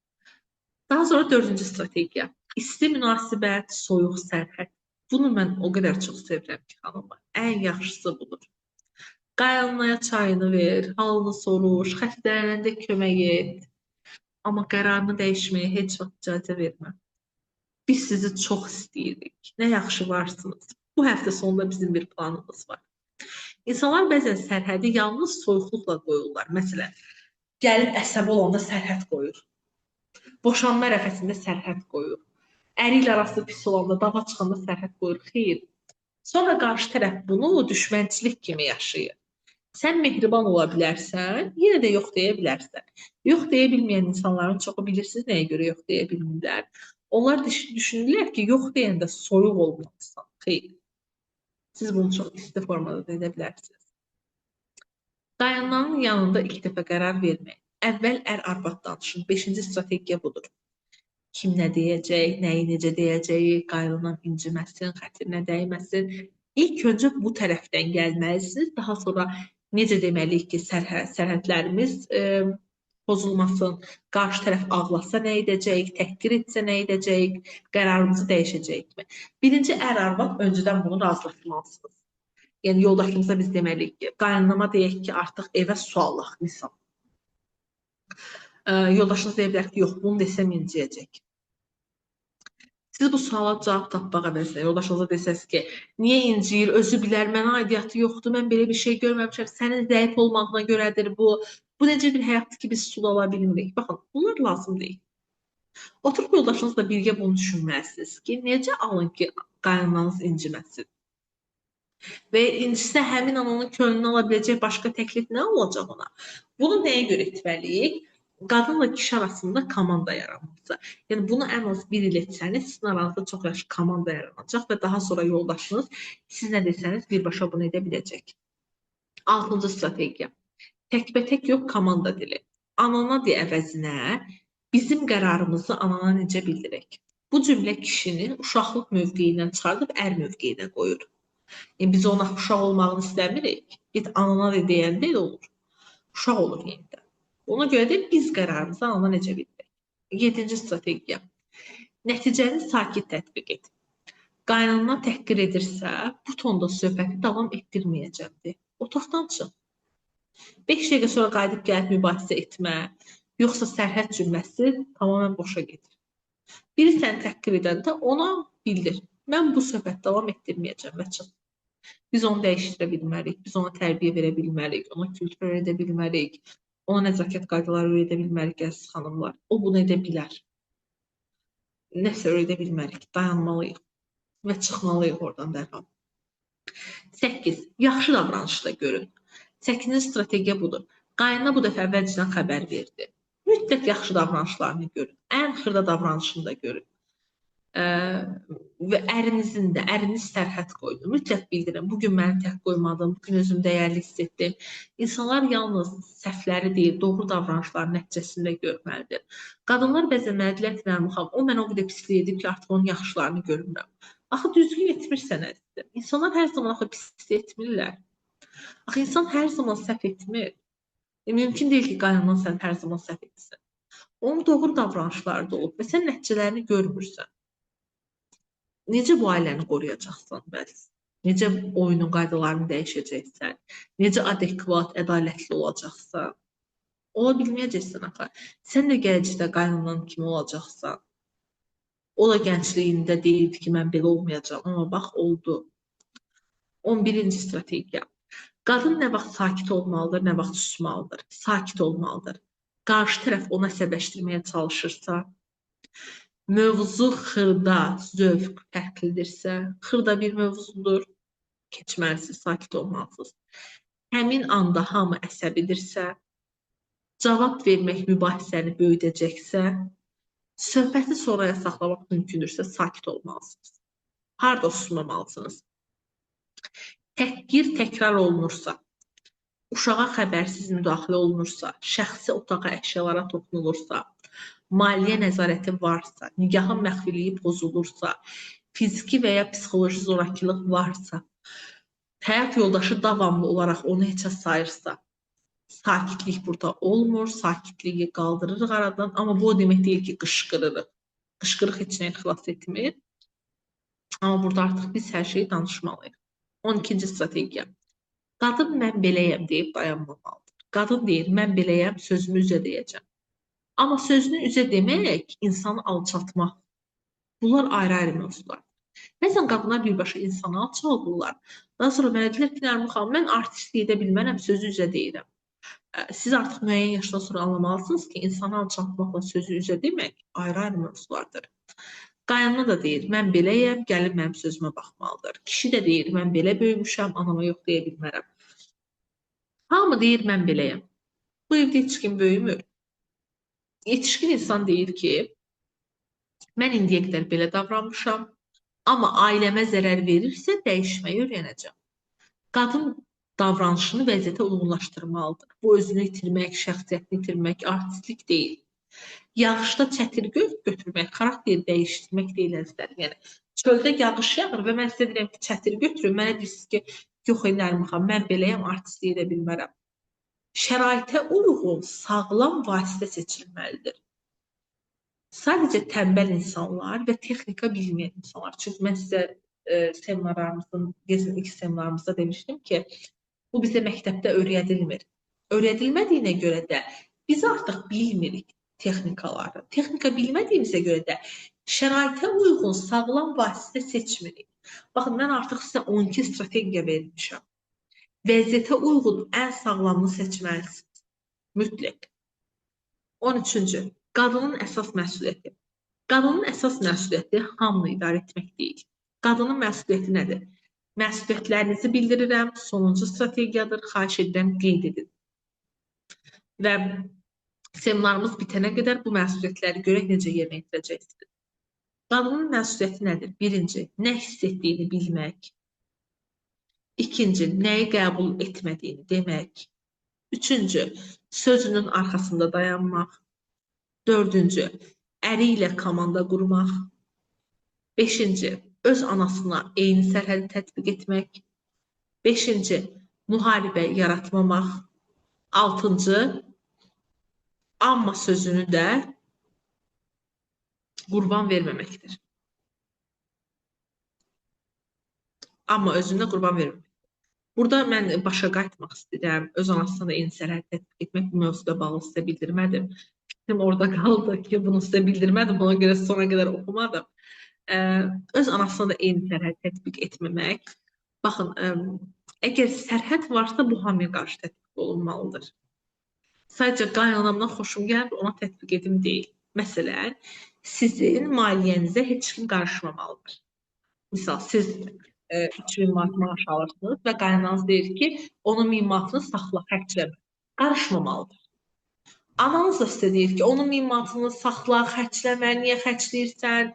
Daha sonra 4-cü strategiya. İsti münasibət, soyuq sərhəd. Bunu mən o qədər çox sevirəm ki, xanımlar. Ən yaxşısı budur. Qaynanaya çayını ver, halını soruş, xəstələnəndə kömək et. Amma qərarını dəyişməyə heç vaxt icazə vermə. Biz sizi çox istəyirik. Nə yaxşı varsınız. Bu həftə sonunda bizim bir planımız var. İnsanlar bəzən sərhədi yalnız soyuqluqla qoyurlar. Məsələn, gəlib əsəbi olanda sərhəd qoyur. Boşanma ərəfəsində sərhəd qoyur. Əri ilə arası pis olanda, dava çıxanda sərhəd qoyur. Xeyr. Sonra qarşı tərəf bunu düşmənçilik kimi yaşayır. Sən mehriban ola bilərsən, yenə də yox deyə bilərsən. Yox deyə bilməyən insanların çoxu bilirsiniz nəyə görə yox deyə bilmirlər. Onlar düşünürlər ki, yox deyəndə soyuq olmalısan. Xeyr. Siz bunu çox isti formada edə bilərsiniz. Qaynananın yanında ilk dəfə qərar verməyin. Əvvəl ər-arvad danışın. 5-ci strategiya budur. Kim nə deyəcək, nəyi necə deyəcəyi, qaynanam inciməsin, xətrinə dəyməsin. İlk öncə bu tərəfdən gəlməlisiniz. Daha sonra necə deməliyik ki, sərhədlərimiz pozulmasın, qarşı tərəf ağlasa nə edəcəyik, təhqir etsə nə edəcəyik, qərarımızı dəyişəcəyikmi? Birinci ər-arvad öncədən bunu razılaşmalısınız. Yəni, yoldaşımıza biz deməliyik ki, qaynanama deyək ki, artıq evə su alaq, misal. Yoldaşınız deyə bilər ki, yox, bunu desəm inciyəcək. Siz bu suala cavab tapmaq əvəzinə yoldaşınıza desəz ki, niyə inciyir, özü bilər, mənə aidiyyatı yoxdur, mən belə bir şey görməmişəm, sənin zəif olmağına görədir bu. Bu necə bir həyatdır ki, biz sud ala bilmirik. Baxın, bunlar lazım deyil. Oturub yoldaşınızla birgə bunu düşünməlisiniz ki, necə alın ki, qaynananız inciməsin? Və incisə həmin an onun könlünü ala biləcək başqa təklif nə olacaq ona? Bunu nəyə görə etməliyik? Qadınla kişi arasında komanda yaranması. Yəni bunu ən az bir il etsəniz, sizin aranızda çox yaxşı komanda yaranacaq və daha sonra yoldaşınız siz nə desəniz birbaşa bunu edə biləcək. 6-cı strategiya. Təkbətək yox, komanda dili. Anana de əvəzinə bizim qərarımızı anana necə bildirək? Bu cümlə kişini uşaqlıq mövqeyindən çıxardıb ər mövqeyinə qoyur. Biz ona uşaq olmağını istəmirik. Git anana de deyəndə elə olur. Uşaq olur yenidən. Ona görə də biz qərarımızı anana necə bildirək? 7-ci strategiya. Nəticəni sakit tətbiq et. Qaynanana təhqir edirsə, bu tonda söhbəti davam etdirməyəcəkdir. Otaqdan çıx. 5 dəqiqə sonra qayıdıb gəlib mübahisə etmə, yoxsa sərhəd cümləsi tamamilə boşa gedir. Biri səni təhqir edəndə ona bildir. Mən bu söhbəti davam etdirməyəcəm və çıx. Biz onu dəyişdirə bilmərik, biz ona tərbiyə verə bilmərik, ona kültür öyrədə bilmərik, ona nəzakət qaydaları öyrədə bilmərik, əziz xanımlar. O bunu edə bilər. Nəsə öyrədə bilmərik, dayanmalıyıq və çıxmalıyıq oradan dərhal. 8. Yaxşı davranışda görün. 8-ci strategiya budur. Qaynana bu dəfə əvvəlcədən xəbər verdi. Mütləq yaxşı davranışlarını görün. Ən xırda davranışını da görün. Və ərinizin də, əriniz sərhəd qoydu. Mütləq bildirin. Bugün məni tək qoymadım, bugün özümü dəyərli hiss etdim. İnsanlar yalnız səhvləri deyil, doğru davranışların nəticəsində görməlidir. Qadınlar bəzən mənə deyirlər ki, Nərmin xanım, o mənə o qədər pislik edib ki, artıq onun yaxşılarını görmürəm. Axı düzgün etmirsən əzizim. İnsanlar hər zaman axı pislik etmirlər. Axı insan hər zaman səhv etmir. Mümkün deyil ki, qaynanan sən hər zaman səhv etsin. Onun doğru davranışları da olub və sən nəticələrini görmürsən. Necə bu ailəni qoruyacaqsan bəs? Necə oyunun qaydalarını dəyişəcəksən? Necə adekvat, ədalətli olacaqsan? Ola bilməyəcəksən axı. Sən də gələcəkdə qaynanan kimi olacaqsan. O da gəncliyində deyildi ki, mən belə olmayacağam, amma bax oldu. 11-ci strategiya. Qadın nə vaxt sakit olmalıdır, nə vaxt susmalıdır. Sakit olmalıdır. Qarşı tərəf ona əsəbləşdirməyə çalışırsa, mövzu xırda, zövq fərqlidirsə, xırda bir mövzudur, keçməlisiniz, sakit olmalısınız. Həmin anda hamı əsəbidirsə, cavab vermək mübahisəni böyüdəcəksə, söhbəti sonraya saxlamaq mümkündürsə, sakit olmalısınız. Harda susmamalısınız? Təhqir təkrar olunursa, uşağa xəbərsiz müdaxilə olunursa, şəxsi otağa əşyalara toxunulursa, maliyyə nəzarəti varsa, nigahın məxfiliyi pozulursa, fiziki və ya psixoloji zorakılıq varsa, həyat yoldaşı davamlı olaraq onu heçə sayırsa, sakitlik burada olmur, sakitliyi qaldırırıq aradan, amma bu o demək deyil ki, qışqırırıq. Qışqırıq heç nəyi xilas etmir. Amma burada artıq biz hər şeyi danışmalıyıq. 12-ci strategiya. Qadın mən beləyəm deyib dayanmamalıdır. Qadın deyir, mən beləyəm, sözümü üzə deyəcəm. Amma sözünü üzə demək, insanı alçatmaq. Bunlar ayrı-ayrı mövzular. Məsələn, qadınlar birbaşa insanı alçaldırlar. Daha sonra mənə deyirlər ki, Nərmin xanım, mən artistlik edə bilmərəm, sözü üzə deyirəm. Siz artıq müəyyən yaşdan sonra anlamalısınız ki, insanı alçaltmaqla sözü üzə demək ayrı-ayrı mövzulardır. Qaynana da deyir, mən beləyəm, gəlin mənim sözümə baxmalıdır. Kişi də deyir, mən belə böyümüşəm, anama yox deyə bilmərəm. Hamı deyir, mən beləyəm. Bu evdə heç kim böyümür. Yetişkin insan deyir ki, mən indiyə qədər belə davranmışam, amma ailəmə zərər verirsə dəyişməyi öyrənəcəm. Qadın davranışını vəziyyətə uyğunlaşdırmalıdır. Bu özünü itirmək, şəxsiyyətini itirmək, artistlik deyil. Yağışda çətir götürmək, xarakteri dəyişdirmək deyil əzizlərim. Yəni, çöldə yağış yağır və mən sizə deyirəm ki, çətir götürün. Mənə deyirsiniz ki, yox, Nərmin xanım, mən beləyəm, artistlik edə bilmərəm. Şəraitə uyğun, sağlam vasitə seçilməlidir. Sadəcə tənbəl insanlar və texnika bilməyən insanlar. Çünki mən sizə ilk seminarımızda demişdim ki, bu bizə məktəbdə öyrədilmir. Öyrədilmədiyinə görə də biz artıq bilmirik texnikaları. Texnika bilmədiyimizə görə də Şəraitə uyğun sağlam vasitə seçmirik. Baxın, mən artıq sizə 12 strategiya vermişəm. Vəziyyətə uyğun ən sağlamını seçməlisiniz. Mütləq. 13-cü. Qadının əsas məsuliyyəti. Qadının əsas məsuliyyəti hamını idarə etmək deyil. Qadının məsuliyyəti nədir? Məsuliyyətlərinizi bildirirəm. Sonuncu strategiyadır. Xahiş edirəm, qeyd edin. Və seminarımız bitənə qədər bu məsuliyyətləri görək necə yerinə yetirəcəksiniz. Qadının məsuliyyəti nədir? Birinci, nə hiss etdiyini bilmək. İkinci, nəyi qəbul etmədiyini demək. Üçüncü, sözünün arxasında dayanmaq. Dördüncü, əri ilə komanda qurmaq. Beşinci, öz anasına eyni sərhədi tətbiq etmək. Beşinci, müharibə yaratmamaq. Altıncı, amma sözünü də qurban verməməkdir. Amma özünə qurban verməmək. Burada mən başa qayıtmaq istəyirəm. Öz anasına da eyni sərhədi tətbiq etmək bu mövzuda bağlı sizə bildirmədim. Fikrim orada qaldı ki, bunu sizə bildirmədim. Ona görə sona qədər oxumadım. Öz anasına da eyni sərhəd tətbiq etməmək. Baxın, əgər sərhəd varsa, bu hamıya qarşı tətbiq olunmalıdır. Sadəcə qaynanamdan xoşum gəlir, ona tətbiq edim deyil. Məsələn, sizin maliyyənizə heç kim qarışmamalıdır. Misal, siz 3000 manat maaş alırsınız və qaynananız deyir ki, onun 1000 manatını saxla, xərcləmə. Qarışmamalıdır. Ananız da sizə deyir ki, onun 1000 manatını saxla, xərcləmə, niyə xərcləyirsən,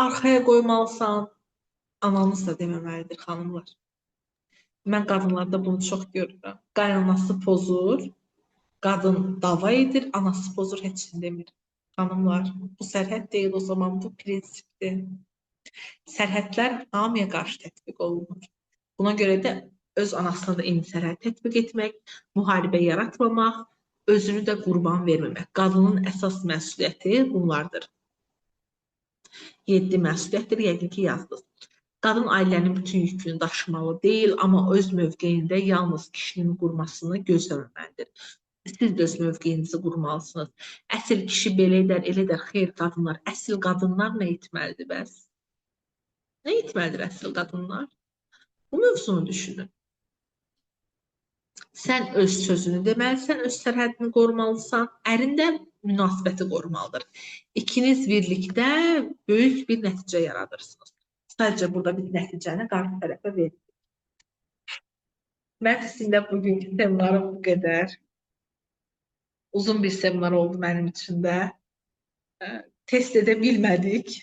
arxaya qoymalısan. Ananız da deməməlidir, xanımlar. Mən qadınlarda bunu çox görürəm. Qaynanası pozur, qadın dava edir, anası pozur, heç kim demir. Xanımlar, bu sərhəd deyil, o zaman bu prinsipdir. Sərhədlər hamıya qarşı tətbiq olunur. Buna görə də öz anasına da eyni sərhəd tətbiq etmək, müharibə yaratmamaq, özünü də qurban verməmək. Qadının əsas məsuliyyəti bunlardır. 7 məsuliyyətdir, yəqin ki, yazdınız. Qadın ailənin bütün yükünü daşımalı deyil, amma öz mövqeyində yalnız kişinin qurmasını gözləməməlidir. Siz də öz mövqeyinizi qurmalısınız. Əsl kişi belə edər, elə edər, xeyr qadınlar. Əsl qadınlar nə etməlidir bəs? Nə etməlidir əsl qadınlar? Bu mövzunu düşünün. Sən öz sözünü deməlisən, öz sərhədini qorumalısan, ərin də münasibəti qorumalıdır. İkiniz birlikdə böyük bir nəticə yaradırsınız. Sadəcə burada bir nəticəni qarşı tərəfə veririk. Mən sizinlə bugünkü seminarım bu qədər. Uzun bir seminar oldu mənim üçün də. Test edə bilmədik.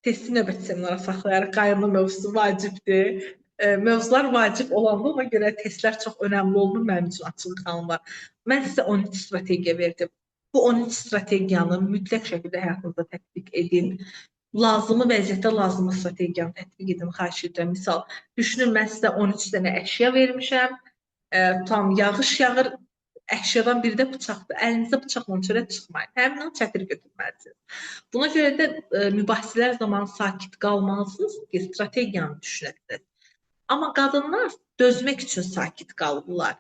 Testi növbəti seminara saxlayarıq. Qaynana mövzusu vacibdir. Mövzular vacib olanda ona görə testlər çox önəmli olur mənim üçün, açıq xanımlar. Mən sizə 13 strategiya verdim. Bu 13 strategiyanı mütləq şəkildə həyatınızda tətbiq edin. Lazımı vəziyyətdə lazımı strategiyanı tətbiq edin, xahiş edirəm. Misal, düşünün, mən sizə 13 dənə əşya vermişəm. Tam yağış yağır, əşyadan biri də bıçaqdır. Əlinizdə bıçaqla çörək çıxmayın. Həmin çətir götürməlisiniz. Buna görə də mübahisələr zamanı sakit qalmalısınız ki, strategiyanı düşünəsiniz. Amma qadınlar dözmək üçün sakit qalırlar.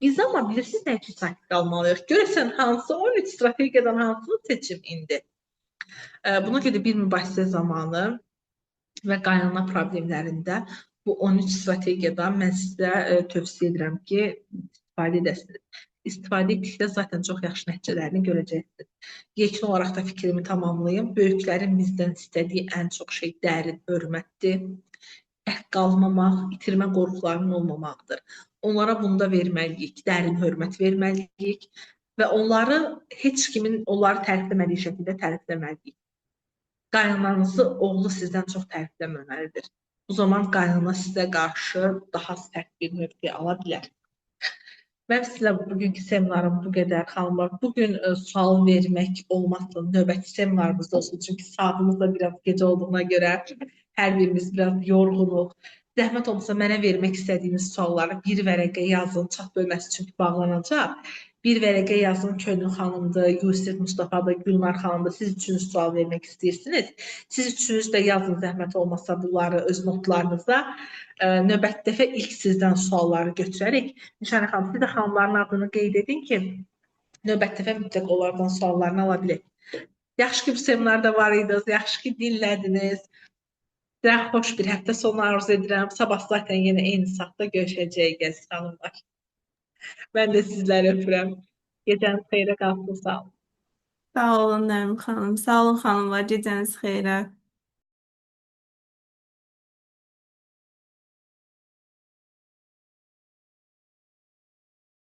Biz amma bilirsiniz nə üçün sakit qalmalıyıq? Görəsən hansı 13 strategiyadan hansını seçim indi? Buna görə bir mübahisə zamanı və qaynana problemlərində bu 13 strategiyadan mən sizə tövsiyə edirəm ki, istifadə edəsiniz. İstifadə etdikdə zaten çox yaxşı nəticələrini görəcəksiniz. Yekun olaraq da fikrimi tamamlayım. Böyüklərin bizdən istədiyi ən çox şey dərin hörmətdir. Tək qalmamaq, itirmə qorxularının olmamaqdır. Onlara bunu da verməliyik, dərin hörmət verməliyik və onları heç kimin onları tərifləmədiyi şəkildə tərifləməliyik. Qaynananızı oğlu sizdən çox tərifləməməlidir. Bu zaman qaynana sizə qarşı daha sərt bir mövqe ala bilər. Mən sizlə bugünkü seminarım bu qədər, xanımlar. Bugün sual vermək olmazsa növbəti seminarımızda olsun. Çünki saatımız da biraz gecə olduğuna görə hər birimiz biraz yorğunuq. Zəhmət olmasa mənə vermək istədiyiniz sualları bir vərəqə yazın. Çat bölməsi çünki bağlanacaq. Bir vərəqə yazın, Könül xanımdır, Yusif Mustafa'dır, Gülnar xanımdır. Siz üçünüz sual vermək istəyirsiniz. Siz üçünüz də yazın, zəhmət olmasa bunları öz notlarınıza. Növbəti dəfə ilk sizdən sualları götürərək. Nişanə xanım, siz də xanımların adını qeyd edin ki, növbəti dəfə mütləq onlardan suallarını ala bilək. Yaxşı ki bu seminarda var idiniz, yaxşı ki dinlədiniz. Sizə xoş bir həftə sonu arzu edirəm. Sabah zaten yenə eyni saatda görüşəcəyik əziz xanımlar. Mən də sizləri öpürəm. Gecəniz xeyrə qalsın, sağ olun. Sağ olun Nərmin xanım. Sağ olun xanımlar. Gecəniz xeyrə.